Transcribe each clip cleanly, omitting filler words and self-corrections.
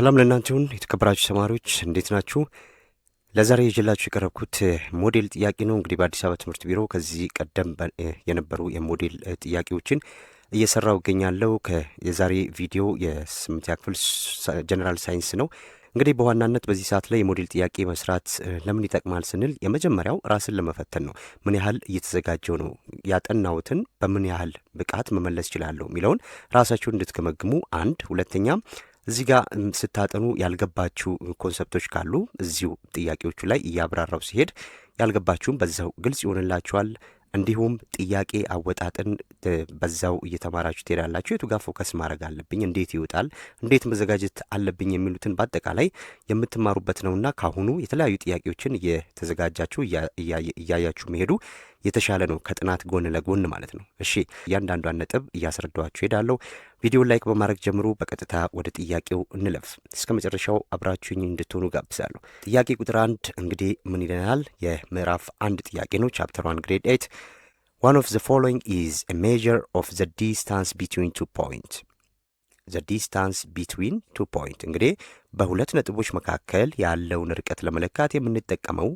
ሰላም ለእናንተ ይሁን የተከበራችሁ ተማሪዎች እንዴት ናችሁ? ለዛሬ ይዤላችሁ የቀረብኩት ሞዴል ጥያቄ ነው። እንግዲህ በአዲስ አበባ ትምህርት ቢሮ ከዚህ ቀደም የነበሩ የሞዴል ጥያቄዎችን እየሰራው እገኛለሁ። የዛሬ ቪዲዮ የስምንተኛ ክፍል ጀነራል ሳይንስ ነው። እንግዲህ በዋናነት በዚህ ሰዓት ላይ የሞዴል ጥያቄ መስራት ለምን ይጠቅማል ስንል የመጀመሪያው ራስን ለመፈተን ነው። ምን ያህል እየተዘጋጀው ነው፣ ያጠናሁትን በምን ያህል ብቃት መመለስ እችላለሁ የሚለውን ራሳችሁን እንድትገመግሙ አንድ። ሁለተኛ እዚህ ጋር ስታጠኑ ያልገባችሁ ኮንሰፕቶች ካሉ እዚሁ ጥያቄዎቹ ላይ እያብራራው ሲሄድ ያልገባችሁም በዛው ግልጽ ይሆንላችኋል። እንዲሁም ጥያቄ አወጣጥን በዛው እየተማራችሁ ትሄዳላችሁ። የቱ ጋር ፎከስ ማድረግ አለብኝ፣ እንዴት ይወጣል፣ እንዴት መዘጋጀት አለብኝ የሚሉትን በአጠቃላይ የምትማሩበት ነውና ካሁኑ የተለያዩ ጥያቄዎችን እየተዘጋጃችሁ እያያችሁ መሄዱ የተሻለ ነው፣ ከጥናት ጎን ለጎን ማለት ነው። እሺ እያንዳንዷን ነጥብ እያስረዳኋችሁ ሄዳለሁ። ቪዲዮን ላይክ በማድረግ ጀምሩ። በቀጥታ ወደ ጥያቄው እንለፍ። እስከ መጨረሻው አብራችሁኝ እንድትሆኑ ጋብዛለሁ። ጥያቄ ቁጥር 1 እንግዲህ ምን ይለናል? የምዕራፍ 1 ጥያቄ ነው። ቻፕተር 1 ግሬድ 8 One of the following is a measure of the distance between 2 points. The distance between 2 points እንግዲህ በሁለት ነጥቦች መካከል ያለውን ርቀት ለመለካት የምንጠቀመው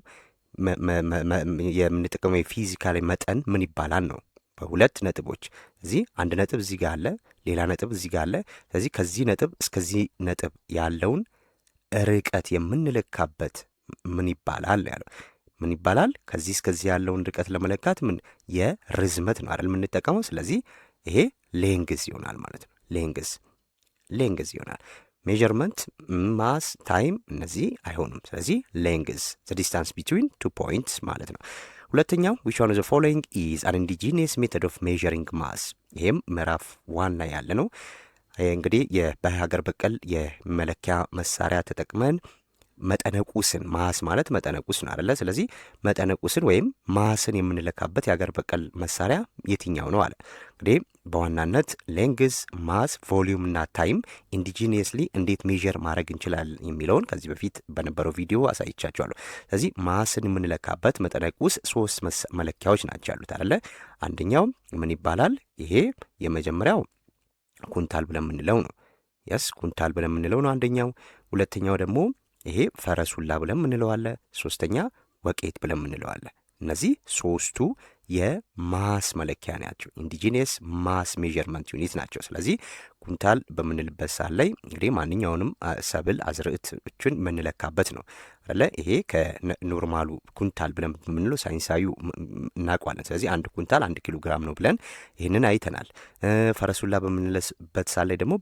የፊዚካል መጠን ምን ይባላል ነው። በሁለት ነጥቦች እዚህ አንድ ነጥብ እዚህ ጋር አለ፣ ሌላ ነጥብ እዚህ ጋር አለ። ስለዚህ ከዚህ ነጥብ እስከዚህ ነጥብ ያለውን ርቀት የምንለካበት ምን ይባላል ያለው። ምን ይባላል? ከዚህ እስከዚህ ያለውን ርቀት ለመለካት ምን የርዝመት ነው አይደል የምንጠቀመው። ስለዚህ ይሄ ሌንግዝ ይሆናል ማለት ነው። ሌንግዝ ይሆናል። ሜዠርመንት፣ ማስ፣ ታይም እነዚህ አይሆኑም። ስለዚህ ሌንግዝ ዘ ዲስታንስ ቢትዊን 2 ፖይንትስ ማለት ነው። ሁለተኛው which one of the following is an indigenous method of measuring mass። ይሄም ምዕራፍ 1 ላይ ያለ ነው። እንግዲህ በሀገር በቀል የመለኪያ መሳሪያ ተጠቅመን መጠነቁስን፣ ማስ ማለት መጠነቁስ ነው አይደለ? ስለዚህ መጠነቁስን ወይም ማስን የምንለካበት የሀገር በቀል መሳሪያ የትኛው ነው አለ። እንግዲህ በዋናነት ሌንግዝ፣ ማስ፣ ቮሊዩም እና ታይም ኢንዲጂኒየስሊ እንዴት ሜዠር ማድረግ እንችላለን የሚለውን ከዚህ በፊት በነበረው ቪዲዮ አሳይቻችኋለሁ። ስለዚህ ማስን የምንለካበት መጠነቁስ 3 መለኪያዎች ናቸው ያሉት አይደለ? አንደኛው ምን ይባላል? ይሄ የመጀመሪያው ኩንታል ብለን የምንለው ነው። የስ ኩንታል ብለን የምንለው ነው አንደኛው። ሁለተኛው ደግሞ ይሄ ፈረሱላ ብለን የምንለው አለ። ሶስተኛ ወቄት ብለን የምንለው አለ። እነዚህ 3ቱ የማስ መለኪያ ናቸው። ኢንዲጂኒየስ ማስ ሜዠርመንት ዩኒት ናቸው። ስለዚህ ኩንታል በምንልበት ሰዓት ላይ እንግዲህ ማንኛውንም ሰብል አዝርዕቶችን የምንለካበት ነው አለ። ይሄ ከኖርማሉ ኩንታል ብለን የምንለው ሳይንሳዊ እናውቀዋለን። ስለዚህ 1 ኩንታል 1 ኪሎ ግራም ነው ብለን ይህንን አይተናል። ፈረሱላ በምንልበት ሰዓት ላይ ደግሞ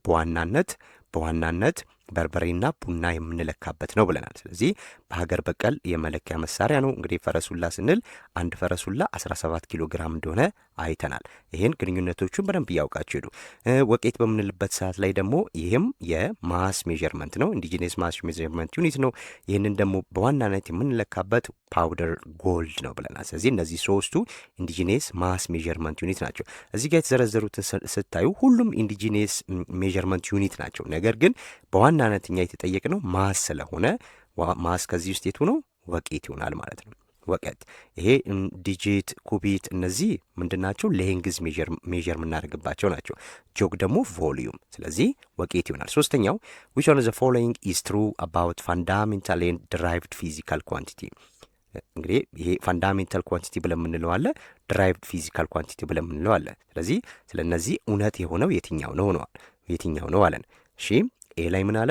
በዋናነት በርበሬና ቡና የምንለካበት ነው ብለናል። ስለዚህ በሀገር በቀል የመለኪያ መሳሪያ ነው። እንግዲህ ፈረሱላ ስንል አንድ ፈረሱላ 17 ኪሎ ግራም እንደሆነ አይተናል። ይህን ግንኙነቶቹን በደንብ እያውቃችሁ ሄዱ። ወቄት በምንልበት ሰዓት ላይ ደግሞ ይህም የማስ ሜዠርመንት ነው፣ ኢንዲጂነስ ማስ ሜዠርመንት ዩኒት ነው። ይህንን ደግሞ በዋናነት የምንለካበት ፓውደር ጎልድ ነው ብለናል። ስለዚህ እነዚህ 3ቱ ኢንዲጂነስ ማስ ሜዠርመንት ዩኒት ናቸው። እዚህ ጋር የተዘረዘሩትን ስታዩ ሁሉም ኢንዲጂነስ ሜዠርመንት ዩኒት ናቸው። ነገር ግን በዋናነት እኛ የተጠየቅነው ማስ ስለሆነ ማስ ከዚህ ውስጥ የቱ ነው? ወቄት ይሆናል ማለት ነው። ወቄት ይሄ ዲጂት፣ ኩቢት እነዚህ ምንድናቸው? ሌንግዝ ሜዠር የምናደርግባቸው ናቸው። ጆግ ደግሞ ቮሊዩም። ስለዚህ ወቄት ይሆናል። ሶስተኛው which one of the following is true about fundamental and derived physical quantity። እንግዲህ ይሄ ፋንዳሜንታል ኳንቲቲ ብለን የምንለው አለ፣ ድራይቭድ ፊዚካል ኳንቲቲ ብለን የምንለው አለ። ስለዚህ ስለነዚህ እውነት የሆነው የትኛው ነው አለን። እሺ ኤ ላይ ምን አለ?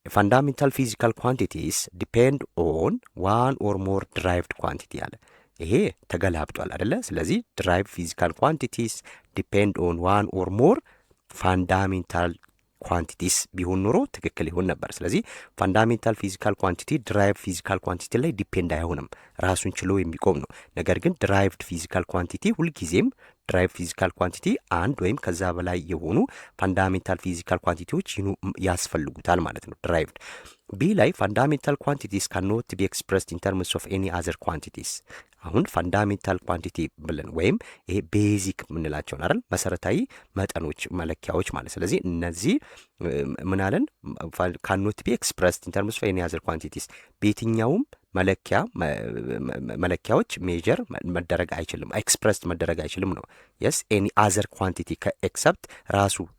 ፋንዳሜንታል ፊዚካል ኳንቲቲስ ዲፔንድ ኦን 1 or more derived ኳንቲቲ አለ። ይሄ ተገላብጧል አይደለ? ስለዚህ ድራይቭድ ፊዚካል ኳንቲቲስ ዲፔንድ ኦን 1 or more ፋንዳሜንታል ኳንቲቲስ ቢሆን ኖሮ ትክክል ይሆን ነበር። ስለዚህ ፋንዳሜንታል ፊዚካል ኳንቲቲ ድራይቭድ ፊዚካል ኳንቲቲ ላይ ዲፔንድ አይሆንም፣ ራሱን ችሎ የሚቆም ነው። ነገር ግን ድራይቭድ ፊዚካል ኳንቲቲ ሁልጊዜም ድራይቭድ ፊዚካል ኳንቲቲ አንድ ወይም ከዛ በላይ የሆኑ ፋንዳሜንታል ፊዚካል ኳንቲቲዎች ያስፈልጉታል ማለት ነው። ድራይቭድ ቢ ላይ ፋንዳሜንታል ኳንቲቲስ ካኖት ቢ ኤክስፕረስድ ኢን ተርምስ ኦፍ ኤኒ አዘር ኳንቲቲስ። አሁን ፋንዳሜንታል ኳንቲቲ ብለን ወይም ይሄ ቤዚክ የምንላቸውን አይደል መሰረታዊ መጠኖች መለኪያዎች ማለት። ስለዚህ እነዚህ ምን አለን? ካኖት ቢ ኤክስፕረስድ ኢን ተርምስ ኦፍ ኤኒ አዘር ኳንቲቲስ በየትኛውም መለኪያዎች ሜጀር መደረግ አይችልም፣ ኤክስፕረስድ መደረግ አይችልም ነው። የስ ኤኒ አዘር ኳንቲቲ ከኤክሰፕት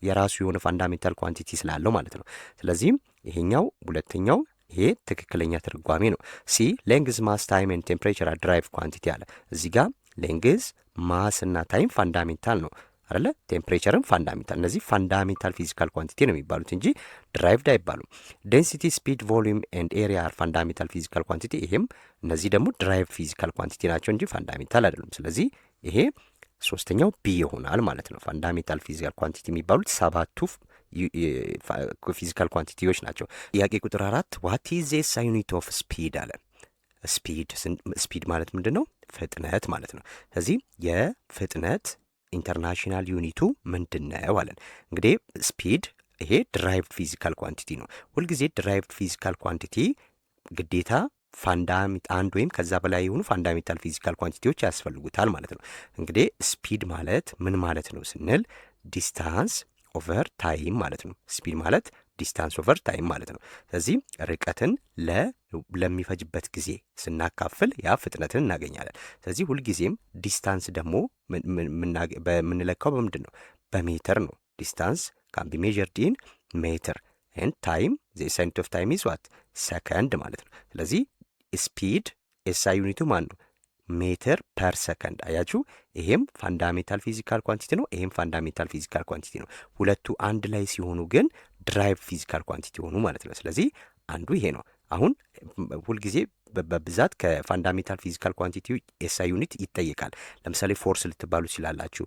የራሱ የሆነ ፋንዳሜንታል ኳንቲቲ ስላለው ማለት ነው። ስለዚህም ይሄኛው ሁለተኛው ይሄ ትክክለኛ ትርጓሜ ነው። ሲ ሌንግዝ ማስ ታይም ኤንድ ቴምፕሬቸር አር ድራይቭ ኳንቲቲ አለ። እዚህ ጋር ሌንግዝ ማስ እና ታይም ፋንዳሜንታል ነው አይደለ? ቴምፕሬቸርም ፋንዳሜንታል። እነዚህ ፋንዳሜንታል ፊዚካል ኳንቲቲ ነው የሚባሉት እንጂ ድራይቭድ አይባሉም። ዴንሲቲ፣ ስፒድ፣ ቮሊዩም ኤንድ ኤሪያ አር ፋንዳሜንታል ፊዚካል ኳንቲቲ። ይሄም እነዚህ ደግሞ ድራይቭ ፊዚካል ኳንቲቲ ናቸው እንጂ ፋንዳሜንታል አይደሉም። ስለዚህ ይሄ ሶስተኛው ቢ ይሆናል ማለት ነው። ፋንዳሜንታል ፊዚካል ኳንቲቲ የሚባሉት 7ቱ ፊዚካል ኳንቲቲዎች ናቸው። ጥያቄ ቁጥር 4 ዋት ኢዝ ኤ SI ዩኒት ኦፍ ስፒድ አለ። ስፒድ ማለት ምንድን ነው? ፍጥነት ማለት ነው። ስለዚህ የፍጥነት ኢንተርናሽናል ዩኒቱ ምንድን ነው አለን። እንግዲህ ስፒድ ይሄ ድራይቭድ ፊዚካል ኳንቲቲ ነው። ሁልጊዜ ድራይቭድ ፊዚካል ኳንቲቲ ግዴታ አንድ ወይም ከዛ በላይ የሆኑ ፋንዳሜንታል ፊዚካል ኳንቲቲዎች ያስፈልጉታል ማለት ነው። እንግዲህ ስፒድ ማለት ምን ማለት ነው ስንል ዲስታንስ ኦቨር ታይም ማለት ነው። ስፒድ ማለት ዲስታንስ ኦቨር ታይም ማለት ነው። ስለዚህ ርቀትን ለሚፈጅበት ጊዜ ስናካፍል ያ ፍጥነትን እናገኛለን። ስለዚህ ሁልጊዜም ዲስታንስ ደግሞ በምንለካው በምንድን ነው? በሜትር ነው። ዲስታንስ ካን ቢ ሜዠርድ ኢን ሜትር ኤንድ ታይም ዘ SI ዩኒት ኦፍ ታይም ኢዝ ዋት? ሰከንድ ማለት ነው። ስለዚህ ስፒድ SI ዩኒቱ ማን ነው? ሜትር ፐር ሰከንድ። አያችሁ፣ ይሄም ፋንዳሜንታል ፊዚካል ኳንቲቲ ነው፣ ይሄም ፋንዳሜንታል ፊዚካል ኳንቲቲ ነው። ሁለቱ አንድ ላይ ሲሆኑ ግን ድራይቭ ፊዚካል ኳንቲቲ ሆኑ ማለት ነው። ስለዚህ አንዱ ይሄ ነው። አሁን ሁልጊዜ በብዛት ከፋንዳሜንታል ፊዚካል ኳንቲቲ SI ዩኒት ይጠየቃል። ለምሳሌ ፎርስ ልትባሉ ትችላላችሁ፣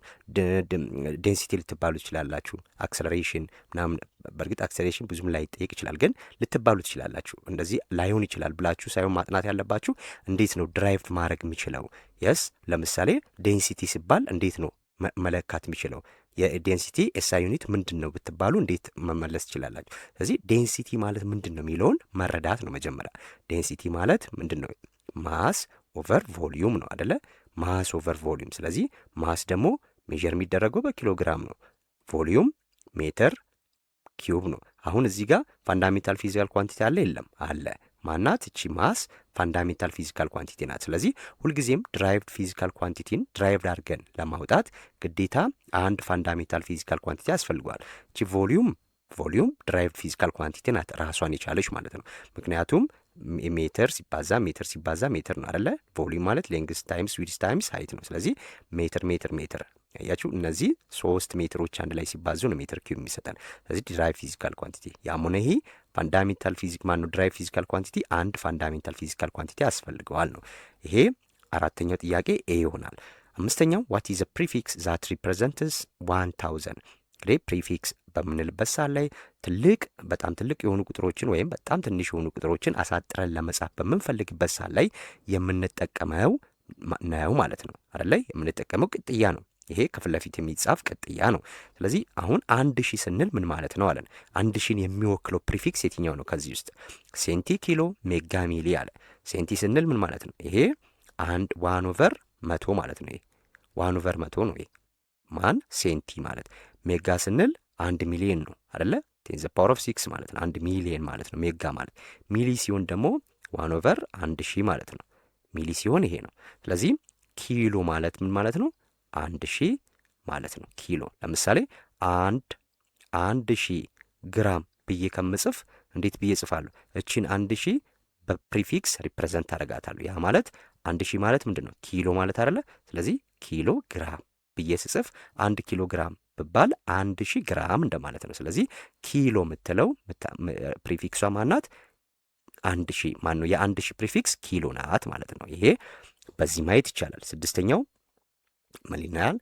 ዴንሲቲ ልትባሉ ትችላላችሁ፣ አክሰለሬሽን ምናምን። በእርግጥ አክሰለሬሽን ብዙም ላይ ይጠየቅ ይችላል፣ ግን ልትባሉ ትችላላችሁ። እንደዚህ ላይሆን ይችላል ብላችሁ ሳይሆን ማጥናት ያለባችሁ እንዴት ነው ድራይቭ ማድረግ የሚችለው። የስ ለምሳሌ ዴንሲቲ ሲባል እንዴት ነው መለካት የሚችለው? የዴንሲቲ SI ዩኒት ምንድን ነው ብትባሉ እንዴት መመለስ ትችላላችሁ? ስለዚህ ዴንሲቲ ማለት ምንድን ነው የሚለውን መረዳት ነው መጀመሪያ። ዴንሲቲ ማለት ምንድን ነው? ማስ ኦቨር ቮሊዩም ነው አደለ? ማስ ኦቨር ቮሊዩም። ስለዚህ ማስ ደግሞ ሜዥር የሚደረገው በኪሎግራም ነው። ቮሊዩም ሜትር ኪዩብ ነው። አሁን እዚህ ጋር ፋንዳሜንታል ፊዚካል ኳንቲቲ አለ የለም? አለ። ማናት? እቺ ማስ ፋንዳሜንታል ፊዚካል ኳንቲቲ ናት። ስለዚህ ሁልጊዜም ድራይቭድ ፊዚካል ኳንቲቲን ድራይቭድ አድርገን ለማውጣት ግዴታ አንድ ፋንዳሜንታል ፊዚካል ኳንቲቲ ያስፈልገዋል። እቺ ቮሊዩም ድራይቭድ ፊዚካል ኳንቲቲ ናት፣ ራሷን የቻለች ማለት ነው። ምክንያቱም ሜትር ሲባዛ ሜትር ነው አይደለ? ቮሊዩም ማለት ሌንግስ ታይምስ ዊድስ ታይምስ ሃይት ነው። ስለዚህ ሜትር ያያችሁ፣ እነዚህ 3 ሜትሮች አንድ ላይ ሲባዙ ነው ሜትር ኪዩብ የሚሰጠን። ስለዚህ ድራይቭ ፊዚካል ኳንቲቲ ያሙነ ይሄ ፋንዳሜንታል ድራይቭ ፊዚካል ኳንቲቲ አንድ ፋንዳሜንታል ፊዚካል ኳንቲቲ ያስፈልገዋል ነው። ይሄ አራተኛው ጥያቄ ኤ ይሆናል። አምስተኛው ዋት ኢዝ ፕሪፊክስ ዛት ሪፕሬዘንትስ 1000። እንግዲህ ፕሪፊክስ በምንልበት ሰዓት ላይ በጣም ትልቅ የሆኑ ቁጥሮችን ወይም በጣም ትንሽ የሆኑ ቁጥሮችን አሳጥረን ለመጻፍ በምንፈልግበት ሰዓት ላይ የምንጠቀመው ነው ማለት ነው አይደለ? የምንጠቀመው ቅጥያ ነው። ይሄ ከፊት ለፊት የሚጻፍ ቅጥያ ነው። ስለዚህ አሁን 1000 ስንል ምን ማለት ነው አለን። 1000ን የሚወክለው ፕሪፊክስ የትኛው ነው? ከዚህ ውስጥ ሴንቲ፣ ኪሎ፣ ሜጋ፣ ሚሊ አለ። ሴንቲ ስንል ምን ማለት ነው? ይሄ 1/100 ማለት ነው። ይሄ 1/100 ነው። ይሄ ማን ሴንቲ ማለት። ሜጋ ስንል 1 ሚሊዮን ነው አይደለ? 10⁻6 ማለት ነው። 1 ሚሊዮን ማለት ነው ሜጋ ማለት። ሚሊ ሲሆን ደግሞ 1/1000 ማለት ነው። ሚሊ ሲሆን ይሄ ነው። ስለዚህ ኪሎ ማለት ምን ማለት ነው? 1000 ማለት ነው ኪሎ። ለምሳሌ 1000 ግራም ብዬ ከምጽፍ እንዴት ብዬ ጽፋለሁ? እቺን 1000 በፕሪፊክስ ሪፕሬዘንት አደርጋታለሁ። ያ ማለት 1000 ማለት ምንድን ነው? ኪሎ ማለት አይደለ? ስለዚህ ኪሎ ግራም ብዬ ስጽፍ 1 ኪሎ ግራም ብባል 1000 ግራም እንደማለት ነው። ስለዚህ ኪሎ የምትለው ፕሪፊክሷ ማናት? 1000 ማን ነው? የ1000 ፕሪፊክስ ኪሎ ናት ማለት ነው። ይሄ በዚህ ማየት ይቻላል። ስድስተኛው ምን ይላል?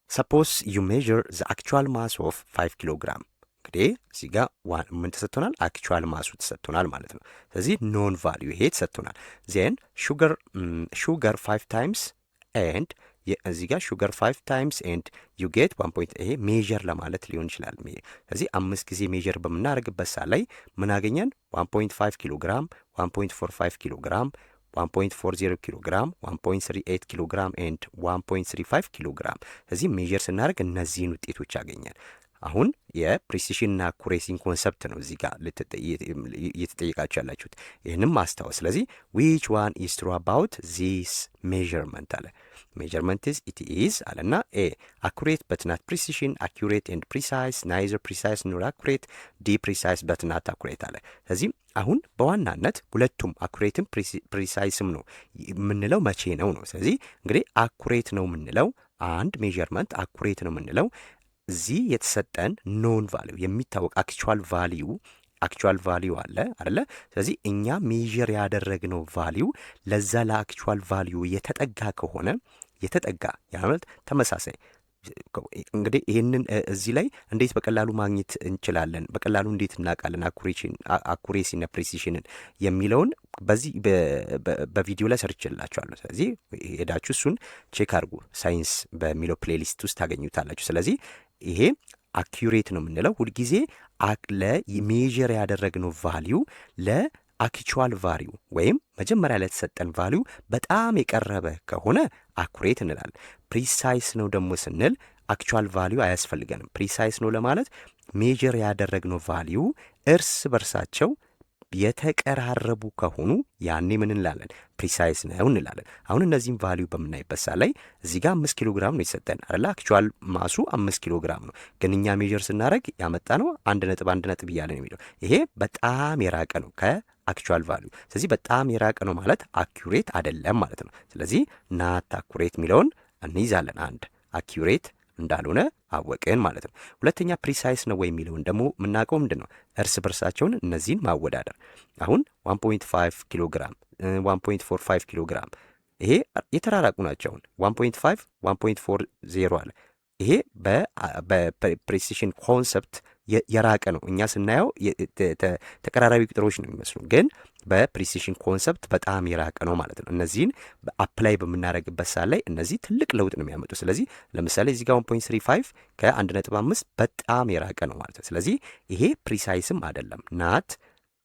ሰፖዝ ዩ ሜዥር ዘ አክቹዋል ማስ ኦፍ 5 ኪሎ ግራም። እንግዲህ እዚህ ጋር ምን ተሰጥቶናል? አክቹዋል ማሱ ተሰጥቶናል ማለት ነው። ስለዚህ ኖን ቫልዩ ይሄ ተሰጥቶናል። ዜን ሹገር 5 ታይምስ ኤንድ እዚህ ጋር ሹገር 5 ታይምስ ኤንድ ዩ ጌት 1 ፖይንት። ይሄ ሜዥር ለማለት ሊሆን ይችላል። ስለዚህ 5 ጊዜ ሜዥር በምናደርግበት ሰዓት ላይ ምን አገኘን? 1.5 ኪሎ ግራም፣ 1.45 ኪሎ ግራም፣ 1.40 ኪሎ ግራም፣ 1.38 ኪሎ ግራም ኤንድ 1.35 ኪሎ ግራም። ስለዚህ ሜዥር ስናደርግ እነዚህን ውጤቶች አገኘን። አሁን የፕሪሲሽንና አኩሬሲን ኮንሰፕት ነው እዚህ ጋር እየተጠየቃችሁ ያላችሁት። ይህንም ማስታወስ። ስለዚህ ዊች ዋን ኢዝ ትሩ አባውት ዚስ ሜዥርመንት አለ። ሜዥርመንት ኢዝ ኢት ኢዝ አለና ኤ አኩሬት በት ናት ፕሪሲሽን፣ አኩሬት ኤንድ ፕሪሳይስ፣ ናይዘር ፕሪሳይስ ኖር አኩሬት፣ ዲ ፕሪሳይስ በት ናት አኩሬት አለ። ስለዚህ አሁን በዋናነት ሁለቱም አኩሬትም ፕሪሳይስም ነው የምንለው መቼ ነው ነው። ስለዚህ እንግዲህ አኩሬት ነው የምንለው አንድ ሜዥርመንት አኩሬት ነው የምንለው እዚህ የተሰጠን ኖን ቫሊዩ የሚታወቅ አክቹዋል ቫሊዩ አለ አይደለ? ስለዚህ እኛ ሜዥር ያደረግነው ቫሊዩ ለዛ ለአክቹዋል ቫሊዩ የተጠጋ ከሆነ የተጠጋ ማለት ተመሳሳይ እንግዲህ ይህንን እዚህ ላይ እንዴት በቀላሉ ማግኘት እንችላለን? በቀላሉ እንዴት እናውቃለን አኩሬሲና ፕሪሲሽንን የሚለውን በዚህ በቪዲዮ ላይ ሰርችላችኋለሁ። ስለዚህ ሄዳችሁ እሱን ቼክ አድርጉ። ሳይንስ በሚለው ፕሌሊስት ውስጥ ታገኙታላችሁ። ስለዚህ ይሄ አኪዩሬት ነው የምንለው ሁልጊዜ ለሜዥር ያደረግነው ቫሊዩ ለአክቹዋል ቫሊዩ ወይም መጀመሪያ ለተሰጠን ቫሊዩ በጣም የቀረበ ከሆነ አኩሬት እንላለን። ፕሪሳይስ ነው ደግሞ ስንል አክቹዋል ቫሊዩ አያስፈልገንም። ፕሪሳይስ ነው ለማለት ሜዥር ያደረግነው ቫሊዩ እርስ በርሳቸው የተቀራረቡ ከሆኑ ያኔ ምን እንላለን? ፕሪሳይስ ነው እንላለን። አሁን እነዚህም ቫሊዩ በምናይበት ሰዓት ላይ እዚህ ጋር 5 ኪሎ ግራም ነው የሰጠን አይደል? አክቹዋል ማሱ 5 ኪሎ ግራም ነው። ግን እኛ ሜዥር ስናደርግ ያመጣ ነው 1.1 እያለ ነው የሚለው። ይሄ በጣም የራቀ ነው ከአክቹዋል ቫሊዩ። ስለዚህ በጣም የራቀ ነው ማለት አኪዩሬት አይደለም ማለት ነው። ስለዚህ ናት አኩሬት የሚለውን እንይዛለን። አንድ አኪዩሬት እንዳልሆነ አወቅን ማለት ነው። ሁለተኛ ፕሪሳይስ ነው ወይ የሚለውን ደግሞ የምናውቀው ምንድን ነው? እርስ በርሳቸውን እነዚህን ማወዳደር። አሁን 1.5 ኪሎ ግራም 1.45 ኪሎ ግራም ይሄ የተራራቁ ናቸው። 1.5 1.40 አለ። ይሄ በፕሪሲሽን ኮንሰፕት የራቀ ነው። እኛ ስናየው ተቀራራቢ ቁጥሮች ነው የሚመስሉ፣ ግን በፕሪሲሽን ኮንሰፕት በጣም የራቀ ነው ማለት ነው። እነዚህን አፕላይ በምናደርግበት ሰዓት ላይ እነዚህ ትልቅ ለውጥ ነው የሚያመጡ። ስለዚህ ለምሳሌ እዚህ ጋር 1.35 ከ1.5 በጣም የራቀ ነው ማለት ነው። ስለዚህ ይሄ ፕሪሳይስም አይደለም፣ ናት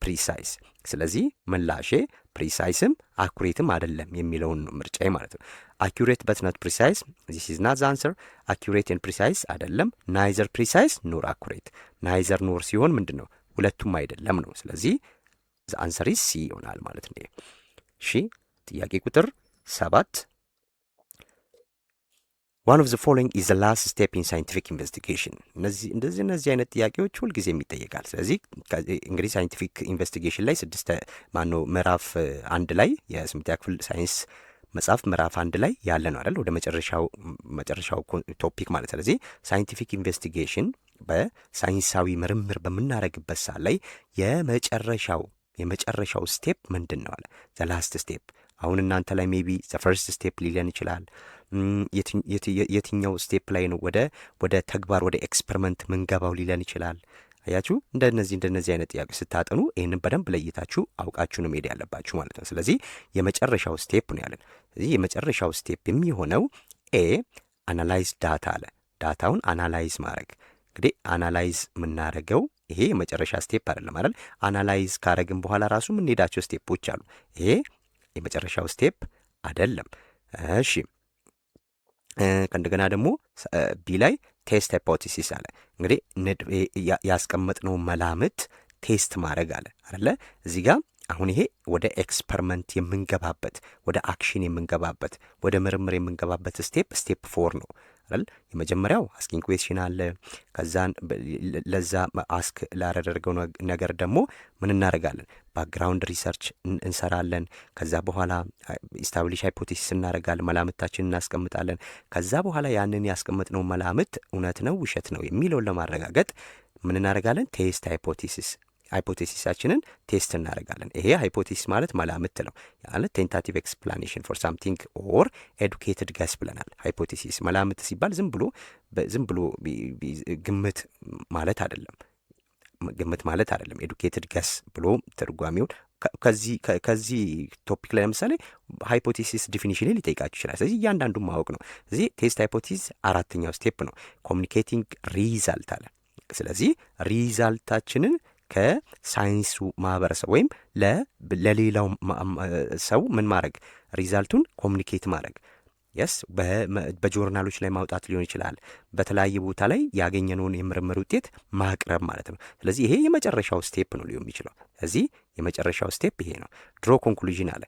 ፕሪሳይስ። ስለዚህ ምላሼ ፕሪሳይስም አኩሬትም አይደለም የሚለውን ነው ምርጫዬ ማለት ነው። አኩሬት በት ናት ፕሪሳይስ ዚስ ኢዝ ናት ዘ አንሰር። አኩሬት ኤንድ ፕሪሳይስ አይደለም። ናይዘር ፕሪሳይስ ኖር አኩሬት። ናይዘር ኖር ሲሆን ምንድን ነው? ሁለቱም አይደለም ነው። ስለዚህ ዘ አንሰር ኢዝ ሲ ይሆናል ማለት ነው። እሺ ጥያቄ ቁጥር 7 one of the following is the last step in scientific investigation። እነዚህ አይነት ጥያቄዎች ሁልጊዜ የሚጠየቃል። ስለዚህ እንግዲህ ሳይንቲፊክ ኢንቨስቲጌሽን ላይ ምዕራፍ 1 ላይ የ8ኛ ክፍል ሳይንስ መጽሐፍ ምዕራፍ 1 ላይ ያለ ነው አይደል? ወደ መጨረሻው ቶፒክ ማለት። ስለዚህ ሳይንቲፊክ ኢንቨስቲጌሽን በሳይንሳዊ ምርምር በምናደርግበት ሰዓት ላይ የመጨረሻው ስቴፕ ምንድን ነው አለ? ዘ ላስት ስቴፕ። አሁን እናንተ ላይ ሜቢ ዘ ፈርስት ስቴፕ ሊለን ይችላል። የትኛው ስቴፕ ላይ ነው ወደ ተግባር ወደ ኤክስፐሪመንት ምንገባው ሊለን ይችላል። አያችሁ፣ እንደነዚህ አይነት ጥያቄ ስታጠኑ ይህንን በደንብ ለይታችሁ አውቃችሁ ነው መሄድ ያለባችሁ ማለት ነው። ስለዚህ የመጨረሻው ስቴፕ ነው ያለን። ስለዚህ የመጨረሻው ስቴፕ የሚሆነው ኤ አናላይዝ ዳታ አለ። ዳታውን አናላይዝ ማድረግ። እንግዲህ አናላይዝ የምናደርገው ይሄ የመጨረሻ ስቴፕ አይደለም አይደል? አናላይዝ ካረግን በኋላ ራሱ የምንሄዳቸው ስቴፖች አሉ። ይሄ የመጨረሻው ስቴፕ አይደለም። እሺ ከእንደገና ደግሞ ቢ ላይ ቴስት ሃይፖቴሲስ አለ። እንግዲህ ያስቀመጥነው መላምት ቴስት ማድረግ አለ አይደለ? እዚህ ጋር አሁን ይሄ ወደ ኤክስፐሪመንት የምንገባበት ወደ አክሽን የምንገባበት ወደ ምርምር የምንገባበት ስቴፕ 4 ነው አይደል? የመጀመሪያው አስኪንግ ኩዌስችን አለ። ከዛን ለዛ አስክ ላደረገው ነገር ደግሞ ምን እናደርጋለን? ባክግራውንድ ሪሰርች እንሰራለን። ከዛ በኋላ ኢስታብሊሽ ሃይፖቴሲስ እናደርጋለን፣ መላምታችን እናስቀምጣለን። ከዛ በኋላ ያንን ያስቀምጥነው መላምት እውነት ነው ውሸት ነው የሚለውን ለማረጋገጥ ምን እናደርጋለን? ቴስት ሃይፖቴሲሳችንን ቴስት እናደርጋለን። ይሄ ሃይፖቴሲስ ማለት መላምት ነው ማለት ቴንታቲቭ ኤክስፕላኔሽን ፎር ሳምቲንግ ኦር ኤዱኬትድ ገስ ብለናል። ሃይፖቴሲስ መላምት ሲባል ዝም ብሎ ግምት ማለት አይደለም። ኤዱኬትድ ገስ ብሎ ትርጓሜውን ከዚህ ቶፒክ ላይ ለምሳሌ ሃይፖቴሲስ ዲፊኒሽን ሊጠይቃችሁ ይችላል። ስለዚህ እያንዳንዱ ማወቅ ነው። እዚህ ቴስት ሃይፖቴሲስ 4ኛው ስቴፕ ነው። ኮሚኒኬቲንግ ሪዛልት አለ። ስለዚህ ሪዛልታችንን ከሳይንሱ ማህበረሰብ ወይም ለሌላው ሰው ምን ማድረግ? ሪዛልቱን ኮሚኒኬት ማድረግ። የስ በጆርናሎች ላይ ማውጣት ሊሆን ይችላል። በተለያየ ቦታ ላይ ያገኘነውን የምርምር ውጤት ማቅረብ ማለት ነው። ስለዚህ ይሄ የመጨረሻው ስቴፕ ነው ሊሆን የሚችለው። ስለዚህ የመጨረሻው ስቴፕ ይሄ ነው። ድሮ ኮንክሉዥን አለ።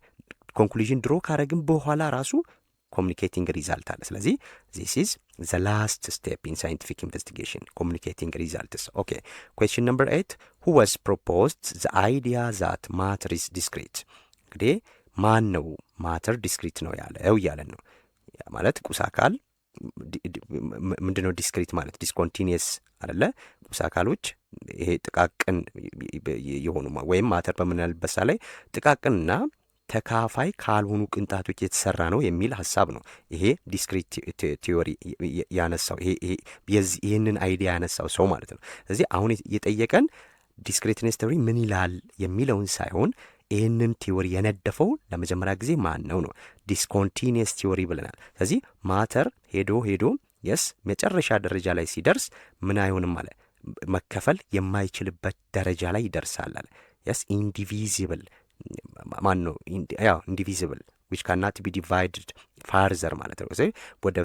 ኮንክሉዥን ድሮ ካረግን በኋላ ራሱ ኮሚኒኬቲንግ ሪዛልት አለ። ስለዚህ ዚስ ኢዝ ዘ ላስት ስቴፕ ኢን ሳይንቲፊክ ኢንቨስቲጌሽን ኮሚኒኬቲንግ ሪዛልትስ። ኦኬ ኩዌስችን ነምበር 8 who was proposed the idea that matter is discrete። እንግዲህ ማን ነው ማተር ዲስክሪት ነው ያለው እያለን ነው። ማለት ቁስ አካል ምንድነው? ዲስክሪት ማለት ዲስኮንቲኒየስ አይደለ? ቁስ አካሎች ይሄ ጥቃቅን የሆኑ ወይም ማተር በምንልበት ላይ ጥቃቅንና ተካፋይ ካልሆኑ ቅንጣቶች የተሰራ ነው የሚል ሀሳብ ነው። ይሄ ዲስክሪት ቲዮሪ ያነሳው ይህንን አይዲያ ያነሳው ሰው ማለት ነው። ስለዚህ አሁን የጠየቀን ዲስክሪትነስ ቲዮሪ ምን ይላል የሚለውን ሳይሆን ይህንን ቲዮሪ የነደፈው ለመጀመሪያ ጊዜ ማን ነው ነው። ዲስኮንቲኒየስ ቲዮሪ ብለናል። ስለዚህ ማተር ሄዶ የስ መጨረሻ ደረጃ ላይ ሲደርስ ምን አይሆንም አለ፣ መከፈል የማይችልበት ደረጃ ላይ ይደርሳል አለ። የስ ኢንዲቪዚብል ማን ነው? ያው ኢንዲቪዚብል which cannot be divided further ማለት ነው። ወደ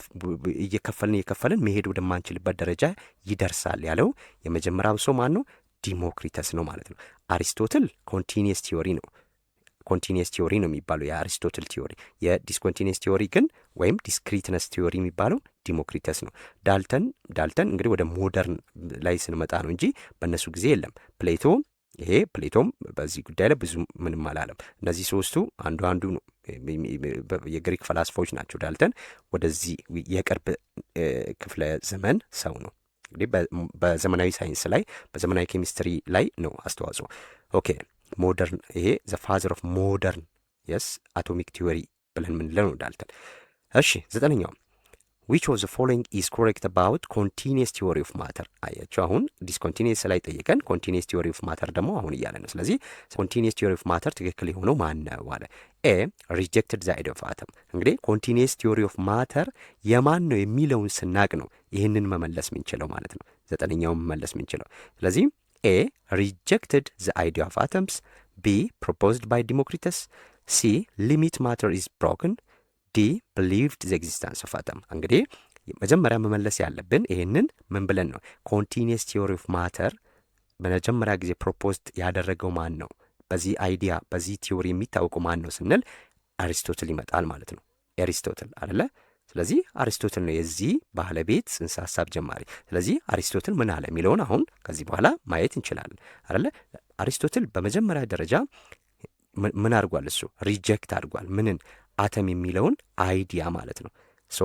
እየከፈልን መሄድ ወደማንችልበት ደረጃ ይደርሳል ያለው የመጀመሪያው ሰው ማን ነው? ዲሞክሪተስ ነው ማለት ነው። አሪስቶትል ኮንቲኒየስ ቲዮሪ ነው። ኮንቲኒየስ ቲዮሪ ነው የሚባለው የአሪስቶትል ቲዮሪ። የዲስኮንቲኒየስ ቲዮሪ ግን ወይም ዲስክሪትነስ ቲዮሪ የሚባለው ዲሞክሪተስ ነው። ዳልተን እንግዲህ ወደ ሞደርን ላይ ስንመጣ ነው እንጂ በእነሱ ጊዜ የለም። ፕሌቶም በዚህ ጉዳይ ላይ ብዙ ምንም አላለም። እነዚህ ሶስቱ አንዱ ነው የግሪክ ፈላስፋዎች ናቸው። ዳልተን ወደዚህ የቅርብ ክፍለ ዘመን ሰው ነው። እንግዲህ በዘመናዊ ሳይንስ ላይ በዘመናዊ ኬሚስትሪ ላይ ነው አስተዋጽኦ። ኦኬ ሞደርን ይሄ ዘ ፋዘር ኦፍ ሞደርን የስ አቶሚክ ቲዮሪ ብለን ምንለው ነው ዳልተን። እሺ 9ኛው which of the following is correct about continuous theory of matter። አያችሁ አሁን ዲስኮንቲኒየስ ላይ ጠየቀን፣ ኮንቲኒየስ ቲዮሪ ኦፍ ማተር ደግሞ አሁን እያለ ነው። ስለዚህ ኮንቲኒየስ ቲዮሪ ኦፍ ማተር ትክክል የሆነው ማን ነው አለ። ኤ ሪጀክትድ ዘ አይዲያ ኦፍ አተም። እንግዲህ ኮንቲኒየስ ቲዮሪ ኦፍ ማተር የማን ነው የሚለውን ስናቅ ነው ይህንን መመለስ ምንችለው ማለት ነው። 9ኛውን መመለስ ምንችለው። ስለዚህ ኤ ሪጀክትድ ዘ አይዲያ ኦፍ አተምስ፣ ቢ ፕሮፖዝድ ባይ ዲሞክሪተስ፣ ሲ ሊሚት ማተር ኢዝ ብሮክን፣ ዲ believed the existence of atom። እንግዲህ መጀመሪያ መመለስ ያለብን ይሄንን ምን ብለን ነው? ኮንቲኒየስ ቲዮሪ ኦፍ ማተር በመጀመሪያ ጊዜ ፕሮፖዝድ ያደረገው ማን ነው? በዚህ አይዲያ በዚህ ቲዮሪ የሚታወቀው ማን ነው ስንል አሪስቶትል ይመጣል ማለት ነው። አሪስቶትል አይደለ? ስለዚህ አሪስቶትል ነው የዚህ ባለቤት ጽንሰ ሀሳብ ጀማሪ። ስለዚህ አሪስቶትል ምን አለ የሚለውን አሁን ከዚህ በኋላ ማየት እንችላለን አይደለ? አሪስቶትል በመጀመሪያ ደረጃ ምን አድርጓል? እሱ ሪጀክት አድርጓል ምንን? አተም የሚለውን አይዲያ ማለት ነው። ሶ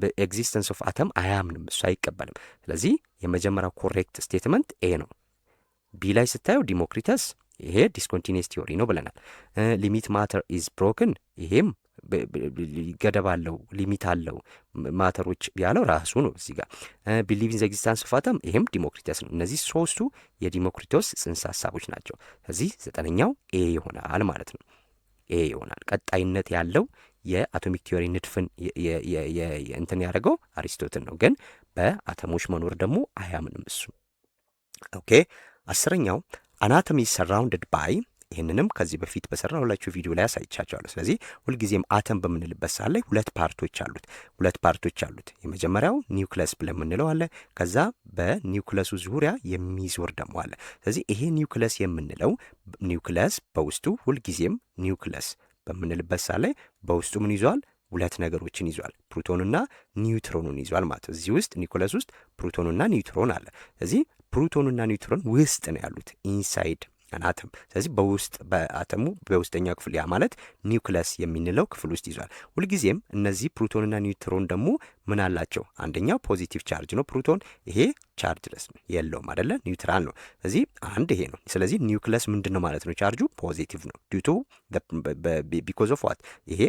በኤግዚስተንስ ኦፍ አተም አያምንም፣ እሱ አይቀበልም። ስለዚህ የመጀመሪያው ኮሬክት ስቴትመንት ኤ ነው። ቢ ላይ ስታየው ዲሞክሪተስ ይሄ ዲስኮንቲኒየስ ቲዮሪ ነው ብለናል። ሊሚት ማተር ኢዝ ብሮክን ይሄም ገደብ አለው፣ ሊሚት አለው ማተሮች ያለው ራሱ ነው እዚህ ጋር። ቢሊቭ ኢን ዘ ኤግዚስተንስ ኦፍ አተም ይሄም ዲሞክሪተስ ነው። እነዚህ ሶስቱ የዲሞክሪቶስ ጽንሰ ሀሳቦች ናቸው። ስለዚህ 9ኛው ኤ ይሆናል ማለት ነው። ኤ ይሆናል። ቀጣይነት ያለው የአቶሚክ ቲዮሪ ንድፍን እንትን ያደረገው አሪስቶትል ነው፣ ግን በአተሞች መኖር ደግሞ አያምንም እሱ። ኦኬ 10ኛው አናቶሚ ሰራውንድድ ባይ፣ ይህንንም ከዚህ በፊት በሰራሁላችሁ ቪዲዮ ላይ አሳይቻቸዋለሁ። ስለዚህ ሁልጊዜም አተም በምንልበት ሰዓት ላይ ሁለት ፓርቶች አሉት። የመጀመሪያው ኒውክለስ ብለን የምንለው አለ። ከዛ በኒውክለሱ ዙሪያ የሚዞር ደግሞ አለ። ስለዚህ ይሄ ኒውክለስ የምንለው ኒውክለስ በውስጡ ሁልጊዜም ኒውክለስ በምንልበት ሰዓት ላይ በውስጡ ምን ይዟል? ሁለት ነገሮችን ይዟል። ፕሮቶንና ኒውትሮኑን ይዟል ማለት ነው። እዚህ ውስጥ ኒውክለስ ውስጥ ፕሮቶንና ኒውትሮን አለ። ስለዚህ ፕሮቶንና ኒውትሮን ውስጥ ነው ያሉት ኢንሳይድ አናተም። ስለዚህ በውስጥ በአተሙ በውስጠኛው ክፍል ያ ማለት ኒውክለስ የሚንለው ክፍል ውስጥ ይዟል። ሁልጊዜም እነዚህ ፕሮቶንና ኒውትሮን ደግሞ ምን አላቸው? አንደኛው ፖዚቲቭ ቻርጅ ነው ፕሮቶን፣ ይሄ ቻርጅለስ ነው የለውም አይደለ? ኒውትራል ነው። ስለዚህ አንድ ይሄ ነው። ስለዚህ ኒውክለስ ምንድን ነው ማለት ነው? ቻርጁ ፖዚቲቭ ነው ዲቱ ቢኮዝ ኦፍ ዋት? ይሄ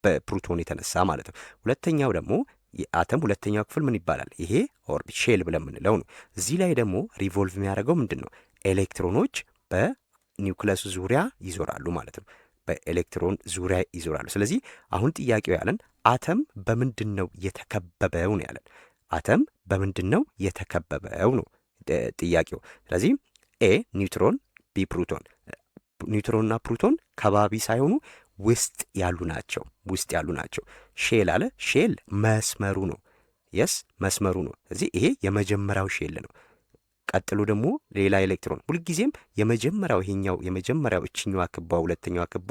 በፕሮቶን የተነሳ ማለት ነው። ሁለተኛው ደግሞ የአተም ሁለተኛው ክፍል ምን ይባላል? ይሄ ኦርቢት ሼል ብለን የምንለው ነው። እዚህ ላይ ደግሞ ሪቮልቭ የሚያደርገው ምንድን ነው? ኤሌክትሮኖች በኒውክለሱ ዙሪያ ይዞራሉ ማለት ነው። በኤሌክትሮን ዙሪያ ይዞራሉ። ስለዚህ አሁን ጥያቄው ያለን አተም በምንድን ነው የተከበበው ነው ያለን። አተም በምንድን ነው የተከበበው ነው ጥያቄው። ስለዚህ ኤ ኒውትሮን፣ ቢ ፕሮቶን። ኒውትሮንና ፕሮቶን ከባቢ ሳይሆኑ ውስጥ ያሉ ናቸው። ውስጥ ያሉ ናቸው። ሼል አለ። ሼል መስመሩ ነው። የስ መስመሩ ነው። ስለዚህ ይሄ የመጀመሪያው ሼል ነው። ቀጥሎ ደግሞ ሌላ ኤሌክትሮን ሁልጊዜም የመጀመሪያው ይሄኛው የመጀመሪያው እችኛዋ ክቧ ሁለተኛዋ ክቧ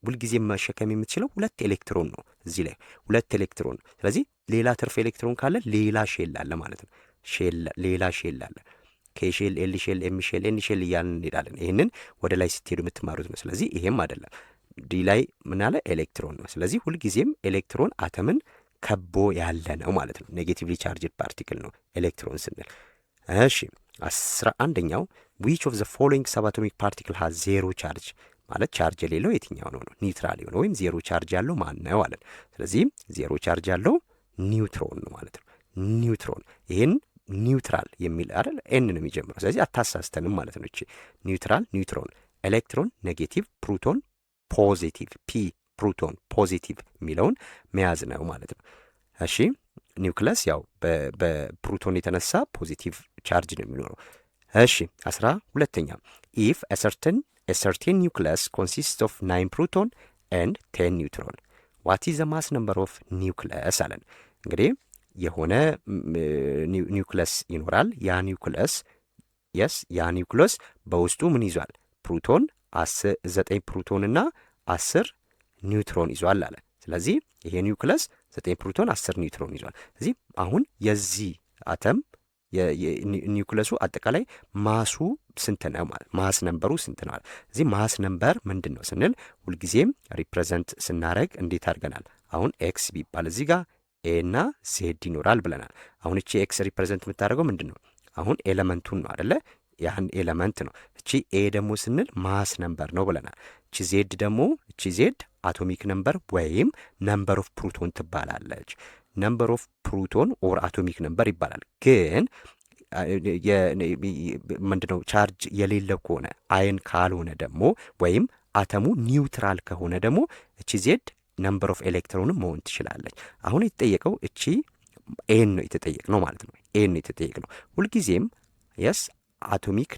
ሁልጊዜም መሸከም የምትችለው 2 ኤሌክትሮን ነው። እዚህ ላይ 2 ኤሌክትሮን ነው። ስለዚህ ሌላ ትርፍ ኤሌክትሮን ካለ ሌላ ሼል አለ ማለት ነው። ሌላ ሼል አለ። ኬ ሼል፣ ኤል ሼል፣ ኤም ሼል፣ ኤን ሼል እያልን እንሄዳለን። ይህንን ወደ ላይ ስትሄዱ የምትማሩት ነው። ስለዚህ ይሄም አይደለም። ዲ ላይ ምን አለ? ኤሌክትሮን ነው። ስለዚህ ሁልጊዜም ኤሌክትሮን አተምን ከቦ ያለ ነው ማለት ነው። ኔጌቲቭሊ ቻርጅድ ፓርቲክል ነው ኤሌክትሮን ስንል። እሺ 11ኛው ዊች ኦፍ ዘ ፎሎዊንግ ሰብአቶሚክ ፓርቲክል ሃዝ ዜሮ ቻርጅ ማለት ቻርጅ የሌለው የትኛው ነው? ኒውትራል የሆነ ወይም ዜሮ ቻርጅ ያለው ማን ነው አለን። ስለዚህ ዜሮ ቻርጅ ያለው ኒውትሮን ነው ማለት ነው። ኒውትሮን ይህን ኒውትራል የሚል አይደል ኤን ነው የሚጀምረው። ስለዚህ አታሳስተንም ማለት ነው። እቺ ኒውትራል ኒውትሮን፣ ኤሌክትሮን ኔጌቲቭ፣ ፕሮቶን ፖዚቲቭ፣ ፒ ፕሮቶን ፖዚቲቭ የሚለውን መያዝ ነው ማለት ነው። እሺ ኒውክለስ ያው በፕሮቶን የተነሳ ፖዚቲቭ ቻርጅ ነው የሚኖረው። እሺ 12ኛ ኢፍ a certain nucleus consists of 9 proton and 10 neutron what is the mass number of nucleus አለን። እንግዲህ የሆነ ኒውክለስ ይኖራል። ያ ኒውክለስ በውስጡ ምን ይዟል? ፕሮቶን 9 ፕሮቶን እና 10 ኒውትሮን ይዟል አለ። ስለዚህ ይሄ ኒውክለስ 9 ፕሮቶን 10 ኒውትሮን ይዟል። ስለዚህ አሁን የዚህ አተም የኒውክለሱ አጠቃላይ ማሱ ስንት ነው ማለት ማስ ነምበሩ ስንት ነው? እዚህ ማስ ነምበር ምንድን ነው ስንል ሁልጊዜም ሪፕሬዘንት ስናደርግ እንዴት አድርገናል? አሁን ኤክስ ቢባል እዚህ ጋር ኤ እና ዜድ ይኖራል ብለናል። አሁን እቺ ኤክስ ሪፕሬዘንት የምታደርገው ምንድን ነው? አሁን ኤለመንቱን ነው አደለ? ያን ኤለመንት ነው። እቺ ኤ ደግሞ ስንል ማስ ነምበር ነው ብለናል። እቺ ዜድ አቶሚክ ነምበር ወይም ነምበር ኦፍ ፕሮቶን ትባላለች። ነምበር ኦፍ ፕሮቶን ኦር አቶሚክ ነምበር ይባላል። ግን ምንድነው ቻርጅ የሌለው ከሆነ አየን ካልሆነ ደግሞ ወይም አተሙ ኒውትራል ከሆነ ደግሞ እቺ ዜድ ነምበር ኦፍ ኤሌክትሮንም መሆን ትችላለች። አሁን የተጠየቀው እቺ ኤን ነው የተጠየቅነው ማለት ነው። ኤን ነው የተጠየቅነው። ሁልጊዜም የስ አቶሚክ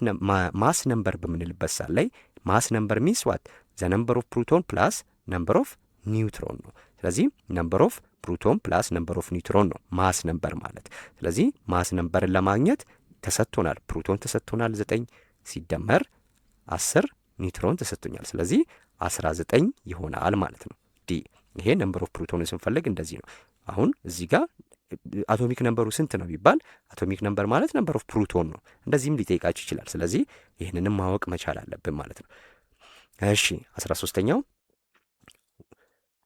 ማስ ነምበር በምንልበት ሰዓት ላይ ማስ ነምበር ሚንስ ዋት ዘ ነምበር ኦፍ ፕሮቶን ፕላስ ነምበር ኦፍ ኒውትሮን ነው። ስለዚህ ነምበር ኦፍ ፕሮቶን ፕላስ ነምበር ኦፍ ኒውትሮን ነው ማስ ነምበር ማለት። ስለዚህ ማስ ነምበርን ለማግኘት ተሰጥቶናል። ፕሮቶን ተሰጥቶናል 9 ሲደመር 10 ኒውትሮን ተሰጥቶኛል። ስለዚህ 19 ይሆናል ማለት ነው። ዲ ይሄ ነምበር ኦፍ ፕሮቶንን ስንፈልግ እንደዚህ ነው። አሁን እዚህ ጋር አቶሚክ ነምበሩ ስንት ነው ቢባል አቶሚክ ነምበር ማለት ነምበር ኦፍ ፕሮቶን ነው። እንደዚህም ሊጠይቃችሁ ይችላል። ስለዚህ ይህንንም ማወቅ መቻል አለብን ማለት ነው። እሺ 13ኛው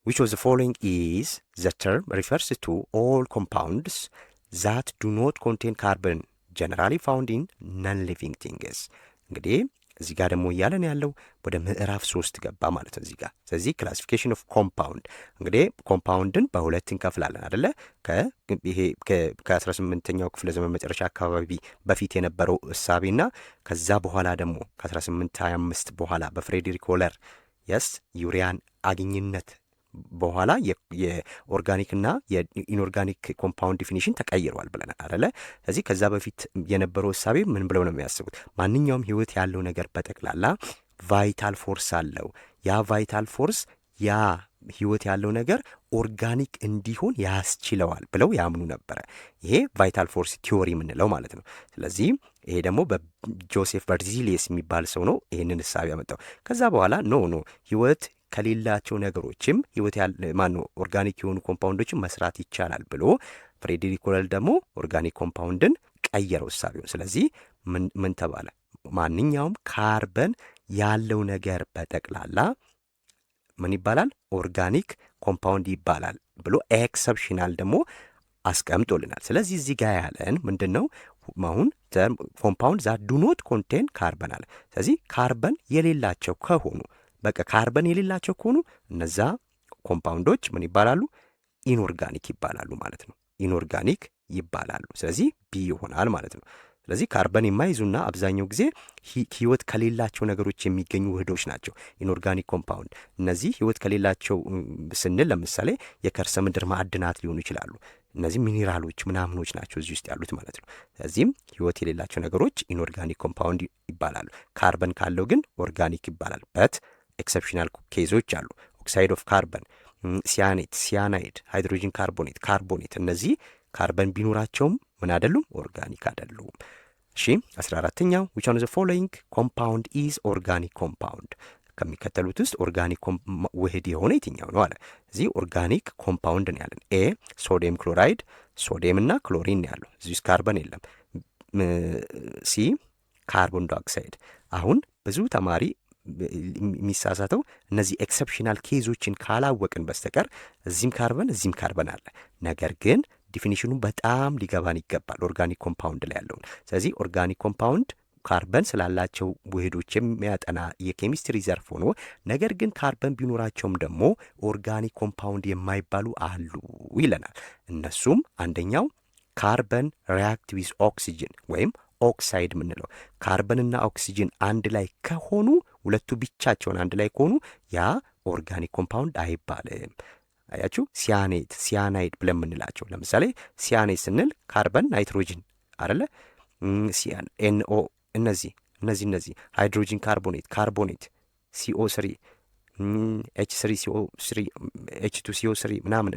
which of the following is the term refers to all compounds that do not contain carbon generally found in non-living things። እንግዲህ እዚህ ጋር ደግሞ እያለን ያለው ወደ ምዕራፍ 3 ገባ ማለት ነው እዚህ ጋር። ስለዚህ ክላሲፊኬሽን ኦፍ ኮምፓውንድ እንግዲህ ኮምፓውንድን በሁለት እንከፍላለን አይደለ? ይሄ ከ18ኛው ክፍለ ዘመን መጨረሻ አካባቢ በፊት የነበረው እሳቤና ከዛ በኋላ ደግሞ ከ1825 በኋላ በፍሬድሪክ ሆለር ዩሪያን አግኝነት በኋላ የኦርጋኒክና የኢንኦርጋኒክ ኮምፓውንድ ዲፊኒሽን ተቀይረዋል ብለናል አይደለ? ስለዚህ ከዛ በፊት የነበረው እሳቤ ምን ብለው ነው የሚያስቡት? ማንኛውም ህይወት ያለው ነገር በጠቅላላ ቫይታል ፎርስ አለው። ያ ቫይታል ፎርስ ያ ህይወት ያለው ነገር ኦርጋኒክ እንዲሆን ያስችለዋል ብለው ያምኑ ነበረ። ይሄ ቫይታል ፎርስ ቲዮሪ የምንለው ማለት ነው። ስለዚህ ይሄ ደግሞ በጆሴፍ በርዚሊየስ የሚባል ሰው ነው ይህንን እሳቤ ያመጣው። ከዛ በኋላ ኖ ህይወት ከሌላቸው ነገሮችም ህይወት ኦርጋኒክ የሆኑ ኮምፓውንዶችን መስራት ይቻላል ብሎ ፍሬድሪክ ሆለር ደግሞ ኦርጋኒክ ኮምፓውንድን ቀየረው እሳቤውን። ስለዚህ ምን ተባለ? ማንኛውም ካርበን ያለው ነገር በጠቅላላ ምን ይባላል? ኦርጋኒክ ኮምፓውንድ ይባላል ብሎ ኤክሰፕሽናል ደግሞ አስቀምጦልናል። ስለዚህ እዚህ ጋር ያለን ምንድን ነው? አሁን ኮምፓውንድ ዛት ዱ ኖት ኮንቴን ካርበን አለ። ስለዚህ ካርበን የሌላቸው ከሆኑ በቃ ካርበን የሌላቸው ከሆኑ እነዛ ኮምፓውንዶች ምን ይባላሉ? ኢንኦርጋኒክ ይባላሉ ማለት ነው። ኢንኦርጋኒክ ይባላሉ። ስለዚህ ቢ ይሆናል ማለት ነው። ስለዚህ ካርበን የማይዙና አብዛኛው ጊዜ ህይወት ከሌላቸው ነገሮች የሚገኙ ውህዶች ናቸው ኢንኦርጋኒክ ኮምፓውንድ። እነዚህ ህይወት ከሌላቸው ስንል ለምሳሌ የከርሰ ምድር ማዕድናት ሊሆኑ ይችላሉ። እነዚህ ሚኒራሎች ምናምኖች ናቸው እዚህ ውስጥ ያሉት ማለት ነው። ስለዚህም ህይወት የሌላቸው ነገሮች ኢንኦርጋኒክ ኮምፓውንድ ይባላሉ። ካርበን ካለው ግን ኦርጋኒክ ይባላል። በት ኤክሰፕሽናል ኬዞች አሉ። ኦክሳይድ ኦፍ ካርበን፣ ሲያኔት፣ ሲያናይድ፣ ሃይድሮጂን ካርቦኔት፣ ካርቦኔት እነዚህ ካርበን ቢኖራቸውም ምን አይደሉም? ኦርጋኒክ አይደሉም። እሺ 14ኛው which one of the following compound is organic compound ከሚከተሉት ውስጥ ኦርጋኒክ ውህድ የሆነ የትኛው ነው አለ። እዚህ ኦርጋኒክ ኮምፓውንድ ነው ያለን። ኤ ሶዲየም ክሎራይድ፣ ሶዲየም እና ክሎሪን ነው ያለው። እዚህ ውስጥ ካርበን የለም። ሲ ካርቦን ዳይኦክሳይድ። አሁን ብዙ ተማሪ የሚሳሳተው እነዚህ ኤክሰፕሽናል ኬዞችን ካላወቅን በስተቀር እዚህም ካርበን አለ። ነገር ግን ዲፊኒሽኑ በጣም ሊገባን ይገባል ኦርጋኒክ ኮምፓውንድ ላይ ያለውን። ስለዚህ ኦርጋኒክ ኮምፓውንድ ካርበን ስላላቸው ውህዶች የሚያጠና የኬሚስትሪ ዘርፍ ሆኖ ነገር ግን ካርበን ቢኖራቸውም ደግሞ ኦርጋኒክ ኮምፓውንድ የማይባሉ አሉ ይለናል። እነሱም አንደኛው ካርበን ሪያክት ዊዝ ኦክሲጅን ወይም ኦክሳይድ የምንለው ካርበንና ኦክሲጅን አንድ ላይ ከሆኑ ሁለቱ ብቻቸውን አንድ ላይ ከሆኑ ያ ኦርጋኒክ ኮምፓውንድ አይባልም። አያችሁ ሲያኔት፣ ሲያናይድ ብለን የምንላቸው ለምሳሌ ሲያኔት ስንል ካርበን ናይትሮጅን አይደለ? ኤንኦ እነዚህ ሃይድሮጂን ካርቦኔት CO3 H3CO3 H2CO3 ምናምን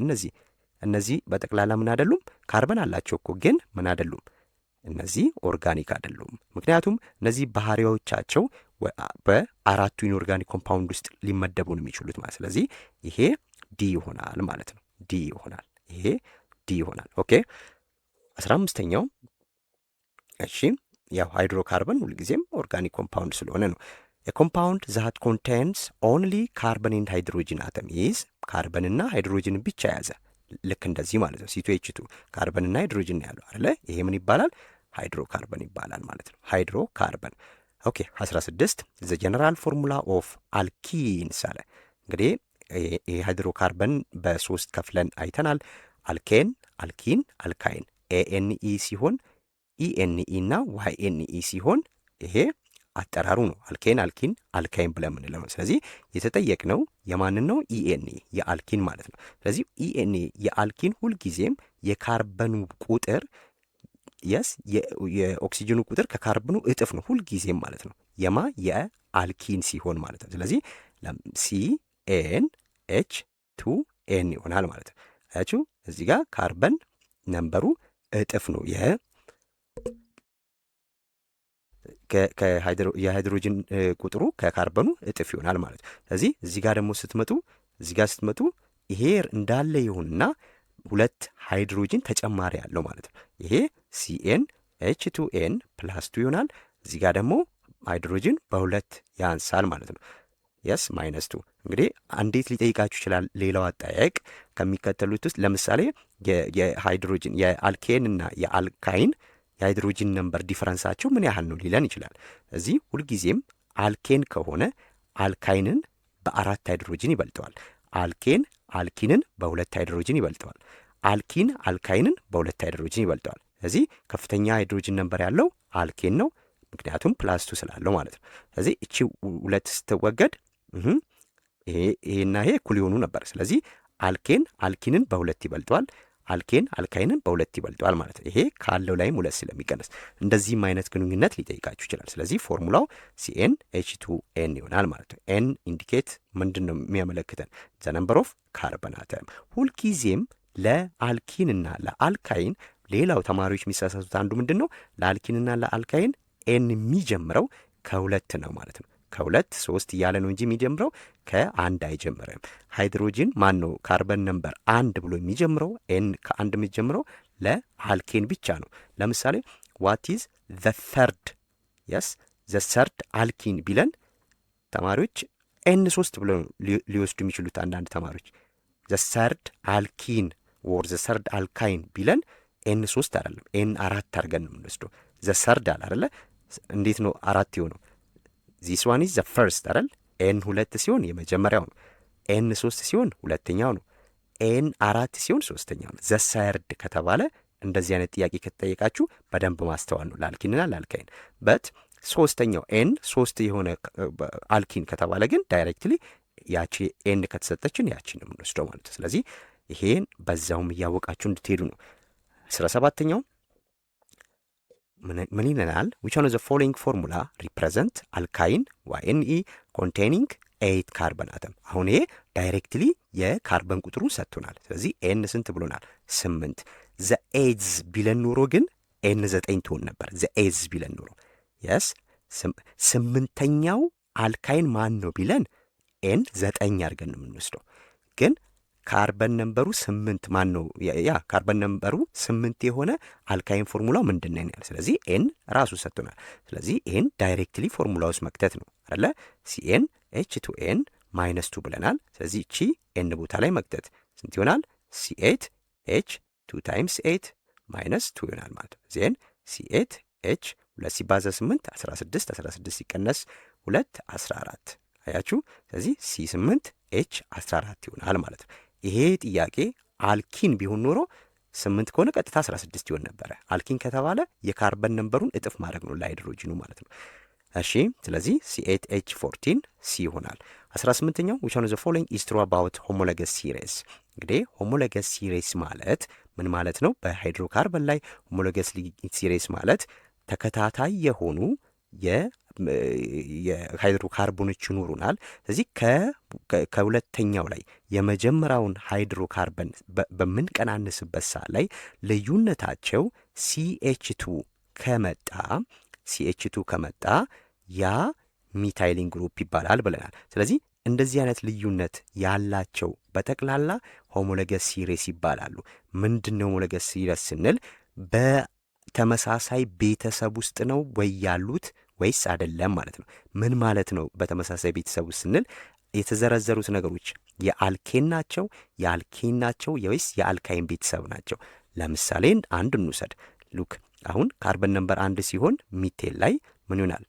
እነዚህ በጠቅላላ ምን አይደሉም? ካርበን አላቸው እኮ ግን ምን አይደሉም? እነዚህ ኦርጋኒክ አይደሉም። ምክንያቱም እነዚህ ባህሪዎቻቸው በአራቱ ኢንኦርጋኒክ ኮምፓውንድ ውስጥ ሊመደቡ ነው የሚችሉት ማለት። ስለዚህ ይሄ ዲ ይሆናል ማለት ነው። ይሄ ዲ ይሆናል። ኦኬ 15ኛው እሺ ያው ሃይድሮካርበን ሁልጊዜም ኦርጋኒክ ኮምፓውንድ ስለሆነ ነው። የኮምፓውንድ ዛት ኮንቴንስ ኦንሊ ካርበን ኤንድ ሃይድሮጂን አተም ይዝ ካርበንና ሃይድሮጂን ብቻ የያዘ ልክ እንደዚህ ማለት ነው። C2H2 ካርበንና ሃይድሮጂን ያለው አይደለ? ይሄ ምን ይባላል? ሃይድሮካርበን ይባላል ማለት ነው። ሃይድሮካርበን። ኦኬ 16 ዘ ጀነራል ፎርሙላ ኦፍ አልኪንስ አለ። እንግዲህ ይሄ ሃይድሮካርበን በሶስት ከፍለን አይተናል። አልኬን፣ አልኪን፣ አልካይን ANE ሲሆን ENE እና YNE ሲሆን ይሄ አጠራሩ ነው። አልኬን፣ አልኪን፣ አልካይን ብለን የምንለው ነው። ስለዚህ የተጠየቅነው የማንን ነው? ENE የአልኪን ማለት ነው። ስለዚህ ENE የአልኪን ሁልጊዜም የካርበኑ ቁጥር የኦክሲጅኑ ቁጥር ከካርበኑ እጥፍ ነው ሁልጊዜም ማለት ነው። የማ የአልኪን ሲሆን ማለት ነው። ስለዚህ CnH2n ይሆናል ማለት ነው። አያችሁ እዚህ ጋር ካርበን ነምበሩ እጥፍ ነው የሃይድሮጅን ቁጥሩ ከካርበኑ እጥፍ ይሆናል ማለት ነው። ስለዚህ እዚህ ጋር ደግሞ ስትመጡ ይሄ እንዳለ ይሁንና ሁለት ሃይድሮጅን ተጨማሪ ያለው ማለት ነው። ይሄ CnH2n +2 ይሆናል። እዚህ ጋር ደግሞ ሃይድሮጅን በሁለት ያንሳል ማለት ነው። የስ -2 እንግዲህ እንዴት ሊጠይቃችሁ ይችላል? ሌላው አጠያየቅ ከሚከተሉት ውስጥ ለምሳሌ የሃይድሮጅን የአልኬን እና የአልካይን የሃይድሮጂን ነምበር ዲፈረንሳቸው ምን ያህል ነው ሊለን ይችላል። እዚህ ሁልጊዜም አልኬን ከሆነ አልካይንን በ4 ሃይድሮጂን ይበልጠዋል። አልኬን አልኪንን በ2 ሃይድሮጂን ይበልጠዋል። አልኪን አልካይንን በ2 ሃይድሮጂን ይበልጠዋል። ስለዚህ ከፍተኛ ሃይድሮጂን ነምበር ያለው አልኬን ነው፣ ምክንያቱም +2 ስላለው ማለት ነው። ስለዚህ እቺ 2 ስትወገድ ይሄና ይሄ እኩል ይሆኑ ነበር። ስለዚህ አልኬን አልኪንን በ2 ይበልጠዋል። አልኬን አልካይንን በ2 ይበልጠዋል ማለት ነው። ይሄ ካለው ላይም 2 ስለሚቀነስ እንደዚህም አይነት ግንኙነት ሊጠይቃችሁ ይችላል። ስለዚህ ፎርሙላው CnH2n ይሆናል ማለት ነው። ኤን ኢንዲኬት ምንድን ነው የሚያመለክተን? ዘ ነምበር ኦፍ ካርበን አተም። ሁልጊዜም ለአልኪንና ለአልካይን ሌላው ተማሪዎች የሚሳሳቱት አንዱ ምንድን ነው? ለአልኪንና ለአልካይን ኤን የሚጀምረው ከ2 ነው ማለት ነው። ከ2 3 እያለ ነው እንጂ የሚጀምረው ከ1 አይጀምርም። ሃይድሮጂን ማን ነው ካርበን ነምበር 1 ብሎ የሚጀምረው ኤን ከ1 የሚጀምረው ለአልኬን ብቻ ነው። ለምሳሌ ዋት ኢዝ ዘ ተርድ ዘ ተርድ አልኪን ቢለን ተማሪዎች ኤን 3 ብሎ ሊወስዱ የሚችሉት አንዳንድ ተማሪዎች ዘ ተርድ አልኪን ወር ዘ ተርድ አልካይን ቢለን ኤን 3 አይደለም ኤን 4 አድርገን ነው የምንወስደው። ዘ ተርድ አለ አይደለ? እንዴት ነው 4 የሆነው? ዚስ ዋን ኢዝ ዘ ፈርስት አይደል? ኤን 2 ሲሆን የመጀመሪያው ነው። ኤን 3 ሲሆን ሁለተኛው ነው። ኤን 4 ሲሆን ሶስተኛው ነው። ዘ ሰርድ ከተባለ እንደዚህ አይነት ጥያቄ ከተጠየቃችሁ በደንብ ማስተዋል ነው ለአልኪንና ለአልካይን። በት ሶስተኛው ኤን 3 የሆነ አልኪን ከተባለ ግን ዳይሬክትሊ ያቺ ኤን ከተሰጠችን ያቺን ነው የምንወስደው ማለት ነው። ስለዚህ ይሄን በዛውም እያወቃችሁ እንድትሄዱ ነው። 17ኛው ምን ይለናል? which one of the following formula represent alkyne YNE containing 8 ካርበን አተም። አሁን ይሄ ዳይሬክትሊ የካርበን ቁጥሩን ሰጥቶናል። ስለዚህ ኤን ስንት ብሎናል? 8። ዘ ኤድዝ ቢለን ኑሮ ግን ኤን 9 ትሆን ነበር። ዘ ኤድዝ ቢለን ኑሮ የስ ስምንተኛው አልካይን ማን ነው ቢለን ኤን 9 አድርገን ነው የምንወስደው። ግን ካርበን ነምበሩ 8 ማን ነው? ያ ካርበን ነምበሩ 8 የሆነ አልካይን ፎርሙላው ምንድን ነው ያል። ስለዚህ ኤን ራሱ ሰጥቶናል። ስለዚህ ኤን ዳይሬክትሊ ፎርሙላ ውስጥ መክተት ነው አይደለ? ሲኤን H2N -2 ብለናል። ስለዚህ እቺ ኤን ቦታ ላይ መክተት ስንት ይሆናል? C8 H 2 ታይምስ 8 -2 ይሆናል ማለት ነው። ዜን C8 H 2 ሲባዛ 8 16 16 ሲቀነስ 2 14 አያችሁ። ስለዚህ C8 H 14 ይሆናል ማለት ነው። ይሄ ጥያቄ አልኪን ቢሆን ኖሮ 8 ከሆነ ቀጥታ 16 ይሆን ነበረ። አልኪን ከተባለ የካርበን ነምበሩን እጥፍ ማድረግ ነው ለሃይድሮጂኑ ማለት ነው። እሺ ስለዚህ C8H14 ሲ ይሆናል። 18ኛው which one of the following is true about homologous series? እንግዲህ homologous series ማለት ምን ማለት ነው? በሃይድሮካርበን ላይ homologous series ማለት ተከታታይ የሆኑ የሃይድሮካርቦኖች ይኖሩናል። ስለዚህ ከሁለተኛው ላይ የመጀመሪያውን ሃይድሮካርበን በምንቀናንስበት ሰዓት ላይ ልዩነታቸው CH2 ከመጣ ያ ሚታይሊን ግሩፕ ይባላል ብለናል። ስለዚህ እንደዚህ አይነት ልዩነት ያላቸው በጠቅላላ ሆሞሎገስ ሲሪስ ይባላሉ። ምንድነው ሆሞሎገስ ሲሪስ ስንል በተመሳሳይ ቤተሰብ ውስጥ ነው ወይ ያሉት ወይስ አይደለም ማለት ነው። ምን ማለት ነው በተመሳሳይ ቤተሰብ ውስጥ ስንል የተዘረዘሩት ነገሮች የአልኬን ናቸው ወይስ የአልካይን ቤተሰብ ናቸው? ለምሳሌ አንድ እንውሰድ። ሉክ አሁን ካርበን ነምበር 1 ሲሆን ሚቴል ላይ ምን ይሆናል?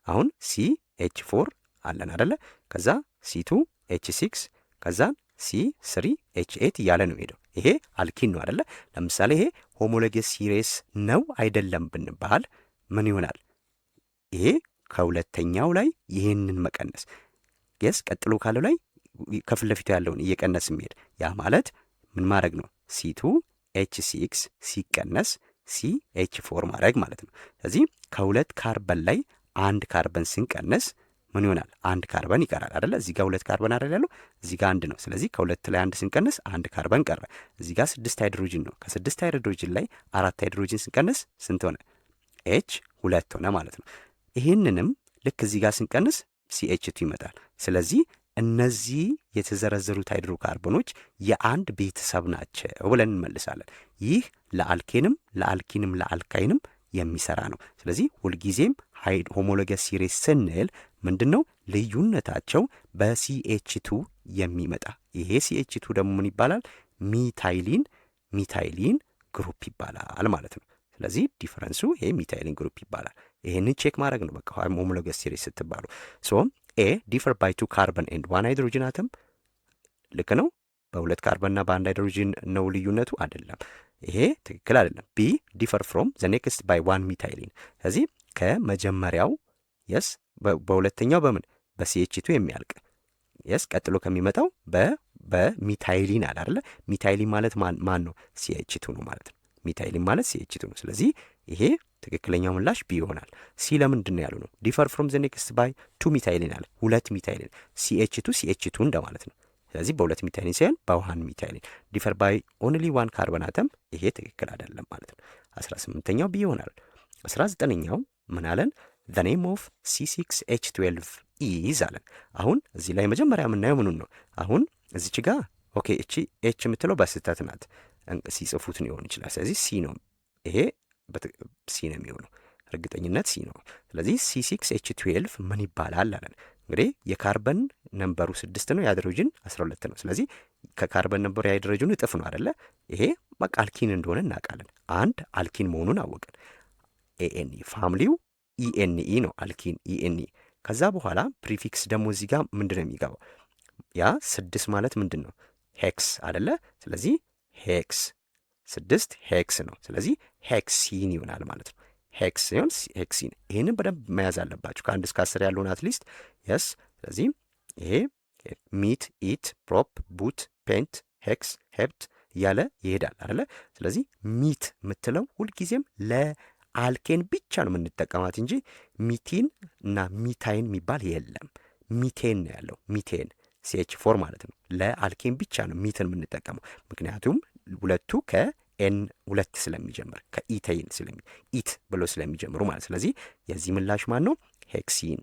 አሁን CH4 አለን አይደለ? ከዛ C2 H6 ከዛ C3 H8 እያለ ነው ሄደው። ይሄ አልኪን ነው አይደለ? ለምሳሌ ይሄ ሆሞሎገስ ሲሪስ ነው አይደለም ብንባል ምን ይሆናል? ይሄ ከሁለተኛው ላይ ይህንን መቀነስ የስ ቀጥሎ ካለው ላይ ከፊት ለፊቱ ያለውን እየቀነስ የሚሄድ ያ ማለት ምን ማድረግ ነው? C2 H6 ሲቀነስ CH4 ማድረግ ማለት ነው። ስለዚህ ከሁለት ካርበን ላይ አንድ ካርበን ስንቀነስ ምን ይሆናል? አንድ ካርበን ይቀራል አይደለ? እዚህ ጋር ሁለት ካርበን አይደል ያለው? እዚህ ጋር አንድ ነው። ስለዚህ ከሁለት ላይ አንድ ስንቀነስ አንድ ካርበን ቀረ። እዚህ ጋር 6 ሃይድሮጂን ነው። ከ6 ሃይድሮጂን ላይ 4 ሃይድሮጂን ስንቀነስ ስንት ሆነ? H2 ሆነ ማለት ነው። ይህንንም ልክ እዚህ ጋር ስንቀንስ CH2 ይመጣል። ስለዚህ እነዚህ የተዘረዘሩት ሃይድሮካርቦኖች የአንድ ቤተሰብ ናቸው ብለን እንመልሳለን። ይህ ለአልኪንም ለአልካይንም የሚሰራ ነው። ስለዚህ ሁልጊዜም ሆሞሎገስ ሲሪስ ስንል ምንድነው ልዩነታቸው በCH2 የሚመጣ ይሄ CH2 ደግሞ ምን ይባላል? ሚታይሊን ግሩፕ ይባላል ማለት ነው። ስለዚህ ዲፈረንሱ ይሄ ሚታይሊን ግሩፕ ይባላል። ይሄንን ቼክ ማድረግ ነው በቃ ሆሞሎገስ ሲሪስ ስትባሉ። ሶ ኤ ዲፈር ባይ 2 ካርበን ኤንድ 1 ሃይድሮጂን አተም ልክ ነው። በሁለት ካርበንና በአንድ ሃይድሮጂን ነው ልዩነቱ አይደለም። ይሄ ትክክል አይደለም። ቢ ዲፈር ፍሮም ዘ ኔክስት ባይ 1 ሚታይሊን። ስለዚህ ከመጀመሪያው የስ በሁለተኛው በምን በCH2 የሚያልቅ የስ ቀጥሎ ከሚመጣው በሚታይሊን አለ አይደለ? ሚታይሊን ማለት ማን ነው? CH2 ነው ማለት ነው። ሚታይሊን ማለት CH2 ነው። ስለዚህ ይሄ ትክክለኛው ምላሽ ቢ ይሆናል። ሲ ለምንድን ነው ያሉ ነው? ዲፈር ፍሮም ዘ ኔክስት ባይ 2 ሚታይሊን አለ። ሁለት ሚታይሊን CH2 እንደማለት ነው። ስለዚህ በሁለት ሚታይሊን ሳይሆን በዋን ሚታይሊን ዲፈር ባይ ኦንሊ 1 ካርበን አተም ይሄ ትክክል አይደለም ማለት ነው። 18ኛው ቢ ይሆናል። 19ኛው ምን አለን? the name of C6H12 is አለን። አሁን እዚህ ላይ መጀመሪያ የምናየው ምኑን ነው? አሁን እዚች ጋር ኦኬ እቺ ኤች የምትለው በስህተት ናት፣ ሲጽፉት ሊሆን ይችላል። ስለዚህ ሲ ነው፣ ይሄ ሲ ነው የሚሆነው፣ እርግጠኝነት ሲ ነው። ስለዚህ C6H12 ምን ይባላል አለን። እንግዲህ የካርበን ነምበሩ 6 ነው፣ የሃይድሮጅን 12 ነው። ስለዚህ ከካርበን ነምበሩ የሃይድሮጅኑ እጥፍ ነው አይደለ? ይሄ በቃ አልኪን እንደሆነ እናውቃለን። አንድ አልኪን መሆኑን አወቅን። ኤኤንኢ ፋሚሊው ኢኤንኢ ነው፣ አልኪን ኢኤንኢ። ከዛ በኋላ ፕሪፊክስ ደግሞ እዚህ ጋር ምንድን ነው የሚገባው? ያ 6 ማለት ምንድን ነው? ሄክስ አይደለ? ስለዚህ ሄክስ 6 ሄክስ ነው። ስለዚህ ሄክሲን ይሆናል ማለት ነው። ሄክስ ሲሆን ሄክሲን። ይህንን በደንብ መያዝ አለባችሁ ከ1 እስከ 10 ያለውን አትሊስት የስ። ስለዚህ ይሄ ሚት፣ ኢት፣ ፕሮፕ፣ ቡት፣ ፔንት፣ ሄክስ፣ ሄፕት እያለ ይሄዳል አይደለ? ስለዚህ ሚት የምትለው ሁልጊዜም ለአልኬን ብቻ ነው የምንጠቀማት እንጂ ሚቲን እና ሚታይን የሚባል የለም። ሚቴን ነው ያለው። ሚቴን CH4 ማለት ነው። ለአልኬን ብቻ ነው ሚትን የምንጠቀመው ምክንያቱም ሁለቱ ከኤን 2 ስለሚጀምር ከኢቴይን ኢት ብሎ ስለሚጀምሩ ማለት። ስለዚህ የዚህ ምላሽ ማን ነው? ሄክሲን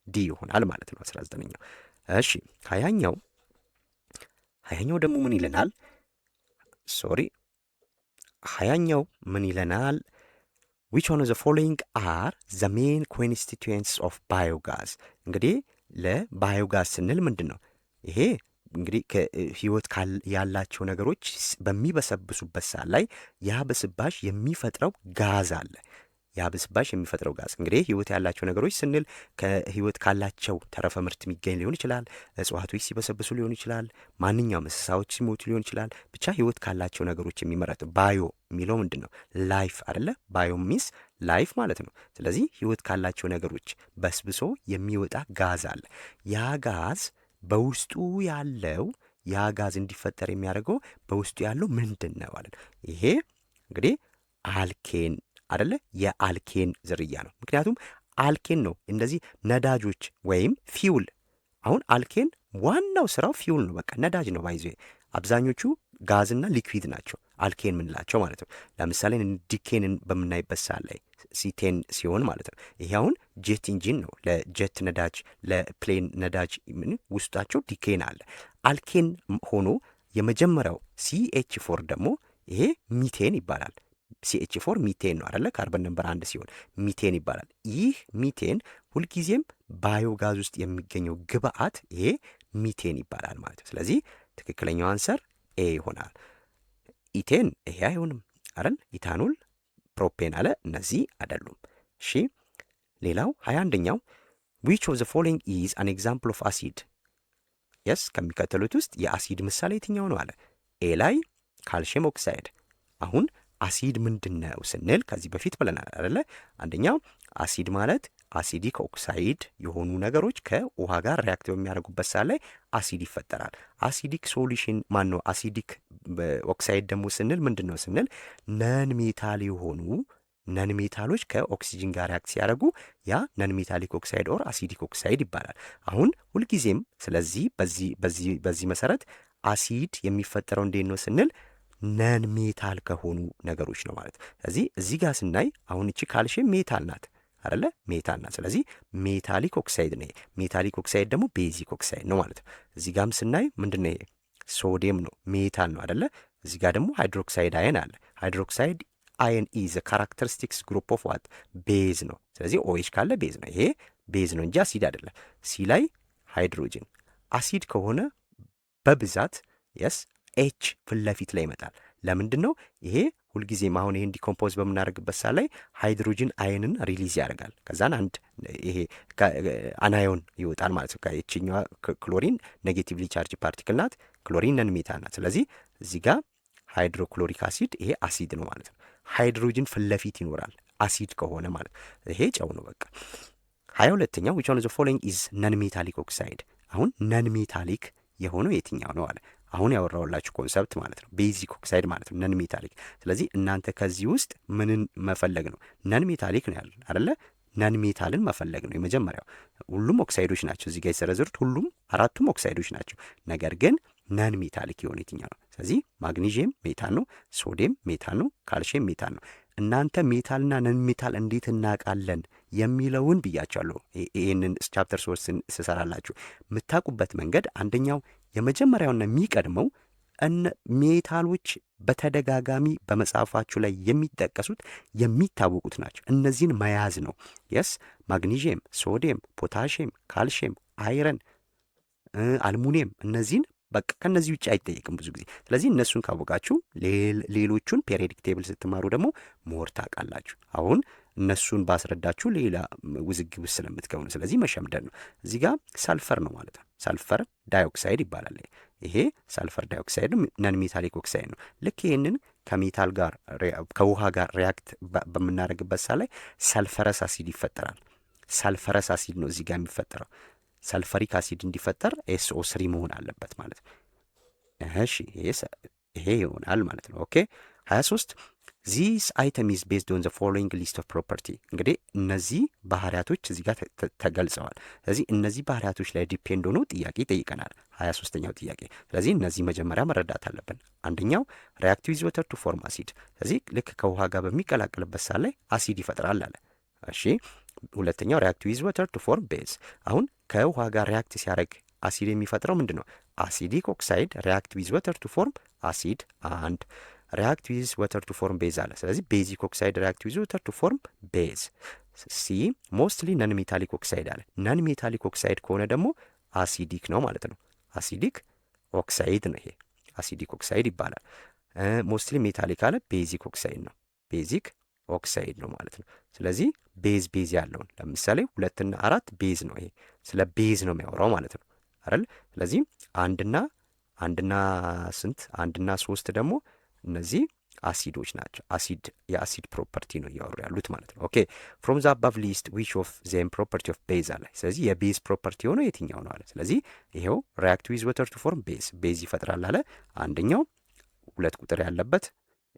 ዲ ይሆናል ማለት ነው 19ኛው። እሺ 20ኛው ደግሞ ምን ይለናል? ሶሪ 20ኛው ምን ይለናል? which one of the following are the main constituents of biogas? እንግዲህ ለባዮጋዝ ስንል ምንድን ነው ይሄ? እንግዲህ ህይወት ያላቸው ነገሮች በሚበሰብሱበት ሰዓት ላይ ያ በስባሽ የሚፈጥረው ጋዝ አለ። ያ በስባሽ የሚፈጥረው ጋዝ እንግዲህ ህይወት ያላቸው ነገሮች ስንል ከህይወት ካላቸው ተረፈ ምርት የሚገኝ ሊሆን ይችላል። እጽዋቶች ሲበሰብሱ ሊሆን ይችላል። ማንኛውም እንስሳዎች ሲሞቱ ሊሆን ይችላል። ብቻ ህይወት ካላቸው ነገሮች የሚመረት ባዮ የሚለው ምንድን ነው? ላይፍ አይደለ? ባዮ ሚስ ላይፍ ማለት ነው። ስለዚህ ህይወት ካላቸው ነገሮች በስብሶ የሚወጣ ጋዝ አለ። ያ ጋዝ በውስጡ ያለው ያ ጋዝ እንዲፈጠር የሚያደርገው በውስጡ ያለው ምንድን ነው አለን? ይሄ እንግዲህ አልኬን አይደለ? የአልኬን ዝርያ ነው። ምክንያቱም አልኬን ነው እንደዚህ ነዳጆች ወይም ፊውል። አሁን አልኬን ዋናው ስራው ፊውል ነው፣ በቃ ነዳጅ ነው። ባይዞ አብዛኞቹ ጋዝና ሊኩዊድ ናቸው አልኬን ምንላቸው ማለት ነው። ለምሳሌ ዲኬንን በምናይበት ሰዓት ላይ ሲቴን ሲሆን ማለት ነው። ይሄ አሁን ጄት ኢንጂን ነው፣ ለጀት ነዳጅ ለፕሌን ነዳጅ ውስጣቸው ዲኬን አለ። አልኬን ሆኖ የመጀመሪያው CH4 ደግሞ ይሄ ሚቴን ይባላል። CH4 ሚቴን ነው አይደለ? ካርበን ነምበር 1 ሲሆን ሚቴን ይባላል። ይህ ሚቴን ሁልጊዜም ባዮጋዝ ውስጥ የሚገኘው ግብአት ይሄ ሚቴን ይባላል ማለት ነው። ስለዚህ ትክክለኛው አንሰር ኤ ይሆናል። ኢቴን ይሄ አይሆንም አይደል? ኢታኖል፣ ፕሮፔን አለ፣ እነዚህ አይደሉም። እሺ ሌላው 21ኛው which of the following is an example of acid? የስ ከሚከተሉት ውስጥ የአሲድ ምሳሌ የትኛው ነው አለ። ኤ ላይ ካልሽየም ኦክሳይድ። አሁን አሲድ ምንድን ነው ስንል ከዚህ በፊት ብለናል አይደለ? አንደኛው አሲድ ማለት አሲዲክ ኦክሳይድ የሆኑ ነገሮች ከውሃ ጋር ሪያክት በሚያደርጉበት ሰዓት ላይ አሲድ ይፈጠራል። አሲዲክ ሶሉሽን ማን ነው? አሲዲክ ኦክሳይድ ደግሞ ስንል ምንድን ነው ስንል ነን ሜታል የሆኑ ነን ሜታሎች ከኦክሲጅን ጋር ሪያክት ሲያደርጉ ያ ነን ሜታሊክ ኦክሳይድ ኦር አሲዲክ ኦክሳይድ ይባላል። አሁን ሁልጊዜም ስለዚህ በዚህ መሰረት አሲድ የሚፈጠረው እንዴት ነው ስንል ነን ሜታል ከሆኑ ነገሮች ነው ማለት። ስለዚህ እዚህ ጋር ስናይ አሁን እቺ ካልሽየም ሜታል ናት አይደለ? ሜታል ናት። ስለዚህ ሜታሊክ ኦክሳይድ ነው። ሜታሊክ ኦክሳይድ ደግሞ ቤዚክ ኦክሳይድ ነው ማለት ነው። እዚህ ጋርም ስናይ ምንድነው ይሄ? ሶዲየም ነው፣ ሜታል ነው አይደለ? እዚህ ጋር ደግሞ ሃይድሮክሳይድ አየን አለ። ሃይድሮክሳይድ አየን ኢዝ ካራክተሪስቲክስ ግሩፕ ኦፍ ዋት? ቤዝ ነው። ስለዚህ ኦኤች ካለ ቤዝ ነው። ይሄ ቤዝ ነው እንጂ አሲድ አይደለም። ሲ ላይ ሃይድሮጅን አሲድ ከሆነ በብዛት የስ ኤች ፊት ለፊት ላይ ይመጣል። ለምንድን ነው ይሄ? ሁልጊዜም አሁን ይሄን ዲኮምፖዝ በምናደርግበት ሰዓት ላይ ሃይድሮጅን አየንን ሪሊዝ ያደርጋል። ከዛን አንድ ይሄ አናዮን ይወጣል ማለት ነው። ከየችኛዋ ክሎሪን ኔጌቲቭሊ ቻርጅ ፓርቲክል ናት፣ ክሎሪን ነን ሜታል ናት። ስለዚህ እዚህ ጋር ሃይድሮክሎሪክ አሲድ ይሄ አሲድ ነው ማለት ነው። ሃይድሮጅን ፊት ለፊት ይኖራል አሲድ ከሆነ ማለት ይሄ ጨው ነው በቃ። 22ኛው which one of the following is non metallic oxide? አሁን ነን ሜታሊክ የሆነው የትኛው ነው አለ። አሁን ያወራውላችሁ ኮንሰፕት ማለት ነው። ቤዚክ ኦክሳይድ ማለት ነው፣ ነን ሜታሊክ። ስለዚህ እናንተ ከዚህ ውስጥ ምንን መፈለግ ነው? ነን ሜታሊክ ነው ያለን አይደለ? ነን ሜታልን መፈለግ ነው የመጀመሪያው። ሁሉም ኦክሳይዶች ናቸው እዚህ ጋር የተዘረዘሩት፣ ሁሉም አራቱም ኦክሳይዶች ናቸው። ነገር ግን ነን ሜታሊክ የሆነ የትኛው ነው? ስለዚህ ማግኒዥየም ሜታል ነው፣ ሶዲየም ሜታል ነው፣ ካልሽየም ሜታል ነው። እናንተ ሜታልና ነን ሜታል እንዴት እናውቃለን የሚለውን ብያቸዋለሁ። ይህንን ቻፕተር 3 ስሰራላችሁ የምታውቁበት መንገድ አንደኛው የመጀመሪያውና የሚቀድመው ሜታሎች በተደጋጋሚ በመጽሐፋችሁ ላይ የሚጠቀሱት የሚታወቁት ናቸው። እነዚህን መያዝ ነው። የስ ማግኒዥየም፣ ሶዲየም፣ ፖታሽየም፣ ካልሽየም፣ አይረን፣ አልሙኒየም እነዚህን በቃ ከነዚህ ውጭ አይጠየቅም ብዙ ጊዜ። ስለዚህ እነሱን ካወቃችሁ ሌሎቹን ፔሪዮዲክ ቴብል ስትማሩ ደግሞ ሞር ታውቃላችሁ። አሁን እነሱን ባስረዳችሁ ሌላ ውዝግብ ስለምትገቡ ነው። ስለዚህ መሸምደድ ነው። እዚህ ጋር ሰልፈር ነው ማለት ነው። ሰልፈር ዳይኦክሳይድ ይባላል። ይሄ ሰልፈር ዳይኦክሳይድ ነን ሜታሊክ ኦክሳይድ ነው። ልክ ይህንን ከሜታል ጋር ከውሃ ጋር ሪያክት በምናደርግበት ሳ ላይ ሰልፈረስ አሲድ ይፈጠራል። ሰልፈረስ አሲድ ነው እዚህ ጋር የሚፈጠረው። ሰልፈሪክ አሲድ እንዲፈጠር SO3 መሆን አለበት ማለት ነው። እሺ ይሄ ይሆናል ማለት ነው። ኦኬ 23 ዚስ አይተም ኢዝ ቤዝድ ኦን ዘ ፎሎዊንግ ሊስት ኦፍ ፕሮፐርቲ። እንግዲህ እነዚህ ባህሪያቶች እዚህ ጋር ተገልጸዋል። ስለዚህ እነዚህ ባህሪያቶች ላይ ዲፔንድ ሆኖ ጥያቄ ይጠይቀናል 23ኛው ጥያቄ። ስለዚህ እነዚህ መጀመሪያ መረዳት አለብን። አንደኛው ሪያክት ዊዝ ወተር ቱ ፎርም አሲድ። ስለዚህ ልክ ከውሃ ጋር በሚቀላቀልበት ሰዓት ላይ አሲድ ይፈጥራል አለ። እሺ ሁለተኛው ሪያክት ዊዝ ወተር ቱ ፎርም ቤዝ። አሁን ከውሃ ጋር ሪያክት ሲያደርግ አሲድ የሚፈጥረው ምንድን ነው? አሲዲክ ኦክሳይድ ሪያክት ዊዝ ወተር ቱ ፎርም አሲድ አንድ ሪያክት ዊዝ ወተር ቱ ፎርም ቤዝ አለ። ስለዚህ ቤዚክ ኦክሳይድ ሪያክት ዊዝ ወተር ቱ ፎርም ቤዝ። ሲ ሞስትሊ ነን ሜታሊክ ኦክሳይድ አለ። ነን ሜታሊክ ኦክሳይድ ከሆነ ደግሞ አሲዲክ ነው ማለት ነው። አሲዲክ ኦክሳይድ ነው ይሄ አሲዲክ ኦክሳይድ ይባላል። ሞስትሊ ሜታሊክ አለ ቤዚክ ኦክሳይድ ነው። ቤዚክ ኦክሳይድ ነው ማለት ነው። ስለዚህ ቤዝ ያለውን ለምሳሌ 2 እና 4 ቤዝ ነው። ይሄ ስለ ቤዝ ነው የሚያወራው ማለት ነው አይደል? ስለዚህ አንድና ስንት 1 እና 3 ደግሞ እነዚህ አሲዶች ናቸው። የአሲድ ፕሮፐርቲ ነው እያወሩ ያሉት ማለት ነው። ኦኬ ፍሮም ዘ አባቭ ሊስት ዊች ኦፍ ዜም ፕሮፐርቲ ኦፍ ቤዝ አለ። ስለዚህ የቤዝ ፕሮፐርቲ የሆነው የትኛው ነው አለ። ስለዚህ ይሄው ሪያክት ዊዝ ወተር ቱ ፎርም ቤዝ ይፈጥራል አለ። አንደኛው 2 ቁጥር ያለበት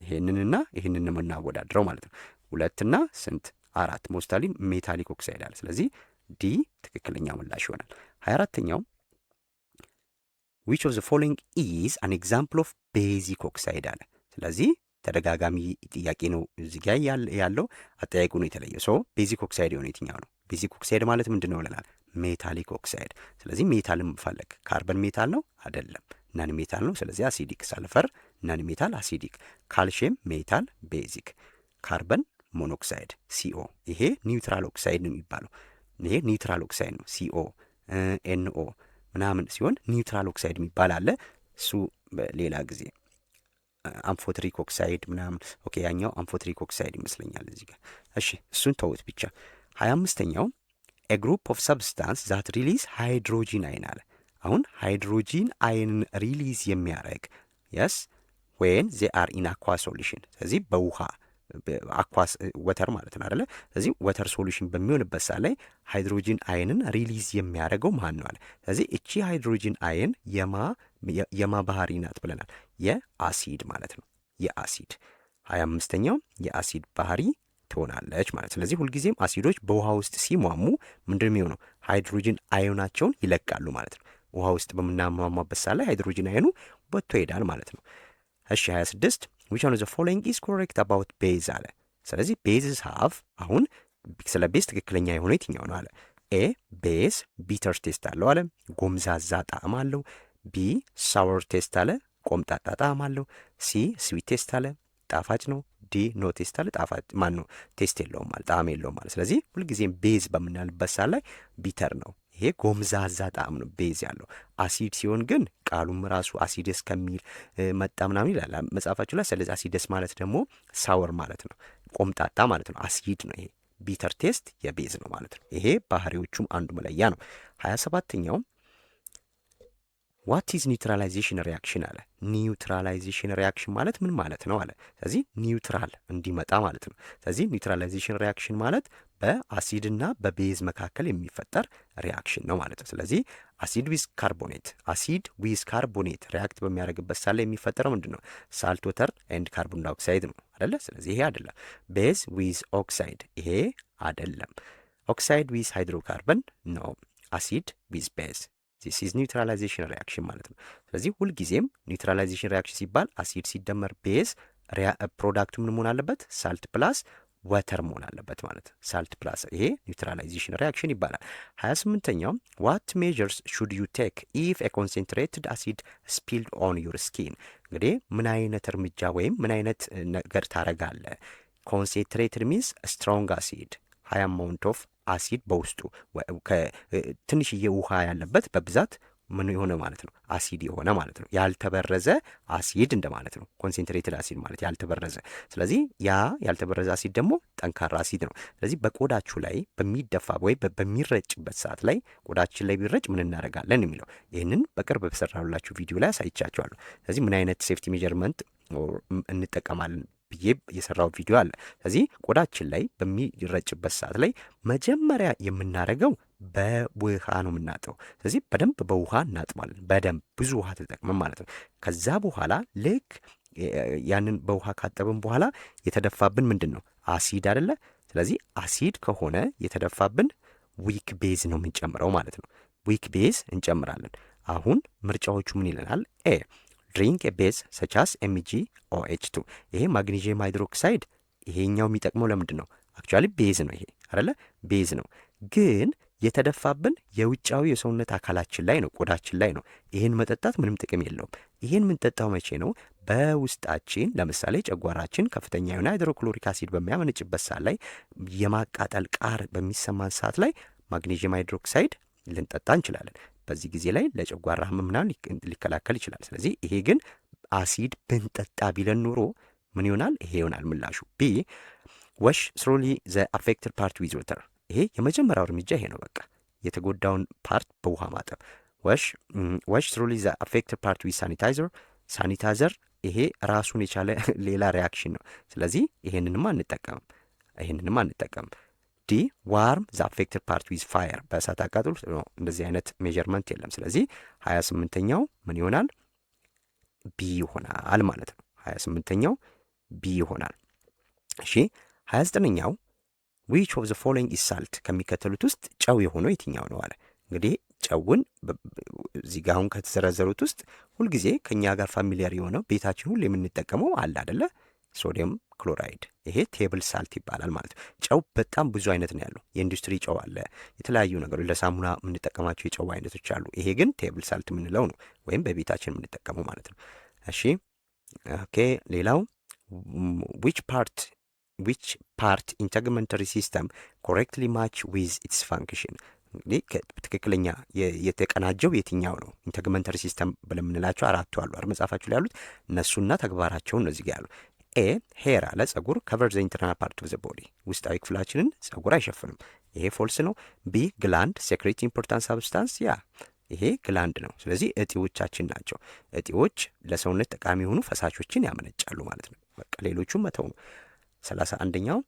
ይሄንንና ይሄንን ነው የምናወዳድረው ማለት ነው። 2 እና ስንት 4 ሞስታሊ ሜታሊክ ኦክሳይድ አለ። ስለዚህ ዲ ትክክለኛ ምላሽ ይሆናል። 24ኛው ዊች ኦፍ ዘ ፎሎዊንግ ኢዝ አን ኤግዛምፕል ኦፍ ቤዚክ ኦክሳይድ አለ። ስለዚህ ተደጋጋሚ ጥያቄ ነው እዚህ ጋር ያለው አጠያየቁ ነው የተለየ። ሶ ቤዚክ ኦክሳይድ የሆነ የትኛው ነው? ቤዚክ ኦክሳይድ ማለት ምንድን ነው ብለናል? ሜታሊክ ኦክሳይድ። ስለዚህ ሜታልን ፈለግ። ካርበን ሜታል ነው አይደለም፣ ነን ሜታል ነው። ስለዚህ አሲዲክ። ሰልፈር ነን ሜታል አሲዲክ፣ ካልሽየም ሜታል ቤዚክ፣ ካርበን ሞኖክሳይድ ሲኦ። ይሄ ኒውትራል ኦክሳይድ ነው የሚባለው። ይሄ ኒውትራል ኦክሳይድ ነው። ሲኦ ኤንኦ ምናምን ሲሆን ኒውትራል ኦክሳይድ የሚባል አለ። እሱ ሌላ ጊዜ አምፎትሪክ ኦክሳይድ ምናምን። ኦኬ ያኛው አምፎትሪክ ኦክሳይድ ይመስለኛል እዚህ ጋር። እሺ እሱን ተውት ብቻ። 25ኛው ኤ ግሩፕ ኦፍ ሰብስታንስ ዛት ሪሊዝ ሃይድሮጂን አይን አለ። አሁን ሃይድሮጂን አይንን ሪሊዝ የሚያደርግ የስ ዌን ዜ አር ኢን አኳ ሶሉሽን። ስለዚህ በውሃ አኳስ ወተር ማለት ነው አይደለ? ስለዚህ ወተር ሶሉሽን በሚሆንበት ሰዓት ላይ ሃይድሮጂን አይንን ሪሊዝ የሚያደርገው ማን ነው አለ። ስለዚህ እቺ ሃይድሮጂን አይን የማ ባህሪ ናት ብለናል? የአሲድ ማለት ነው። የአሲድ 25ኛው የአሲድ ባህሪ ትሆናለች ማለት። ስለዚህ ሁልጊዜም አሲዶች በውሃ ውስጥ ሲሟሙ ምንድን የሚሆነው? ሃይድሮጂን አዮናቸውን ይለቃሉ ማለት ነው። ውሃ ውስጥ በምናሟሟበት ሰዓት ላይ ሃይድሮጂን አይኑ ወጥቶ ይሄዳል ማለት ነው። እሺ 26 which one of the following is correct about ቤዝ አለ። ስለዚህ ቤዝስ ሃቭ አሁን ስለ ቤዝ ትክክለኛ የሆነ የትኛው ነው አለ። ኤ ቤዝ ቢተር ቴስት አለው አለ፣ ጎምዛዛ ጣዕም አለው። ቢ ሳወር ቴስት አለ፣ ቆምጣጣ ጣዕም አለው። ሲ ስዊት ቴስት አለ፣ ጣፋጭ ነው። ዲ ኖ ቴስት አለ፣ ጣፋጭ ማን ነው ቴስት የለውም ማለት ጣዕም የለውም ማለት። ስለዚህ ሁልጊዜም ቤዝ በምናልበት ሰዓት ላይ ቢተር ነው። ይሄ ጎምዛዛ ጣዕም ነው ቤዝ ያለው። አሲድ ሲሆን ግን ቃሉም ራሱ አሲደስ ከሚል መጣ ምናምን ይላል መጽሐፋችሁ ላይ። ስለዚህ አሲደስ ማለት ደግሞ ሳወር ማለት ነው፣ ቆምጣጣ ማለት ነው። አሲድ ነው ይሄ። ቢተር ቴስት የቤዝ ነው ማለት ነው። ይሄ ባህሪዎቹም አንዱ መለያ ነው። 27ኛው ዋት ኢዝ ኒውትራላይዜሽን ሪያክሽን አለ። ኒውትራላይዜሽን ሪያክሽን ማለት ምን ማለት ነው አለ። ስለዚህ ኒውትራል እንዲመጣ ማለት ነው። ስለዚህ ኒውትራላይዜሽን ሪያክሽን ማለት በአሲድና በቤዝ መካከል የሚፈጠር ሪያክሽን ነው ማለት ነው። ስለዚህ አሲድ ዊዝ ካርቦኔት ሪያክት በሚያደርግበት ሳለ የሚፈጠረው ምንድን ነው? ሳልት ወተር ኤንድ ካርቦን ዳይኦክሳይድ ነው አደለ? ስለዚህ ይሄ አይደለም። ቤዝ ዊዝ ኦክሳይድ ይሄ አይደለም። ኦክሳይድ ዊዝ ሃይድሮካርበን ነው። አሲድ ዊዝ ቤዝ ዚስ ኢዝ ኒውትራላይዜሽን ሪያክሽን ማለት ነው። ስለዚህ ሁልጊዜም ኒውትራላይዜሽን ሪያክሽን ሲባል አሲድ ሲደመር ቤዝ ፕሮዳክቱ ምን መሆን አለበት? ሳልት ፕላስ ወተር መሆን አለበት ማለት ነው። ሳልት ፕላስ ይሄ ኒውትራላይዜሽን ሪያክሽን ይባላል። 28ኛው ዋት ሜዠርስ ሹድ ዩ ቴክ ኢፍ ኤ ኮንሴንትሬትድ አሲድ ስፒልድ ኦን ዩር ስኪን። እንግዲህ ምን አይነት እርምጃ ወይም ምን አይነት ነገር ታረጋለ? ኮንሴንትሬትድ ሚንስ ስትሮንግ አሲድ ሃይ አማውንት ኦፍ አሲድ በውስጡ ትንሽዬ ውሃ ያለበት በብዛት ምን የሆነ ማለት ነው? አሲድ የሆነ ማለት ነው። ያልተበረዘ አሲድ እንደማለት ነው። ኮንሴንትሬትድ አሲድ ማለት ያልተበረዘ። ስለዚህ ያ ያልተበረዘ አሲድ ደግሞ ጠንካራ አሲድ ነው። ስለዚህ በቆዳችሁ ላይ በሚደፋ ወይ በሚረጭበት ሰዓት ላይ ቆዳችን ላይ ቢረጭ ምን እናደርጋለን የሚለው ይህንን በቅርብ በሰራሁላችሁ ቪዲዮ ላይ አሳይቻችኋለሁ። ስለዚህ ምን አይነት ሴፍቲ ሜጀርመንት እንጠቀማለን ብዬ የሰራው ቪዲዮ አለ። ስለዚህ ቆዳችን ላይ በሚረጭበት ሰዓት ላይ መጀመሪያ የምናደርገው በውሃ ነው የምናጥበው። ስለዚህ በደንብ በውሃ እናጥባለን። በደንብ ብዙ ውሃ ተጠቅመን ማለት ነው። ከዛ በኋላ ልክ ያንን በውሃ ካጠብን በኋላ የተደፋብን ምንድን ነው? አሲድ አይደለ? ስለዚህ አሲድ ከሆነ የተደፋብን ዊክ ቤዝ ነው የምንጨምረው ማለት ነው። ዊክ ቤዝ እንጨምራለን። አሁን ምርጫዎቹ ምን ይለናል? ኤ ድሪንክ ቤዝ ሰቻስ MgOH2። ይሄ ማግኒዥየም ሃይድሮክሳይድ ይሄኛው የሚጠቅመው ለምንድን ነው? አክቹዋሊ ቤዝ ነው። ይሄ አይደለ? ቤዝ ነው። ግን የተደፋብን የውጫዊ የሰውነት አካላችን ላይ ነው፣ ቆዳችን ላይ ነው። ይህን መጠጣት ምንም ጥቅም የለውም። ይህን የምንጠጣው መቼ ነው? በውስጣችን ለምሳሌ ጨጓራችን ከፍተኛ የሆነ ሃይድሮክሎሪክ አሲድ በሚያመነጭበት ሰዓት ላይ የማቃጠል ቃር በሚሰማን ሰዓት ላይ ማግኔዥየም ሃይድሮክሳይድ ልንጠጣ እንችላለን። በዚህ ጊዜ ላይ ለጨጓራ ህመም ምናምን ሊከላከል ይችላል። ስለዚህ ይሄ ግን አሲድ ብንጠጣ ቢለን ኑሮ ምን ይሆናል? ይሄ ይሆናል ምላሹ። ቢ ወሽ ስሮሊ ዘ አፌክትድ ፓርት ዊዝ ወተር። ይሄ የመጀመሪያው እርምጃ ይሄ ነው። በቃ የተጎዳውን ፓርት በውሃ ማጠብ። ወሽ ስሮሊ ዘ አፌክትድ ፓርት ዊዝ ሳኒታይዘር። ሳኒታይዘር ይሄ ራሱን የቻለ ሌላ ሪያክሽን ነው። ስለዚህ ይሄንንም አንጠቀምም። ዲ ዋርም ዘ አፌክትድ ፓርት ዊዝ ፋየር። በእሳት አቃጥሎ እንደዚህ አይነት ሜዠርመንት የለም። ስለዚህ 28ኛው ምን ይሆናል? ቢ ይሆናል ማለት ነው። 28ኛው ቢ ይሆናል። እሺ 29ኛው ዊች ኦፍ ዘ ፎሎዊንግ ኢዝ ሳልት። ከሚከተሉት ውስጥ ጨው የሆነው የትኛው ነው አለ። እንግዲህ ጨውን እዚህ ጋር አሁን ከተዘረዘሩት ውስጥ ሁልጊዜ ከእኛ ጋር ፋሚሊያር የሆነው ቤታችን ሁሉ የምንጠቀመው አለ አደለ? ሶዲየም ክሎራይድ። ይሄ ቴብል ሳልት ይባላል ማለት ነው። ጨው በጣም ብዙ አይነት ነው ያለው። የኢንዱስትሪ ጨው አለ፣ የተለያዩ ነገሮች ለሳሙና የምንጠቀማቸው የጨው አይነቶች አሉ። ይሄ ግን ቴብል ሳልት የምንለው ነው፣ ወይም በቤታችን የምንጠቀመው ማለት ነው። እሺ ኦኬ። ሌላው ዊች ፓርት ኢንተግመንተሪ ሲስተም ኮሬክትሊ ማች ዊዝ ኢትስ ፋንክሽን። እንግዲህ ትክክለኛ የተቀናጀው የትኛው ነው? ኢንተግመንተሪ ሲስተም ብለን የምንላቸው አራቱ አሉ አይደል? መጽሐፋችሁ ላይ ያሉት እነሱና ተግባራቸውን ነው እዚህ ጋር ያሉ። ኤ ሄር አለ ጸጉር ከቨር ዘ ኢንተርናል ፓርት ኦፍ ዘ ቦዲ፣ ውስጣዊ ክፍላችንን ጸጉር አይሸፍንም። ይሄ ፎልስ ነው። ቢ ግላንድ ሴክሬት ኢምፖርታንት ሳብስታንስ፣ ያ ይሄ ግላንድ ነው። ስለዚህ እጢዎቻችን ናቸው። እጢዎች ለሰውነት ጠቃሚ የሆኑ ፈሳሾችን ያመነጫሉ ማለት ነው። በቃ ሌሎቹም መተው ነው። 31ኛው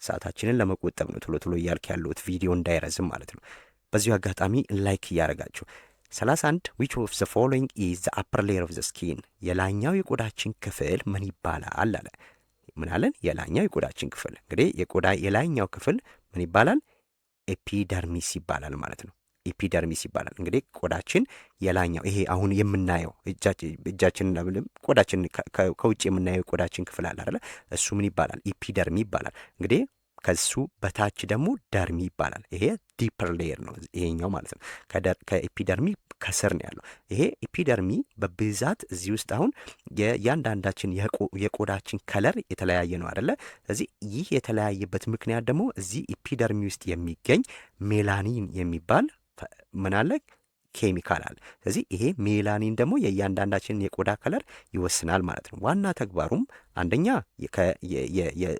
ሰዓታችንን ለመቆጠብ ነው ቶሎ ቶሎ እያልክ ያለሁት ቪዲዮ እንዳይረዝም ማለት ነው። በዚሁ አጋጣሚ ላይክ እያደረጋችሁ 31 ዊች ኦፍ ዘ ፎሎዊንግ ኢዝ ዘ አፐር ሌየር ኦፍ ዘ ስኪን። የላኛው የቆዳችን ክፍል ምን ይባላል አለ። ምን አለን? የላኛው የቆዳችን ክፍል። እንግዲህ የቆዳ የላይኛው ክፍል ምን ይባላል? ኤፒደርሚስ ይባላል ማለት ነው። ኤፒደርሚስ ይባላል። እንግዲህ ቆዳችን የላኛው ይሄ አሁን የምናየው እጃችንን ቆዳችን ከውጭ የምናየው ቆዳችን ክፍል አለ አይደለ? እሱ ምን ይባላል? ኤፒደርሚ ይባላል። እንግዲህ ከሱ በታች ደግሞ ደርሚ ይባላል። ይሄ ዲፐር ሌየር ነው ይሄኛው ማለት ነው። ከኤፒደርሚ ከስር ነው ያለው። ይሄ ኤፒደርሚ በብዛት እዚህ ውስጥ አሁን የእያንዳንዳችን የቆዳችን ከለር የተለያየ ነው አይደለ? ስለዚህ ይህ የተለያየበት ምክንያት ደግሞ እዚህ ኤፒደርሚ ውስጥ የሚገኝ ሜላኒን የሚባል ምን አለ? ኬሚካል አለ። ስለዚህ ይሄ ሜላኒን ደግሞ የእያንዳንዳችንን የቆዳ ከለር ይወስናል ማለት ነው። ዋና ተግባሩም አንደኛ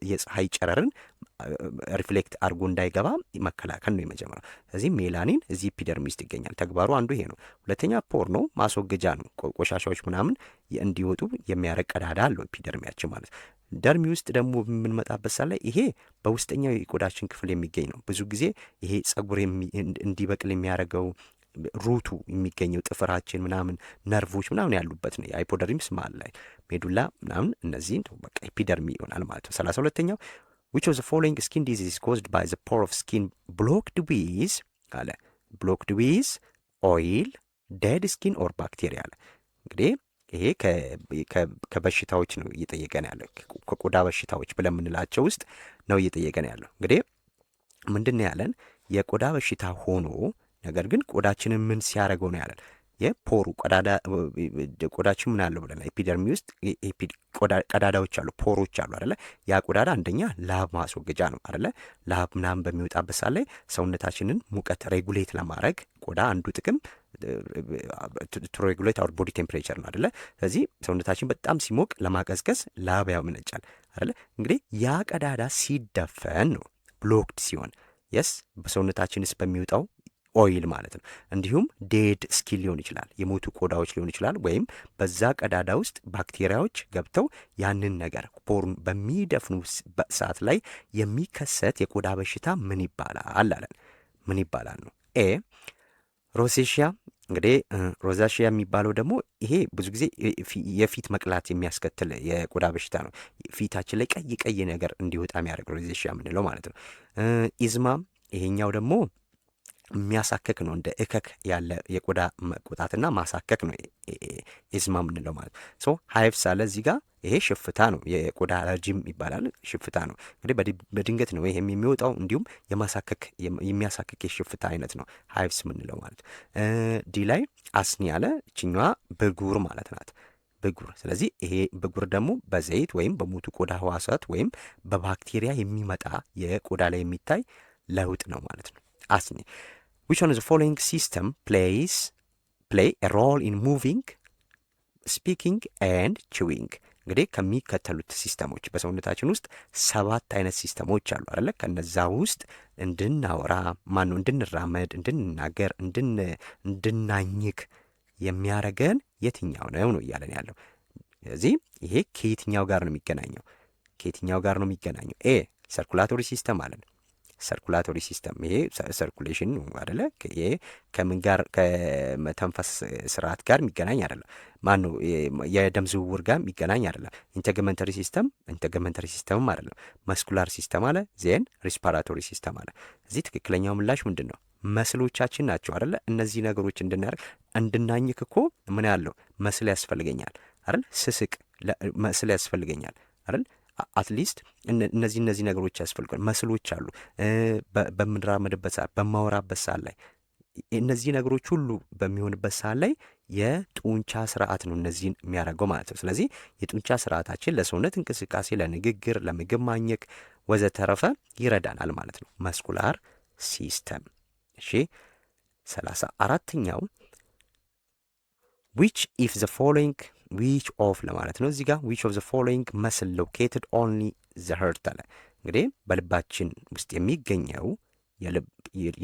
የፀሐይ ጨረርን ሪፍሌክት አድርጎ እንዳይገባ መከላከል ነው የመጀመሪያው። ስለዚህ ሜላኒን እዚህ ኤፒደርሚ ውስጥ ይገኛል። ተግባሩ አንዱ ይሄ ነው። ሁለተኛ ፖር ነው፣ ማስወገጃ ነው። ቆሻሻዎች ምናምን እንዲወጡ የሚያረግ ቀዳዳ አለው ኤፒደርሚያችን ማለት ነው። ደርሚ ውስጥ ደግሞ የምንመጣበት ሳለ ይሄ በውስጠኛው የቆዳችን ክፍል የሚገኝ ነው። ብዙ ጊዜ ይሄ ጸጉር እንዲበቅል የሚያደርገው ሩቱ የሚገኘው ጥፍራችን ምናምን ነርቮች ምናምን ያሉበት ነው። የሃይፖደርሚስ መሃል ላይ ሜዱላ ምናምን እነዚህ በቃ ኤፒደርሚ ይሆናል ማለት ነው። 32ኛው which of the following skin disease is caused by the pore of skin blocked with አለ blocked with oil dead skin or bacteria አለ። እንግዲህ ይሄ ከበሽታዎች ነው እየጠየቀን ያለው፣ ከቆዳ በሽታዎች ብለን የምንላቸው ውስጥ ነው እየጠየቀን ያለው። እንግዲህ ምንድን ነው ያለን? የቆዳ በሽታ ሆኖ ነገር ግን ቆዳችንን ምን ሲያደርገው ነው ያለን? የፖሩ ቆዳችን ምን አለው ብለናል? ኤፒደርሚ ውስጥ ቀዳዳዎች አሉ፣ ፖሮች አሉ አይደለ? ያ ቆዳዳ አንደኛ ላብ ማስወገጃ ነው አይደለ? ላብ ምናምን በሚወጣበት ሰዓት ላይ ሰውነታችንን ሙቀት ሬጉሌት ለማድረግ ቆዳ አንዱ ጥቅም ቱ ሬጉሌት አወር ቦዲ ቴምፕሬቸር ነው አይደለ? ስለዚህ ሰውነታችን በጣም ሲሞቅ ለማቀዝቀዝ ላብ ያመነጫል አይደለ? እንግዲህ ያ ቀዳዳ ሲደፈን ነው ብሎክድ ሲሆን የስ በሰውነታችንስ በሚወጣው ኦይል ማለት ነው። እንዲሁም ዴድ ስኪን ሊሆን ይችላል፣ የሞቱ ቆዳዎች ሊሆን ይችላል። ወይም በዛ ቀዳዳ ውስጥ ባክቴሪያዎች ገብተው ያንን ነገር ፖሩን በሚደፍኑ ሰዓት ላይ የሚከሰት የቆዳ በሽታ ምን ይባላል አለን? ምን ይባላል ነው? ኤ ሮሴሺያ እንግዲህ ሮዛሺያ የሚባለው ደግሞ ይሄ ብዙ ጊዜ የፊት መቅላት የሚያስከትል የቆዳ በሽታ ነው። ፊታችን ላይ ቀይ ቀይ ነገር እንዲወጣ የሚያደርግ ሮዛሺያ የምንለው ማለት ነው። ኢዝማም ይሄኛው ደግሞ የሚያሳክክ ነው። እንደ እከክ ያለ የቆዳ መቆጣትና ማሳከክ ነው ኢዝማ የምንለው ማለት ሶ ሃይቭስ አለ እዚህ ጋር ይሄ ሽፍታ ነው። የቆዳ አለርጂም ይባላል። ሽፍታ ነው እንግዲህ በድንገት ነው ይሄም የሚወጣው። እንዲሁም የሚያሳክክ የሽፍታ አይነት ነው ሃይቭስ የምንለው ማለት። ዲ ላይ አስኒ ያለ እችኛዋ ብጉር ማለት ናት። ብጉር። ስለዚህ ይሄ ብጉር ደግሞ በዘይት ወይም በሞቱ ቆዳ ህዋሳት ወይም በባክቴሪያ የሚመጣ የቆዳ ላይ የሚታይ ለውጥ ነው ማለት ነው። አስኒ which one of the following system play a role in moving, speaking and chewing? እንግዲህ ከሚከተሉት ሲስተሞች በሰውነታችን ውስጥ 7 አይነት ሲስተሞች አሉ አይደለ? ከነዛ ውስጥ እንድናወራ ማነው እንድንራመድ፣ እንድንናገር፣ እንድናኝክ የሚያረገን የትኛው ነው እያለን ያለው። ስለዚህ ይሄ ከየትኛው ጋር ነው የሚገናኘው? ከየትኛው ጋር ነው የሚገናኘው? ኤ ሰርኩላቶሪ ሲስተም አለን። ሰርኩላቶሪ ሲስተም ይሄ ሰርኩሌሽን አይደለ? ይሄ ከምን ጋር ከመተንፈስ ስርዓት ጋር የሚገናኝ አይደለም። ማነው የደም ዝውውር ጋር የሚገናኝ አይደለም። ኢንተግመንተሪ ሲስተምም አይደለም። መስኩላር ሲስተም አለ፣ ዜን ሪስፓራቶሪ ሲስተም አለ። እዚህ ትክክለኛው ምላሽ ምንድን ነው? መስሎቻችን ናቸው አይደለ? እነዚህ ነገሮች እንድናኝክ እኮ ምን ያለው መስል ያስፈልገኛል አይደል? ስስቅ መስል ያስፈልገኛል አይደል? አትሊስት እነዚህ ነገሮች ያስፈልጋል። መስሎች አሉ። በምንራመድበት ሰዓት፣ በማወራበት ሰዓት ላይ እነዚህ ነገሮች ሁሉ በሚሆንበት ሰዓት ላይ የጡንቻ ስርዓት ነው እነዚህን የሚያደርገው ማለት ነው። ስለዚህ የጡንቻ ስርዓታችን ለሰውነት እንቅስቃሴ፣ ለንግግር፣ ለምግብ ማኘክ ወዘተረፈ ይረዳናል ማለት ነው። መስኩላር ሲስተም። እሺ 34ኛው which if the following which of ለማለት ነው እዚህ ጋር which of the following muscle located only the heart አለ። እንግዲህ በልባችን ውስጥ የሚገኘው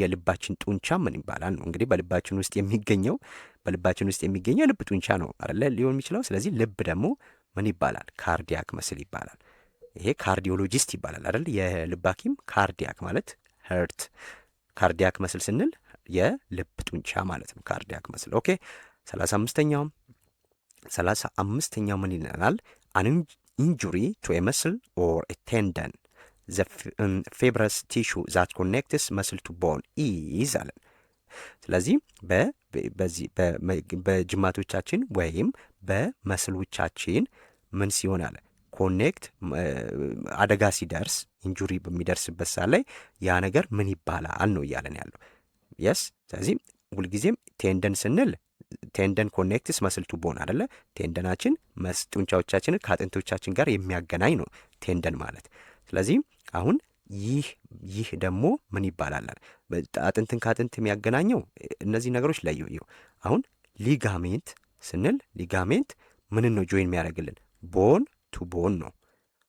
የልባችን ጡንቻ ምን ይባላል ነው። እንግዲህ በልባችን ውስጥ የሚገኘው የልብ ጡንቻ ነው አይደለ ሊሆን የሚችለው። ስለዚህ ልብ ደግሞ ምን ይባላል? ካርዲያክ መስል ይባላል። ይሄ ካርዲዮሎጂስት ይባላል አይደል? የልብ ሐኪም ካርዲያክ ማለት ሄርት፣ ካርዲያክ መስል ስንል የልብ ጡንቻ ማለት ነው። ካርዲያክ መስል። ኦኬ 35ኛው ምን ይለናል? an injury to a muscle or a tendon the fibrous tissue that connects muscle to bone is አለን። ስለዚህ በዚህ በጅማቶቻችን ወይም በመስሎቻችን ምን ሲሆን አለ ኮኔክት አደጋ ሲደርስ ኢንጁሪ በሚደርስበት ሰዓት ላይ ያ ነገር ምን ይባላል ነው እያለን ያለው። የስ ስለዚህ ሁልጊዜም ቴንደን ስንል ቴንደን ኮኔክትስ መስል ቱ ቦን አይደለ? ቴንደናችን ጡንቻዎቻችንን ከአጥንቶቻችን ጋር የሚያገናኝ ነው ቴንደን ማለት። ስለዚህ አሁን ይህ ደግሞ ምን ይባላል? አጥንትን ከአጥንት የሚያገናኘው እነዚህ ነገሮች ለዩ። አሁን ሊጋሜንት ስንል ሊጋሜንት ምንን ነው ጆይን የሚያደርግልን? ቦን ቱ ቦን ነው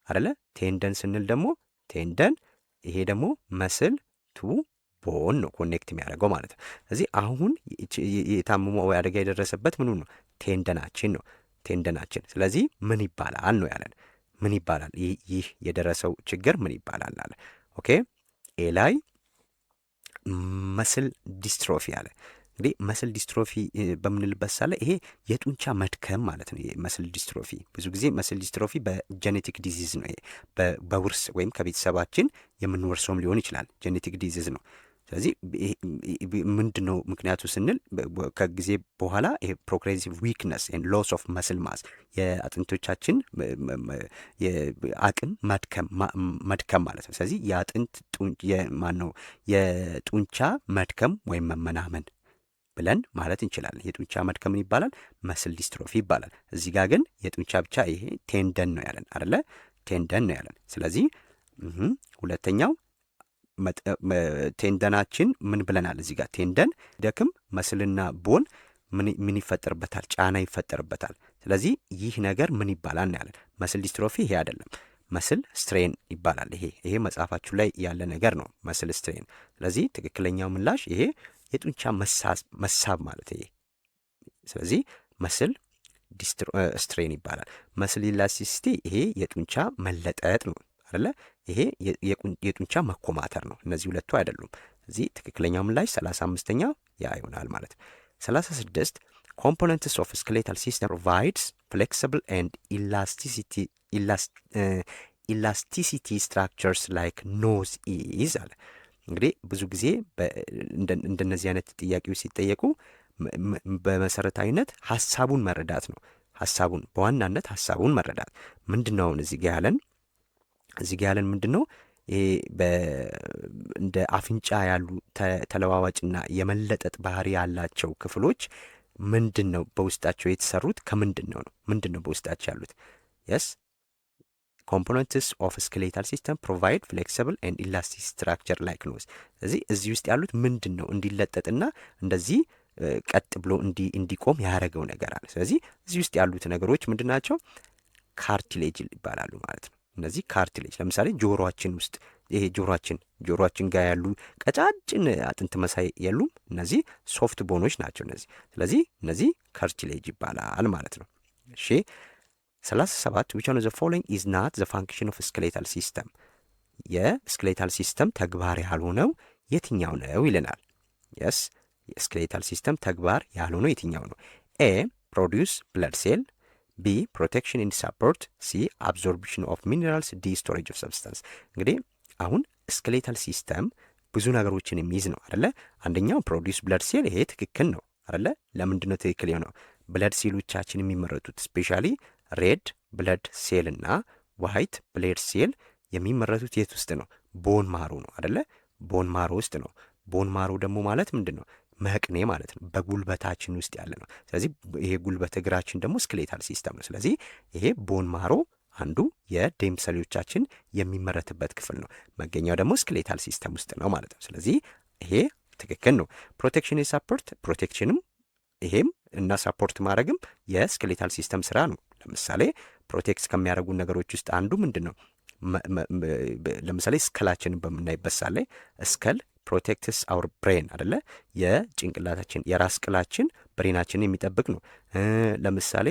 አይደለ? ቴንደን ስንል ደግሞ ቴንደን ይሄ ደግሞ መስል ቱ ቦን ነው ኮኔክት የሚያደርገው ማለት ነው። ስለዚህ አሁን የታመመው አደጋ የደረሰበት ምኑ ነው? ቴንደናችን ነው ቴንደናችን። ስለዚህ ምን ይባላል ነው ያለን። ምን ይባላል? ይህ የደረሰው ችግር ምን ይባላል አለ። ኦኬ ኤ ላይ መስል ዲስትሮፊ አለ። እንግዲህ መስል ዲስትሮፊ በምንልበት ሳለ ይሄ የጡንቻ መድከም ማለት ነው። መስል ዲስትሮፊ ብዙ ጊዜ መስል ዲስትሮፊ በጄኔቲክ ዲዚዝ ነው። ይሄ በውርስ ወይም ከቤተሰባችን የምንወርሰውም ሊሆን ይችላል። ጄኔቲክ ዲዚዝ ነው። ስለዚህ ምንድን ነው ምክንያቱ ስንል ከጊዜ በኋላ ይሄ ፕሮግሬሲቭ ዊክነስ ኤንድ ሎስ ኦፍ መስል ማስ የአጥንቶቻችን አቅም መድከም ማለት ነው። ስለዚህ የአጥንት የጡንቻ መድከም ወይም መመናመን ብለን ማለት እንችላለን። የጡንቻ መድከምን ይባላል መስል ዲስትሮፊ ይባላል። እዚህ ጋር ግን የጡንቻ ብቻ ይሄ ቴንደን ነው ያለን አይደለ? ቴንደን ነው ያለን። ስለዚህ ሁለተኛው ቴንደናችን ምን ብለናል? እዚህ ጋር ቴንደን ደክም መስልና ቦን ምን ይፈጠርበታል? ጫና ይፈጠርበታል። ስለዚህ ይህ ነገር ምን ይባላል ነው ያለን። መስል ዲስትሮፊ ይሄ አይደለም፣ መስል ስትሬን ይባላል። ይሄ መጽሐፋችሁ ላይ ያለ ነገር ነው፣ መስል ስትሬን። ስለዚህ ትክክለኛው ምላሽ ይሄ የጡንቻ መሳብ ማለት ይሄ። ስለዚህ መስል ስትሬን ይባላል። መስል ኢላስቲሲቲ ይሄ የጡንቻ መለጠጥ ነው አይደለ? ይሄ የጡንቻ መኮማተር ነው። እነዚህ ሁለቱ አይደሉም። እዚህ ትክክለኛው ምላሽ 35ኛው ያ ይሆናል ማለት ነው። 36 components of skeletal system provides flexible and elasticity structures like nose is አለ። እንግዲህ ብዙ ጊዜ እንደነዚህ አይነት ጥያቄዎች ሲጠየቁ በመሰረታዊነት ሀሳቡን መረዳት ነው። ሀሳቡን በዋናነት ሀሳቡን መረዳት ምንድነው? አሁን እዚህ ጋር ያለን ምንድነው? ይሄ እንደ አፍንጫ ያሉ ተለዋዋጭና የመለጠጥ ባህሪ ያላቸው ክፍሎች ምንድነው በውስጣቸው የተሰሩት? ከምንድነው ነው? ምንድነው በውስጣቸው ያሉት? yes components of skeletal system provide flexible and elastic structure like nose። እዚህ ውስጥ ያሉት ምንድነው እንዲለጠጥና እንደዚህ ቀጥ ብሎ እንዲቆም ያደረገው ነገር አለ። ስለዚህ እዚህ ውስጥ ያሉት ነገሮች ምንድናቸው? ካርቲሌጅ ይባላሉ ማለት ነው። እነዚህ ካርቲሌጅ ለምሳሌ ጆሮአችን ውስጥ ይሄ ጆሮአችን ጋር ያሉ ቀጫጭን አጥንት መሳይ የሉም? እነዚህ ሶፍት ቦኖች ናቸው እነዚህ። ስለዚህ እነዚህ ካርቲሌጅ ይባላል ማለት ነው። እሺ 37 which one of the following is not the function of skeletal system? የስኬሌታል ሲስተም ተግባር ያልሆነው የትኛው ነው ይለናል። yes የስኬሌታል ሲስተም ተግባር ያልሆነው የትኛው ነው? a produce blood cell፣ b protection and support፣ c absorption of minerals፣ d storage of substance። እንግዲህ አሁን ስኬሌታል ሲስተም ብዙ ነገሮችን የሚይዝ ነው አይደለ? አንደኛው ፕሮዲውስ ብለድ ሴል፣ ይሄ ትክክል ነው አይደለ? ለምንድነው ትክክል የሆነው? ብለድ ሴሎቻችን የሚመረቱት ስፔሻሊ ሬድ ብለድ ሴል እና ዋይት ብለድ ሴል የሚመረቱት የት ውስጥ ነው? ቦን ማሮ ነው አይደለ? ቦን ማሮ ውስጥ ነው። ቦን ማሮ ደግሞ ማለት ምንድነው? መቅኔ ማለት ነው። በጉልበታችን ውስጥ ያለ ነው። ስለዚህ ይሄ ጉልበት እግራችን ደግሞ ስኬሌታል ሲስተም ነው። ስለዚህ ይሄ ቦን ማሮ አንዱ የደም ሴሎቻችን የሚመረትበት ክፍል ነው። መገኛው ደግሞ ስኬሌታል ሲስተም ውስጥ ነው ማለት ነው። ስለዚህ ይሄ ትክክል ነው። ፕሮቴክሽን ሰፖርት፣ ፕሮቴክሽንም ይሄም እና ሰፖርት ማድረግም የስኬሌታል ሲስተም ስራ ነው። ለምሳሌ ፕሮቴክት ከሚያደርጉ ነገሮች ውስጥ አንዱ ምንድነው? ለምሳሌ ስከላችንን በምናይበት ሳለ ስከል ፕሮቴክትስ አውር ብሬን አይደለ? የጭንቅላታችን የራስ ቅላችን ብሬናችንን የሚጠብቅ ነው። ለምሳሌ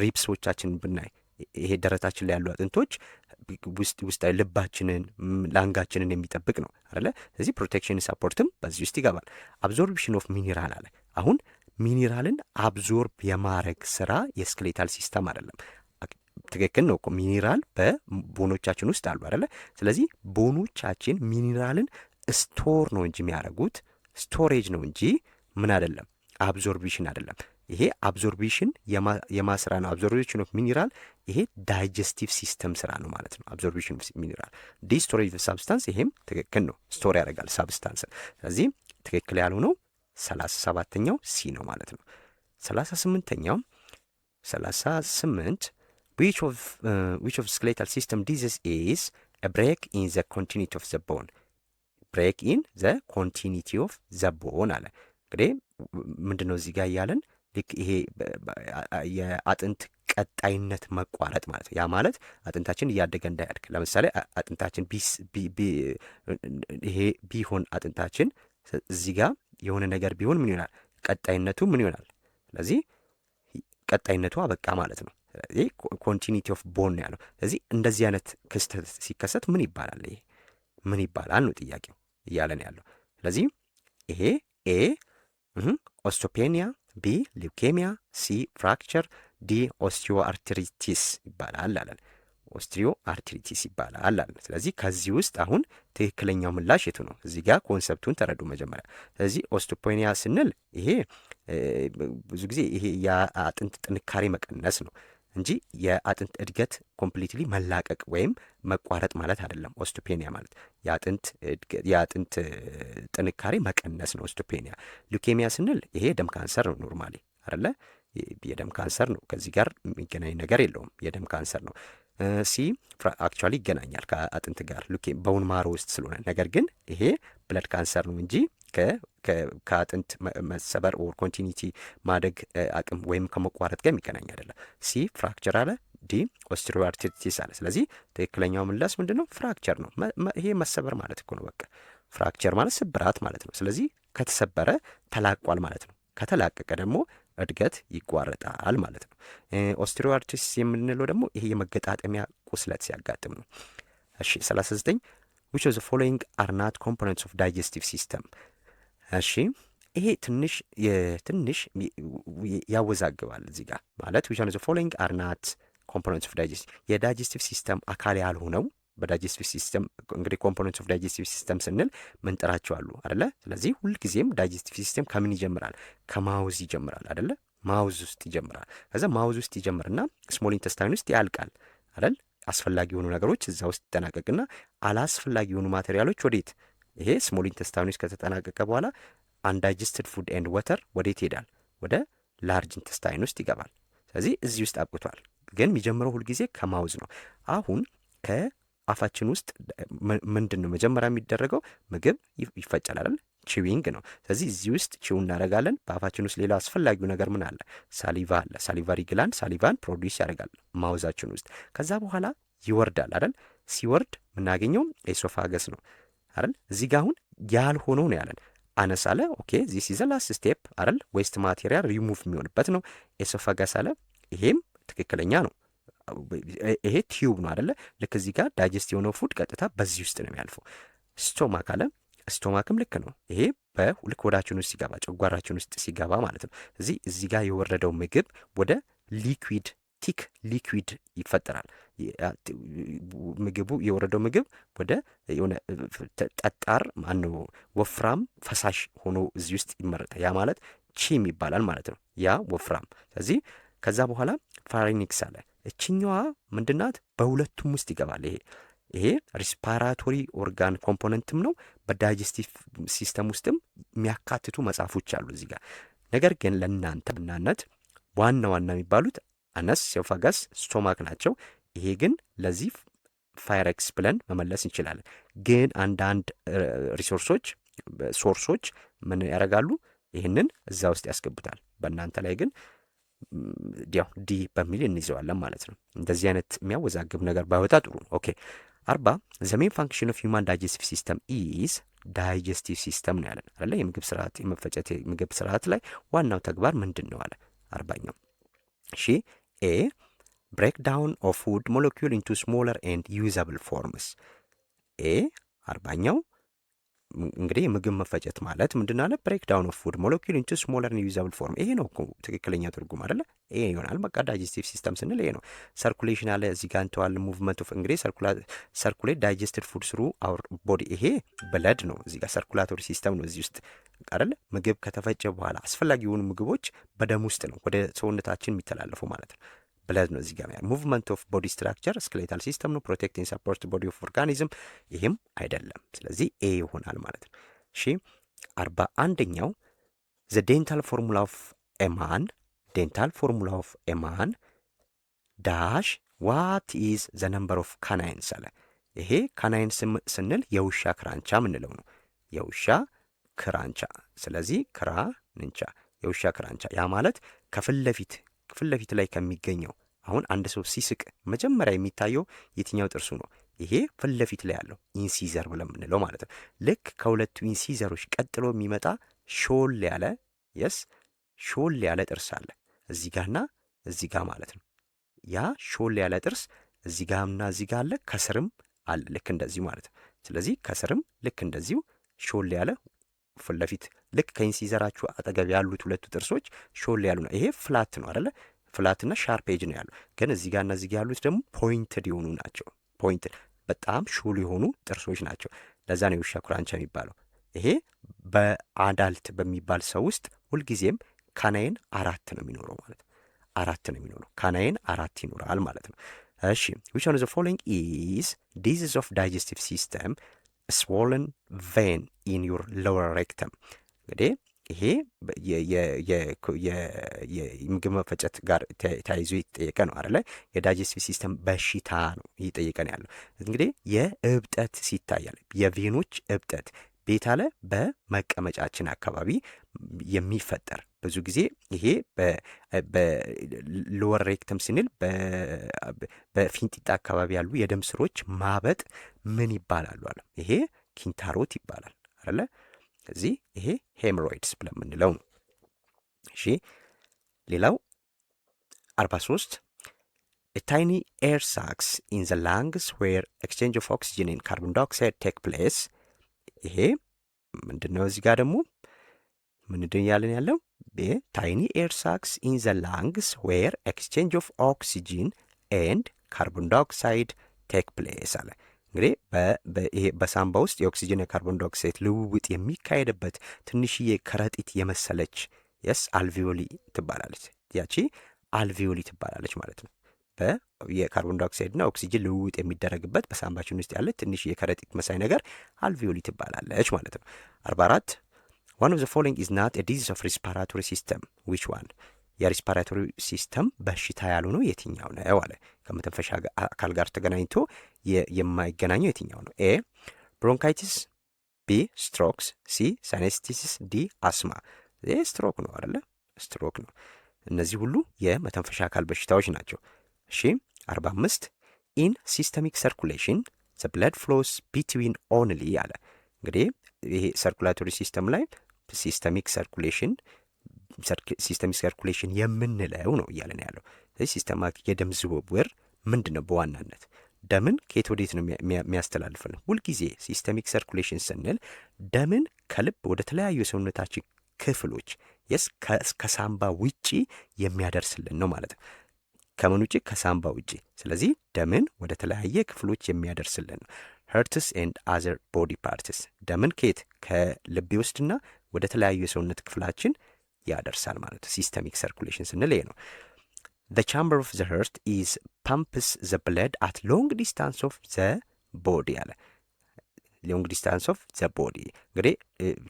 ሪፕሶቻችንን ብናይ ይሄ ደረታችን ላይ ያሉ አጥንቶች ውስጣዊ ልባችንን ላንጋችንን የሚጠብቅ ነው አይደለ? ስለዚህ ፕሮቴክሽን ሰፖርትም በዚህ ውስጥ ይገባል። አብዞርፕሽን ኦፍ ሚኒራል አለ። አሁን ሚኒራልን አብዞርብ የማድረግ ስራ የስኬሌታል ሲስተም አይደለም። ትክክል ነው እኮ ሚኒራል በቦኖቻችን ውስጥ አሉ አይደለ? ስለዚህ ቦኖቻችን ሚኒራልን ስቶር ነው እንጂ የሚያደርጉት ስቶሬጅ ነው እንጂ ምን አይደለም፣ አብዞርቢሽን አይደለም። ይሄ አብዞርቢሽን የማስራ ነው። አብዞርቢሽን ኦፍ ሚኒራል ይሄ ዳይጀስቲቭ ሲስተም ስራ ነው ማለት ነው። አብዞርቢሽን ኦፍ ሚኒራል ዲ ስቶሬጅ ኦፍ ሳብስታንስ፣ ይሄም ትክክል ነው፣ ስቶር ያደርጋል ሳብስታንስ። ስለዚህ ትክክል ያልሆነው 37ኛው ሲ ነው ማለት ነው። 38ኛው 38 which of skeletal system disease is a break in the continuity of the bone? break in the continuity of the bone አለ። እንግዲህ ምንድነው እዚህ ጋር እያለን ልክ ይሄ የአጥንት ቀጣይነት መቋረጥ ማለት ነው። ያ ማለት አጥንታችን እያደገ እንዳያድግ፣ ለምሳሌ አጥንታችን ይሄ ቢሆን አጥንታችን እዚህ ጋር የሆነ ነገር ቢሆን ምን ይሆናል? ቀጣይነቱ ምን ይሆናል? ስለዚህ ቀጣይነቱ አበቃ ማለት ነው። ስለዚህ ኮንቲኒቲ ኦፍ ቦን ነው ያለው። ስለዚህ እንደዚህ አይነት ክስተት ሲከሰት ምን ይባላል? ይሄ ምን ይባላል ነው ጥያቄው እያለን ያለው። ስለዚህ ይሄ ኤ ኦስቶፔኒያ፣ ቢ ሊውኬሚያ፣ ሲ ፍራክቸር፣ ዲ ኦስቲዮ አርትሪቲስ ይባላል አለን። ኦስትሪዮ አርትሪቲስ ይባላል አለን። ስለዚህ ከዚህ ውስጥ አሁን ትክክለኛው ምላሽ የቱ ነው? እዚህ ጋር ኮንሰፕቱን ተረዱ መጀመሪያ። ስለዚህ ኦስቶፔኒያ ስንል ይሄ ብዙ ጊዜ ይሄ የአጥንት ጥንካሬ መቀነስ ነው እንጂ የአጥንት እድገት ኮምፕሊትሊ መላቀቅ ወይም መቋረጥ ማለት አይደለም። ኦስቶፔኒያ ማለት የአጥንት ጥንካሬ መቀነስ ነው ኦስቶፔኒያ። ሉኬሚያ ስንል ይሄ ደም ካንሰር ነው ኖርማሊ አይደለ? የደም ካንሰር ነው። ከዚህ ጋር የሚገናኝ ነገር የለውም። የደም ካንሰር ነው። ሲ አክቹዋሊ ይገናኛል ከአጥንት ጋር ቦን ማሮ ውስጥ ስለሆነ፣ ነገር ግን ይሄ ብለድ ካንሰር ነው እንጂ ከአጥንት መሰበር ኦር ኮንቲኒቲ ማደግ አቅም ወይም ከመቋረጥ ጋር የሚገናኝ አይደለም። ሲ ፍራክቸር አለ፣ ዲ ኦስትሪዮ አርትሪቲስ አለ። ስለዚህ ትክክለኛው ምላሽ ምንድን ነው? ፍራክቸር ነው። ይሄ መሰበር ማለት እኮ ነው። በቃ ፍራክቸር ማለት ስብራት ማለት ነው። ስለዚህ ከተሰበረ ተላቋል ማለት ነው። ከተላቀቀ ደግሞ እድገት ይቋረጣል ማለት ነው። ኦስትሪዮ አርትሪቲስ የምንለው ደግሞ ይሄ የመገጣጠሚያ ቁስለት ሲያጋጥም ነው። እሺ 39 which of the following are not components of digestive system? እሺ ይሄ ትንሽ ያወዛግባል እዚህ ጋር ማለት which one of the following are not components of digestive የዳይጀስቲቭ ሲስተም አካል ያልሆነው በዳይጀስቲቭ ሲስተም እንግዲህ ኮምፖነንትስ ኦፍ ዳይጀስቲቭ ሲስተም ስንል ምንጥራቸው አሉ አይደለ? ስለዚህ ሁልጊዜም ዳይጀስቲቭ ሲስተም ከምን ይጀምራል? ከማውዝ ይጀምራል አይደለ? ማውዝ ውስጥ ይጀምራል። ከዛ ማውዝ ውስጥ ይጀምርና ስሞል ኢንተስታይን ውስጥ ያልቃል አይደል? አስፈላጊ የሆኑ ነገሮች እዛ ውስጥ ይጠናቀቅና አላስፈላጊ የሆኑ ማቴሪያሎች ወዴት? ይሄ ስሞል ኢንተስታይን ውስጥ ከተጠናቀቀ በኋላ አንዳይጀስትድ ፉድ ኤንድ ወተር ወዴት ይሄዳል? ወደ ላርጅ ኢንተስታይን ውስጥ ይገባል። ስለዚህ እዚህ ውስጥ አብቅቷል። ግን የሚጀምረው ሁልጊዜ ከማውዝ ነው። አሁን ከአፋችን ውስጥ ምንድን ነው መጀመሪያ የሚደረገው? ምግብ ይፈጫል አይደል? ቺዊንግ ነው። ስለዚህ እዚህ ውስጥ ቺው እናደርጋለን። በአፋችን ውስጥ ሌላ አስፈላጊው ነገር ምን አለ? ሳሊቫ አለ። ሳሊቫሪ ግላንድ ሳሊቫን ፕሮዲውስ ያደርጋል ማውዛችን ውስጥ። ከዛ በኋላ ይወርዳል አይደል? ሲወርድ የምናገኘው ኤሶፋገስ ነው አይደል? እዚህ ጋር አሁን ያልሆነው ነው ያለን አነስ አለ። ኦኬ ዚስ ኢዝ ላስት ስቴፕ አይደል? ዌስት ማቴሪያል ሪሙቭ የሚሆንበት ነው። ኤሶፋገስ አለ። ይሄም ትክክለኛ ነው። ይሄ ቲዩብ ነው አይደለ? ልክ እዚህ ጋር ዳይጀስት የሆነው ፉድ ቀጥታ በዚህ ውስጥ ነው የሚያልፈው። ስቶማክ አለ። ስቶማክም ልክ ነው። ይሄ በልክ ወዳችን ውስጥ ሲገባ ጨጓራችን ውስጥ ሲገባ ማለት ነው። እዚህ ጋር የወረደው ምግብ ወደ ሊኩዊድ ቲክ ሊኩዊድ ይፈጠራል። ምግቡ የወረደው ምግብ ወደ የሆነ ጠጣር ማነው ወፍራም ፈሳሽ ሆኖ እዚህ ውስጥ ይመረጣል። ያ ማለት ቺም ይባላል ማለት ነው። ያ ወፍራም። ስለዚህ ከዛ በኋላ ፋሪኒክስ አለ። እችኛዋ ምንድናት? በሁለቱም ውስጥ ይገባል። ይሄ ሪስፓራቶሪ ኦርጋን ኮምፖነንትም ነው። በዳይጀስቲቭ ሲስተም ውስጥም የሚያካትቱ መጽሐፎች አሉ እዚህ ጋር። ነገር ግን ለእናንተ ብናነት ዋና ዋና የሚባሉት አነስ፣ ኤሶፋገስ፣ ስቶማክ ናቸው። ይሄ ግን ለዚህ ፋይረክስ ብለን መመለስ እንችላለን። ግን አንዳንድ ሶርሶች ምን ያደርጋሉ? ይህንን እዛ ውስጥ ያስገቡታል። በእናንተ ላይ ግን ያው ዲ በሚል እንይዘዋለን ማለት ነው። እንደዚህ አይነት የሚያወዛግብ ነገር ባይወጣ ጥሩ ነው። ኦኬ 40 ዘ ሜን ፋንክሽን ኦፍ ሂውማን ዳይጀስቲቭ ሲስተም ኢዝ ዳይጀስቲቭ ሲስተም ነው ያለን አይደለ? የምግብ ስርዓት የመፈጨት የምግብ ስርዓት ላይ ዋናው ተግባር ምንድን ነው አለ 40ኛው። እሺ ኤ ብሬክ ዳውን ኦፍ ፉድ ሞለኪውል ኢንቱ ስሞለር ኤንድ ዩዛብል ፎርምስ። ኤ 40ኛው እንግዲህ የምግብ መፈጨት ማለት ምንድን አለ? ብሬክ ዳውን ኦፍ ፉድ ሞለኪውል ኢንቱ ስሞለር ኤንድ ዩዛብል ፎርም። ይሄ ነው ትክክለኛ ትርጉም አይደለ? ይሄ ይሆናል። በቃ ዳይጀስቲቭ ሲስተም ስንል ይሄ ነው። ሰርኩሌሽን አለ እዚህ ጋር እንተዋል። ሙቭመንት ኦፍ እንግዲህ ሰርኩሌት ዳይጀስትድ ፉድ ስሩ አውር ቦዲ። ይሄ ብለድ ነው እዚህ ጋር ሰርኩላቶሪ ሲስተም ነው እዚህ ውስጥ አይደለ? ምግብ ከተፈጨ በኋላ አስፈላጊ የሆኑ ምግቦች በደም ውስጥ ነው ወደ ሰውነታችን የሚተላለፉ ማለት ነው። ብለድ ነው እዚህ ጋር። ሙቭመንት ኦፍ ቦዲ ስትራክቸር ስኬሌታል ሲስተም ነው። ፕሮቴክቲንግ ሰፖርት ቦዲ ኦፍ ኦርጋኒዝም። ይህም አይደለም። ስለዚህ ኤ ይሆናል ማለት ነው። እሺ 41ኛው ዘ ዴንታል ፎርሙላ ኦፍ ኤማን ዴንታል ፎርሙላ ኦፍ ኤማን ዳሽ ዋት ኢዝ ዘ ነምበር ኦፍ ካናይንስ አለ። ይሄ ካናይን ስንል የውሻ ክራንቻ ምንለው ነው። የውሻ ክራንቻ። ስለዚህ ክራንቻ የውሻ ክራንቻ። ያ ማለት ከፊት ለፊት ላይ ከሚገኘው አሁን አንድ ሰው ሲስቅ መጀመሪያ የሚታየው የትኛው ጥርሱ ነው? ይሄ ፊት ለፊት ላይ ያለው ኢንሲዘር ብለን የምንለው ማለት ነው። ልክ ከሁለቱ ኢንሲዘሮች ቀጥሎ የሚመጣ ሾል ያለ ጥርስ አለ እዚህ ጋርና እዚህ ጋር ማለት ነው። ያ ሾል ያለ ጥርስ እዚህ ጋርና እዚህ ጋር አለ፣ ከስርም አለ ልክ እንደዚሁ ማለት ነው። ስለዚህ ከስርም ልክ እንደዚሁ ሾል ያለ ፊት ለፊት ልክ ከኢንሲዘራችሁ አጠገብ ያሉት ሁለቱ ጥርሶች ሾል ያሉ ነው። ይሄ ፍላት ነው አይደለ? ፍላትና ሻርፕ ኤጅ ነው ያለው። ግን እዚህ ጋርና እዚህ ጋር ያሉት ደግሞ ፖይንትድ የሆኑ ናቸው። ፖይንትድ በጣም ሹል የሆኑ ጥርሶች ናቸው። ለዛ ነው የውሻ ኩራንቻ የሚባለው። ይሄ በአዳልት በሚባል ሰው ውስጥ ሁልጊዜም ካናይን 4 ነው የሚኖረው ማለት ነው። 4 ነው የሚኖረው ካናይን 4 ይኖራል ማለት ነው። እሺ which one of the following is disease of digestive system swollen vein in your lower rectum? እንግዲህ ይሄ የምግብ መፈጨት ጋር ተያይዞ ይጠየቀ ነው አይደለ? የዳይጀስቲቭ ሲስተም በሽታ ነው እየጠየቀ ነው ያለው። እንግዲህ የእብጠት ሲታያል የቬኖች እብጠት ቤት አለ በመቀመጫችን አካባቢ የሚፈጠር ብዙ ጊዜ ይሄ በሎወር ሬክተም ስንል በፊንጢጣ አካባቢ ያሉ የደም ስሮች ማበጥ ምን ይባላሉ አለ? ይሄ ኪንታሮት ይባላል አይደለ? እዚህ ይሄ ሄምሮይድስ ብለን የምንለው ነው። እሺ ሌላው 43 ታይኒ ኤር ሳክስ ኢን ዘ ላንግስ ዌር ኤክስቼንጅ ኦፍ ኦክሲጅን ኤንድ ካርቦን ዳይኦክሳይድ ቴክ ፕሌስ። ይሄ ምንድን ነው? እዚህ ጋር ደግሞ ምንድን ያለን ያለው ታይኒ ኤር ሳክስ ኢን ዘ ላንግስ ዌር ኤክስቼንጅ ኦፍ ኦክሲጂን ኤንድ ካርቦን ዳይኦክሳይድ ቴክ ፕሌስ አለ። እንግዲህ ይሄ በሳምባ ውስጥ የኦክሲጅን የካርቦን ዳይኦክሳይድ ልውውጥ የሚካሄድበት ትንሽዬ ከረጢት የመሰለች የስ አልቪዮሊ ትባላለች። ያቺ አልቪዮሊ ትባላለች ማለት ነው። የካርቦን ዳይኦክሳይድና ኦክሲጅን ልውውጥ የሚደረግበት በሳምባችን ውስጥ ያለች ትንሽ የከረጢት መሳይ ነገር አልቪዮሊ ትባላለች ማለት ነው። 44 one of the following is not a disease of respiratory system which one? የሪስፓራቶሪ ሲስተም በሽታ ያልሆነው የትኛው ነው አለ። ከመተንፈሻ አካል ጋር ተገናኝቶ የማይገናኘው የትኛው ነው? ኤ ብሮንካይቲስ፣ ቢ ስትሮክስ፣ ሲ ሳይነስቲሲስ፣ ዲ አስማ። ይህ ስትሮክ ነው አይደለ? ስትሮክ ነው። እነዚህ ሁሉ የመተንፈሻ አካል በሽታዎች ናቸው። እሺ 45 ኢን ሲስተሚክ ሰርኩሌሽን ዘ ብለድ ፍሎስ ቢትዊን ኦንሊ አለ። እንግዲህ ይሄ ሰርኩላቶሪ ሲስተም ላይ ሲስተሚክ ሰርኩሌሽን የምንለው ነው እያለን ያለው። ስለዚህ ሲስተማቲክ የደም ዝውውር ምንድን ነው? በዋናነት ደምን ከየት ወዴት ነው የሚያስተላልፈን? ሁልጊዜ ሲስተሚክ ሰርኩሌሽን ስንል ደምን ከልብ ወደ ተለያዩ የሰውነታችን ክፍሎች ከሳምባ ውጪ የሚያደርስልን ነው ማለት ነው። ከምን ውጪ? ከሳምባ ውጪ። ስለዚህ ደምን ወደ ተለያየ ክፍሎች የሚያደርስልን ነው። ሄርትስ ኤንድ አዘር ቦዲ ፓርትስ ደምን ከየት? ከልብ ይወስድና ወደ ተለያዩ የሰውነት ክፍላችን ያደርሳል ማለት ነው። ሲስተሚክ ሰርኩሌሽን ስንል ይሄ ነው። the chamber of the heart is pumps the blood at long distance of the body አለ። ሎንግ ዲስታንስ ኦፍ ዘ ቦዲ እንግዲህ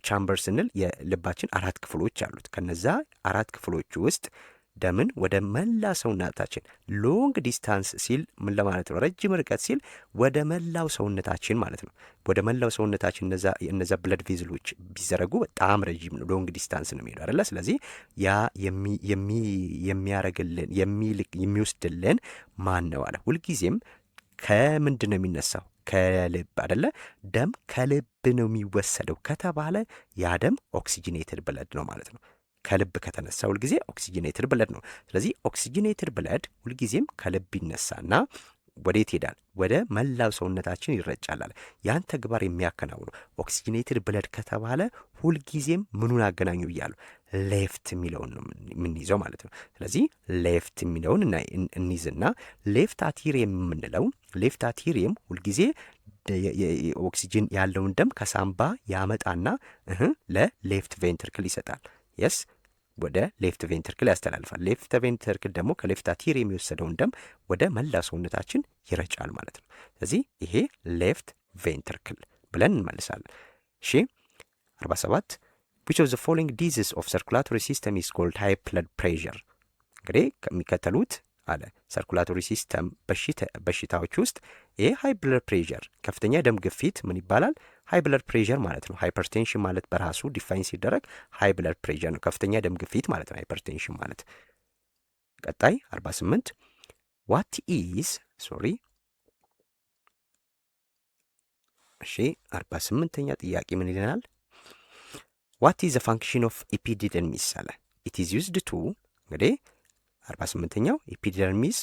ቻምበር ስንል የልባችን 4 ክፍሎች አሉት። ከነዛ 4 ክፍሎች ውስጥ ደምን ወደ መላ ሰውነታችን ሎንግ ዲስታንስ ሲል ምን ለማለት ነው? ረጅም ርቀት ሲል ወደ መላው ሰውነታችን ማለት ነው። ወደ መላው ሰውነታችን እነዛ ብለድ ቬዝሎች ቢዘረጉ በጣም ረጅም ነው፣ ሎንግ ዲስታንስ ነው የሚሄዱ አይደለ? ስለዚህ ያ የሚያረግልን የሚወስድልን ማን ነው አለ። ሁልጊዜም ከምንድን ነው የሚነሳው? ከልብ አይደለ? ደም ከልብ ነው የሚወሰደው ከተባለ ያ ደም ኦክሲጂኔትድ ብለድ ነው ማለት ነው። ከልብ ከተነሳ ሁልጊዜ ኦክሲጂኔትድ ብለድ ነው። ስለዚህ ኦክሲጂኔትድ ብለድ ሁልጊዜም ከልብ ይነሳና ወዴት ይሄዳል? ወደ መላው ሰውነታችን ይረጫላል። ያን ተግባር የሚያከናውነው ኦክሲጂኔትድ ብለድ ከተባለ ሁልጊዜም ምኑን አገናኙ ብያለሁ? ሌፍት የሚለውን ነው የምንይዘው ማለት ነው። ስለዚህ ሌፍት የሚለውን እንይዝና ሌፍት አቲሪየም የምንለው ሌፍት አቲሪየም ሁልጊዜ ኦክሲጂን ያለውን ደም ከሳምባ ያመጣና ለሌፍት ቬንትርክል ይሰጣል። የስ ወደ ሌፍት ቬንትርክል ያስተላልፋል። ሌፍት ቬንትርክል ደግሞ ከሌፍት አቲሪየም የሚወሰደውን ደም ወደ መላ ሰውነታችን ይረጫል ማለት ነው። ስለዚህ ይሄ ሌፍት ቬንትርክል ብለን እንመልሳለን። እሺ 47 which of the following diseases of circulatory system is called high blood pressure? እንግዲህ ከሚከተሉት አለ ሰርኩላቶሪ ሲስተም በሽታዎች ውስጥ ይሄ ሃይ ብለድ ፕሬሸር ከፍተኛ ደም ግፊት ምን ይባላል? ሃይ ብለድ ፕሬሸር ማለት ነው። ሃይፐርቴንሽን ማለት በራሱ ዲፋይን ሲደረግ ሃይ ብለድ ፕሬሸር ነው፣ ከፍተኛ ደም ግፊት ማለት ነው ሃይፐርቴንሽን ማለት። ቀጣይ 48 what is እሺ 48ኛ ጥያቄ ምን ይለናል? what is the function of epididymis አለ። it is used to እንግዲህ 48ኛው ኤፒደርሚስ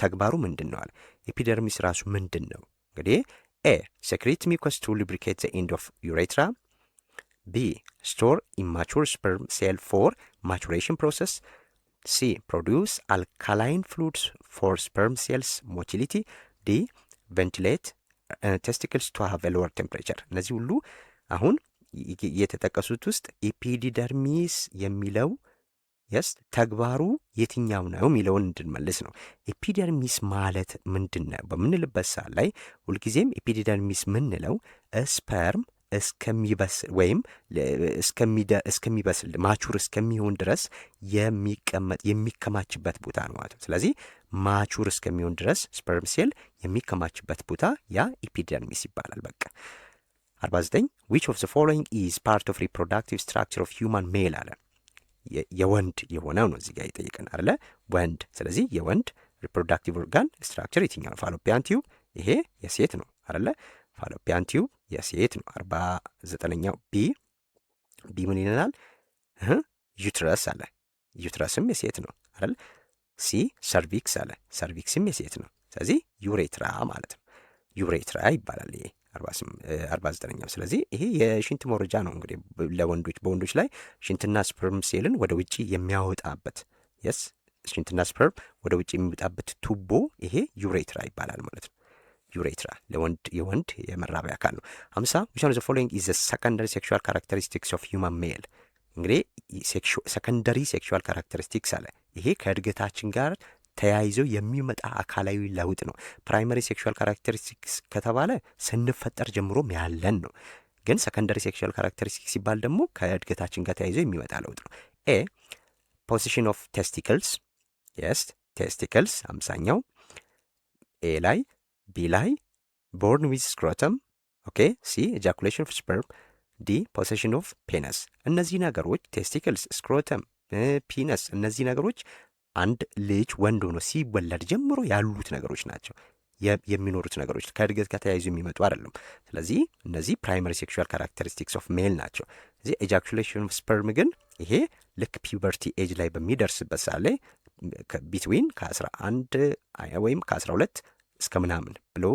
ተግባሩ ምንድን ነው አለ። ኤፒደርሚስ ራሱ ምንድን ነው? እንግዲህ ኤ ሴክሬት ሚኮስ ቱ ሉብሪኬት ዘ ኤንድ ኦፍ ዩሬትራ፣ ቢ ስቶር ኢማቹር ስፐርም ሴል ፎር ማቹሬሽን ፕሮሰስ፣ ሲ ፕሮዲውስ አልካላይን ፍሉድስ ፎር ስፐርም ሴልስ ሞቲሊቲ፣ ዲ ቬንቲሌት ቴስቲክልስ ቱ ሃቭ ኤ ሎወር ቴምፕሬቸር። እነዚህ ሁሉ አሁን የተጠቀሱት ውስጥ ኤፒዲደርሚስ የሚለው የስ ተግባሩ የትኛው ነው የሚለውን እንድንመልስ ነው። ኤፒደርሚስ ማለት ምንድን ነው በምንልበት ሰዓት ላይ ሁልጊዜም ኤፒደርሚስ ምንለው ስፐርም እስከሚበስል ወይም እስከሚበስል ማቹር እስከሚሆን ድረስ የሚከማችበት ቦታ ነው ማለት ነው። ስለዚህ ማቹር እስከሚሆን ድረስ ስፐርም ሴል የሚከማችበት ቦታ ያ ኤፒደርሚስ ይባላል። በቃ 49 which of the following is part of reproductive structure of human male አለ። የወንድ የሆነው ነው እዚህ ጋር ይጠይቀን አይደለ? ወንድ። ስለዚህ የወንድ ሪፕሮዳክቲቭ ኦርጋን ስትራክቸር የትኛው ነው? ፋሎፒያን ቲዩብ። ይሄ የሴት ነው አይደለ? ፋሎፒያን ቲዩብ የሴት ነው። 49ኛው ቢ ምን ይለናል? ዩትረስ አለ። ዩትረስም የሴት ነው አይደል? ሲ ሰርቪክስ አለ። ሰርቪክስም የሴት ነው። ስለዚህ ዩሬትራ ማለት ነው። ዩሬትራ ይባላል ይሄ 49ኛው። ስለዚህ ይሄ የሽንት መውረጃ ነው እንግዲህ ለወንዶች በወንዶች ላይ ሽንትና ስፐርም ሴልን ወደ ውጭ የሚያወጣበት የስ ሽንትና ስፐርም ወደ ውጭ የሚወጣበት ቱቦ ይሄ ዩሬትራ ይባላል ማለት ነው። ዩሬትራ የወንድ የመራቢያ አካል ነው። 50 which one of the following is the secondary sexual characteristics of human male? እንግዲህ ሰከንደሪ ሴክሹዋል ካራክተሪስቲክስ አለ። ይሄ ከእድገታችን ጋር ተያይዘው የሚመጣ አካላዊ ለውጥ ነው። ፕራይመሪ ሴክሹዋል ካራክተሪስቲክስ ከተባለ ስንፈጠር ጀምሮም ያለን ነው። ግን ሰከንደሪ ሴክሹዋል ካራክተሪስቲክስ ሲባል ደግሞ ከእድገታችን ጋር ተያይዘው የሚመጣ ለውጥ ነው። ኤ ፖዚሽን ኦፍ ቴስቲክልስ የስ ቴስቲክልስ 50ኛው ኤ ላይ ቢ ላይ ቦርን ዊዝ ስክሮተም ኦኬ ሲ ኤጃኩሌሽን ኦፍ ስፐርም ዲ ፖሴሽን ኦፍ ፔነስ። እነዚህ ነገሮች ቴስቲክልስ፣ ስክሮተም፣ ፒነስ እነዚህ ነገሮች አንድ ልጅ ወንድ ሆኖ ሲወለድ ጀምሮ ያሉት ነገሮች ናቸው። የሚኖሩት ነገሮች ከእድገት ጋር ተያይዞ የሚመጡ አይደለም። ስለዚህ እነዚህ ፕራይመሪ ሴክሹዋል ካራክተሪስቲክስ ኦፍ ሜል ናቸው። እዚህ ኤጃኩሌሽን ኦፍ ስፐርም ግን ይሄ ልክ ፒበርቲ ኤጅ ላይ በሚደርስበት ሰዓት ላይ ቢትዊን ከ11 ወይም ከ12 እስከ ምናምን ብሎ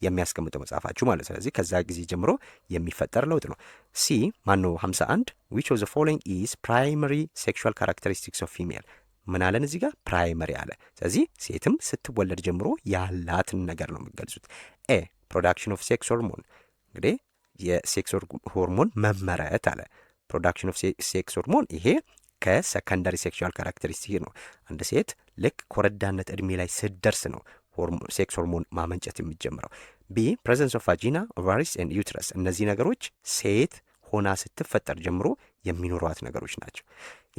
የሚያስቀምጠው መጽሐፋችሁ ማለት። ስለዚህ ከዛ ጊዜ ጀምሮ የሚፈጠር ለውጥ ነው። ሲ ማነው 51 which of the following is primary sexual characteristics of female? ምን አለን እዚህ ጋር ፕራይመሪ አለ። ስለዚህ ሴትም ስትወለድ ጀምሮ ያላትን ነገር ነው የሚገልጹት። ኤ ፕሮዳክሽን ኦፍ ሴክስ ሆርሞን፣ እንግዲህ የሴክስ ሆርሞን መመረት አለ። ፕሮዳክሽን ኦፍ ሴክስ ሆርሞን ይሄ ከሰከንዳሪ ሴክሹዋል ካራክተሪስቲክ ነው። አንድ ሴት ልክ ኮረዳነት እድሜ ላይ ስትደርስ ነው ሴክስ ሆርሞን ማመንጨት የሚጀምረው። ቢ ፕሬዘንስ ኦፍ ቫጂና ኦቫሪስ ኤንድ ዩትረስ፣ እነዚህ ነገሮች ሴት ሆና ስትፈጠር ጀምሮ የሚኖሯት ነገሮች ናቸው።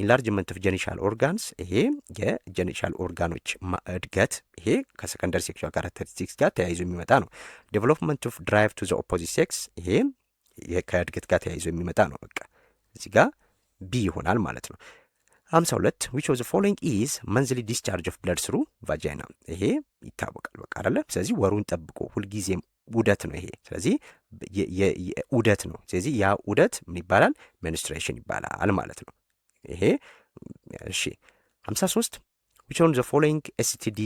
ኢንላርጅመንት ኦፍ ጀኒሻል ኦርጋንስ፣ ይሄ የጀኒሻል ኦርጋኖች እድገት፣ ይሄ ከሰከንደሪ ሴክሹዋል ካራክተሪስቲክስ ጋር ተያይዞ የሚመጣ ነው። ዴቨሎፕመንት ኦፍ ድራይቭ ቱ ዘ ኦፖዚት ሴክስ፣ ይሄ ከእድገት ጋር ተያይዞ የሚመጣ ነው። በቃ እዚህ ጋር ቢ ይሆናል ማለት ነው። 52 which of the following is monthly discharge of blood through vagina? ይሄ ይታወቃል በቃ አይደለ። ስለዚህ ወሩን ጠብቆ ሁልጊዜም ዑደት ነው ይሄ። ስለዚህ ዑደት ነው። ስለዚህ ያ ዑደት ምን ይባላል? menstruation ይባላል ማለት ነው ይሄ። እሺ 53 which one of the following STD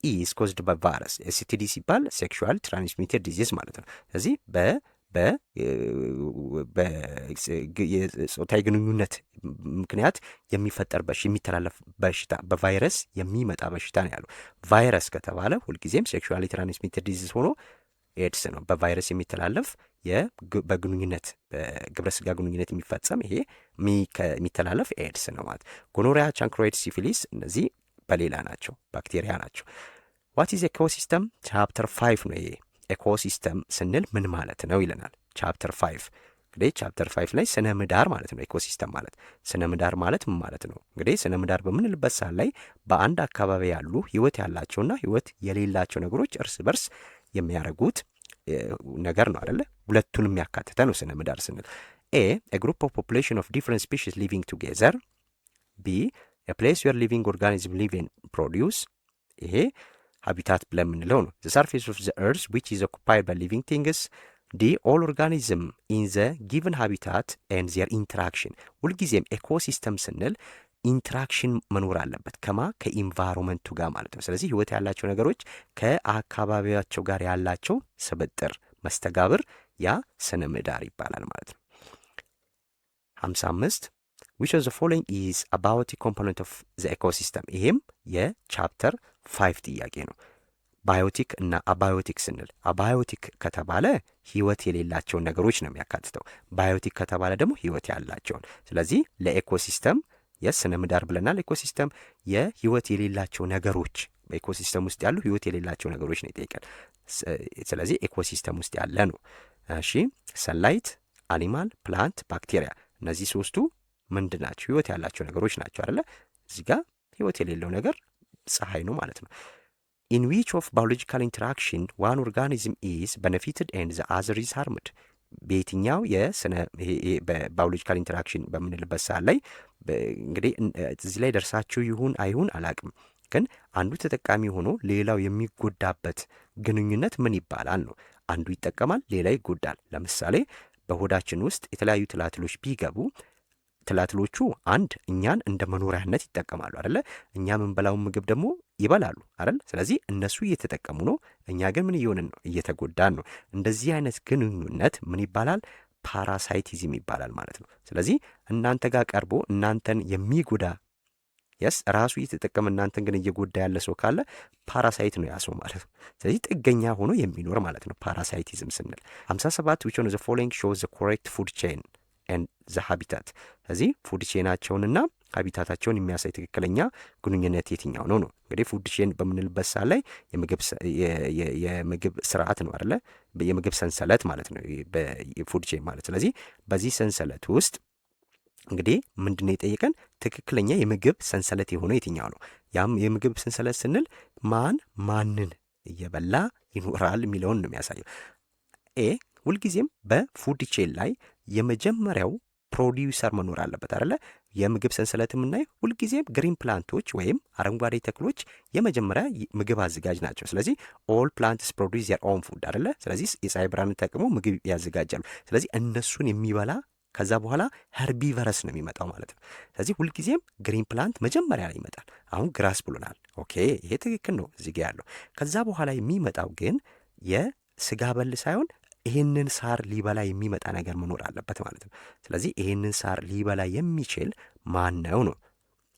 is caused by virus? STD ሲባል sexual transmitted disease ማለት ነው። ስለዚህ የጾታዊ ግንኙነት ምክንያት የሚፈጠር የሚተላለፍ በሽታ በቫይረስ የሚመጣ በሽታ ነው ያለው። ቫይረስ ከተባለ ሁልጊዜም ሴክሹዋሊ ትራንስሚትድ ዲዚዝ ሆኖ ኤድስ ነው። በቫይረስ የሚተላለፍ በግንኙነት በግብረ ስጋ ግንኙነት የሚፈጸም ይሄ የሚተላለፍ ኤድስ ነው ማለት። ጎኖሪያ፣ ቻንክሮይድ፣ ሲፊሊስ እነዚህ በሌላ ናቸው፣ ባክቴሪያ ናቸው። ዋት ኢዝ ኤኮሲስተም? ቻፕተር 5 ነው ይሄ። ኤኮሲስተም ስንል ምን ማለት ነው ይለናል ቻፕተር 5። እንግዲህ ቻፕተር 5 ላይ ስነ ምህዳር ማለት ነው። ኤኮሲስተም ማለት ስነ ምህዳር ማለት ምን ማለት ነው? እንግዲህ ስነ ምህዳር በምንልበት ሰዓት ላይ በአንድ አካባቢ ያሉ ህይወት ያላቸውና ህይወት የሌላቸው ነገሮች እርስ በርስ የሚያደርጉት ነገር ነው አይደለ? ሁለቱንም ያካተተ ነው ስነ ምህዳር ስንል። ኤ ግሩፕ ኦፍ ፖፑሌሽን ኦፍ ዲፍረንት ስፒሺስ ሊቪንግ ቱጌዘር። ቢ ፕሌስ ዌር ሊቪንግ ኦርጋኒዝም ሊቭ ኤንድ ፕሮዲውስ። ይሄ ሃቢታት ብለን የምንለው ነው። ዘ ሰርፌስ ኦፍ ዘ እርዝ ዊች ኢዝ ኦኩፓይድ ባይ ሊቪንግ ቲንግስ። ዲ ኦል ኦርጋኒዝም ኢን ዘ ጊቨን ሃቢታት ኤንድ ዜር ኢንተራክሽን። ሁልጊዜም ኤኮሲስተም ስንል ኢንተራክሽን መኖር አለበት ከማ ከኢንቫይሮንመንቱ ጋር ማለት ነው። ስለዚህ ህይወት ያላቸው ነገሮች ከአካባቢያቸው ጋር ያላቸው ስብጥር መስተጋብር ያ ስነ ምህዳር ይባላል ማለት ነው። 55 which of the following is abiotic component of the ecosystem? ይሄም የቻፕተር 5 ጥያቄ ነው። ባዮቲክ እና አባዮቲክ ስንል አባዮቲክ ከተባለ ህይወት የሌላቸውን ነገሮች ነው የሚያካትተው። ባዮቲክ ከተባለ ደግሞ ህይወት ያላቸውን። ስለዚህ ለኤኮሲስተም የስነ ምህዳር ብለናል። ኤኮሲስተም የህይወት የሌላቸው ነገሮች በኤኮሲስተም ውስጥ ያሉ ህይወት የሌላቸው ነገሮች ነው ይጠይቃል። ስለዚህ ኤኮሲስተም ውስጥ ያለ ነው። እሺ ሰንላይት፣ አኒማል፣ ፕላንት፣ ባክቴሪያ እነዚህ ሶስቱ ምንድን ናቸው? ህይወት ያላቸው ነገሮች ናቸው አይደለ? እዚህ ጋር ህይወት የሌለው ነገር ፀሐይ ነው ማለት ነው። in which of biological interaction one organism is benefited and the other is harmed? በየትኛው የስነ በባዮሎጂካል ኢንተራክሽን በምንልበት ሰዓት ላይ እንግዲህ እዚህ ላይ ደርሳችሁ ይሁን አይሁን አላቅም፣ ግን አንዱ ተጠቃሚ ሆኖ ሌላው የሚጎዳበት ግንኙነት ምን ይባላል ነው። አንዱ ይጠቀማል፣ ሌላ ይጎዳል። ለምሳሌ በሆዳችን ውስጥ የተለያዩ ትላትሎች ቢገቡ ትላትሎቹ አንድ እኛን እንደ መኖሪያነት ይጠቀማሉ አይደለ? እኛ የምንበላውን ምግብ ደግሞ ይበላሉ አይደል? ስለዚህ እነሱ እየተጠቀሙ ነው፣ እኛ ግን ምን እየሆንን ነው? እየተጎዳን ነው። እንደዚህ አይነት ግንኙነት ምን ይባላል? ፓራሳይቲዝም ይባላል ማለት ነው። ስለዚህ እናንተ ጋር ቀርቦ እናንተን የሚጎዳ ራሱ እየተጠቀመ እናንተን ግን እየጎዳ ያለ ሰው ካለ ፓራሳይት ነው ያ ሰው ማለት ነው። ስለዚህ ጥገኛ ሆኖ የሚኖር ማለት ነው ፓራሳይቲዝም ስንል። 57 which one of the following shows the correct food chain and the habitat። ስለዚህ ፉድ ቼናቸውንና ሀቢታታቸውን የሚያሳይ ትክክለኛ ግንኙነት የትኛው ነው ነው። እንግዲህ ፉድ ቼን በምንልበት ሰዓት ላይ የምግብ ስርዓት ነው አይደለ? የምግብ ሰንሰለት ማለት ነው ፉድ ቼን ማለት። ስለዚህ በዚህ ሰንሰለት ውስጥ እንግዲህ ምንድነው የጠየቀን? ትክክለኛ የምግብ ሰንሰለት የሆነው የትኛው ነው? ያም የምግብ ሰንሰለት ስንል ማንን እየበላ ይኖራል የሚለውን ነው የሚያሳየው። ሁልጊዜም በፉድ ቼን ላይ የመጀመሪያው ፕሮዲውሰር መኖር አለበት አይደለ? የምግብ ሰንሰለት የምናይ ሁልጊዜም ግሪን ፕላንቶች ወይም አረንጓዴ ተክሎች የመጀመሪያ ምግብ አዘጋጅ ናቸው። ስለዚህ ኦል ፕላንትስ ፕሮዲውስ ዘር ኦን ፉድ አይደለ? ስለዚህ የፀሐይ ብርሃንን ተጠቅመው ምግብ ያዘጋጃሉ። ስለዚህ እነሱን የሚበላ ከዛ በኋላ ሄርቢቨረስ ነው የሚመጣው ማለት ነው። ስለዚህ ሁልጊዜም ግሪን ፕላንት መጀመሪያ ላይ ይመጣል። አሁን ግራስ ብሎናል። ኦኬ ይሄ ትክክል ነው እዚህ ጋ ያለው። ከዛ በኋላ የሚመጣው ግን የስጋ በል ሳይሆን ይህንን ሳር ሊበላ የሚመጣ ነገር መኖር አለበት ማለት ነው። ስለዚህ ይህንን ሳር ሊበላ የሚችል ማን ነው ነው?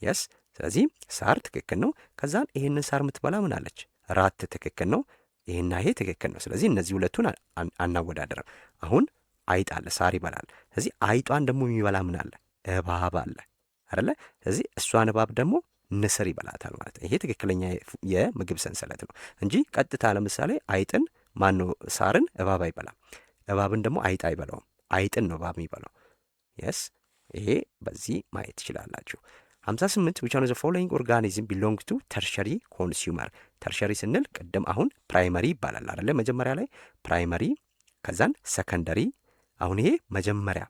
የስ ስለዚህ ሳር ትክክል ነው። ከዛን ይህንን ሳር የምትበላ ምን አለች? ራት ትክክል ነው። ይህና ይሄ ትክክል ነው። ስለዚህ እነዚህ ሁለቱን አናወዳደርም። አሁን አይጥ አለ፣ ሳር ይበላል። ስለዚህ አይጧን ደግሞ የሚበላ ምን አለ? እባብ አለ አይደለ? ስለዚህ እሷን እባብ ደግሞ ንስር ይበላታል ማለት ነው። ይሄ ትክክለኛ የምግብ ሰንሰለት ነው እንጂ ቀጥታ ለምሳሌ አይጥን ማን ነው ሳርን እባብ አይበላም። እባብን ደግሞ አይጥ አይበላውም። አይጥን ነው እባብ የሚበላው። የስ ይሄ በዚህ ማየት ትችላላችሁ። 58 which one of the following organism belong to tertiary consumer። ተርሸሪ ስንል ቅድም አሁን ፕራይመሪ ይባላል አይደለ? መጀመሪያ ላይ ፕራይመሪ፣ ከዛን ሰከንደሪ። አሁን ይሄ መጀመሪያ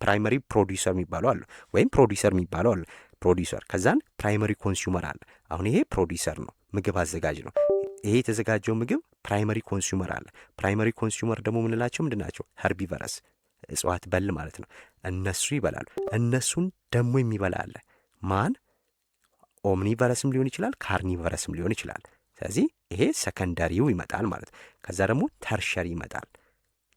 ፕራይመሪ ፕሮዲውሰር የሚባለው አለ፣ ወይም ፕሮዲውሰር የሚባለው አለ። ፕሮዲውሰር ከዛን ፕራይመሪ ኮንሱመር አለ። አሁን ይሄ ፕሮዲውሰር ነው፣ ምግብ አዘጋጅ ነው። ይሄ የተዘጋጀው ምግብ ፕራይመሪ ኮንሱመር አለ። ፕራይመሪ ኮንሱመር ደግሞ ምንላቸው ምንድን ናቸው? ሄርቢቨረስ እጽዋት በል ማለት ነው። እነሱ ይበላሉ። እነሱን ደግሞ የሚበላ አለ። ማን? ኦምኒቨረስም ሊሆን ይችላል፣ ካርኒቨረስም ሊሆን ይችላል። ስለዚህ ይሄ ሰከንደሪው ይመጣል ማለት ነው። ከዛ ደግሞ ተርሸሪ ይመጣል።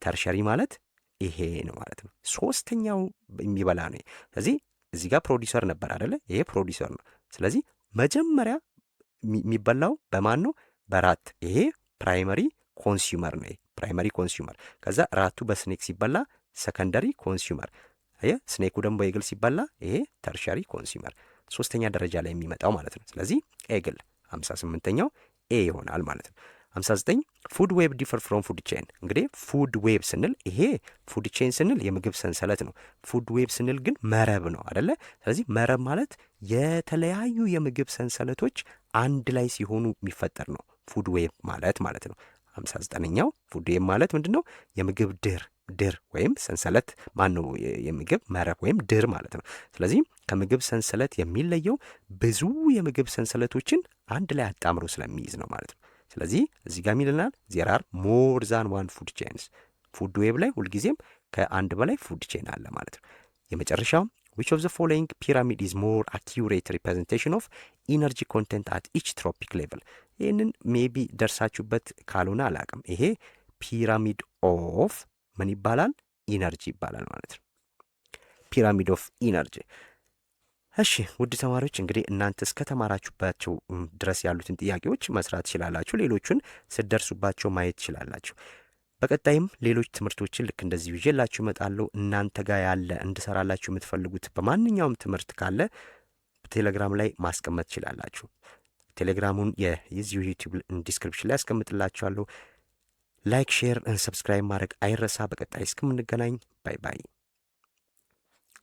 ተርሸሪ ማለት ይሄ ነው ማለት ነው። ሶስተኛው የሚበላ ነው። ስለዚህ እዚህ ጋር ፕሮዲውሰር ነበር አይደለ? ይሄ ፕሮዲውሰር ነው። ስለዚህ መጀመሪያ የሚበላው በማን ነው? በራት። ይሄ ፕራይመሪ ኮንሱመር ነው። ፕራይመሪ ኮንሱመር። ከዛ ራቱ በስኔክ ሲበላ ሰከንደሪ ኮንሱመር። ስኔኩ ደግሞ በኤግል ሲበላ ይሄ ተርሸሪ ኮንሱመር፣ ሶስተኛ ደረጃ ላይ የሚመጣው ማለት ነው። ስለዚህ ኤግል 58ኛው ኤ ይሆናል ማለት ነው። 59 ፉድ ዌብ ዲፈር ፍሮም ፉድ ቼን። እንግዲህ ፉድ ዌብ ስንል ይሄ ፉድ ቼን ስንል የምግብ ሰንሰለት ነው። ፉድ ዌብ ስንል ግን መረብ ነው አደለ? ስለዚህ መረብ ማለት የተለያዩ የምግብ ሰንሰለቶች አንድ ላይ ሲሆኑ የሚፈጠር ነው ፉድ ዌብ ማለት ነው። 59ኛው ፉድ ዌብ ማለት ምንድን ነው? የምግብ ድር ወይም ሰንሰለት ማን ነው? የምግብ መረብ ወይም ድር ማለት ነው። ስለዚህ ከምግብ ሰንሰለት የሚለየው ብዙ የምግብ ሰንሰለቶችን አንድ ላይ አጣምሮ ስለሚይዝ ነው ማለት ነው። ስለዚህ እዚህ ጋር ሚልናል ዜር አር ሞር ዛን ዋን ፉድ ቼንስ። ፉድ ዌብ ላይ ሁልጊዜም ከአንድ በላይ ፉድ ቼን አለ ማለት ነው። የመጨረሻው which of the following pyramid is more accurate representation of energy content at each tropic level? ይህንን ሜቢ ደርሳችሁበት ካልሆነ አላቅም። ይሄ ፒራሚድ ኦፍ ምን ይባላል? ኢነርጂ ይባላል ማለት ነው። ፒራሚድ ኦፍ ኢነርጂ። እሺ ውድ ተማሪዎች እንግዲህ እናንተ እስከተማራችሁባቸው ድረስ ያሉትን ጥያቄዎች መስራት ትችላላችሁ። ሌሎቹን ስትደርሱባቸው ማየት ትችላላችሁ። በቀጣይም ሌሎች ትምህርቶችን ልክ እንደዚህ ይዤላችሁ እመጣለሁ። እናንተ ጋር ያለ እንድሰራላችሁ የምትፈልጉት በማንኛውም ትምህርት ካለ ቴሌግራም ላይ ማስቀመጥ ትችላላችሁ። ቴሌግራሙን የዚሁ ዩቲዩብ ዲስክሪፕሽን ላይ አስቀምጥላችኋለሁ። ላይክ፣ ሼር፣ ሰብስክራይብ ማድረግ አይረሳ። በቀጣይ እስከምንገናኝ ባይ ባይ።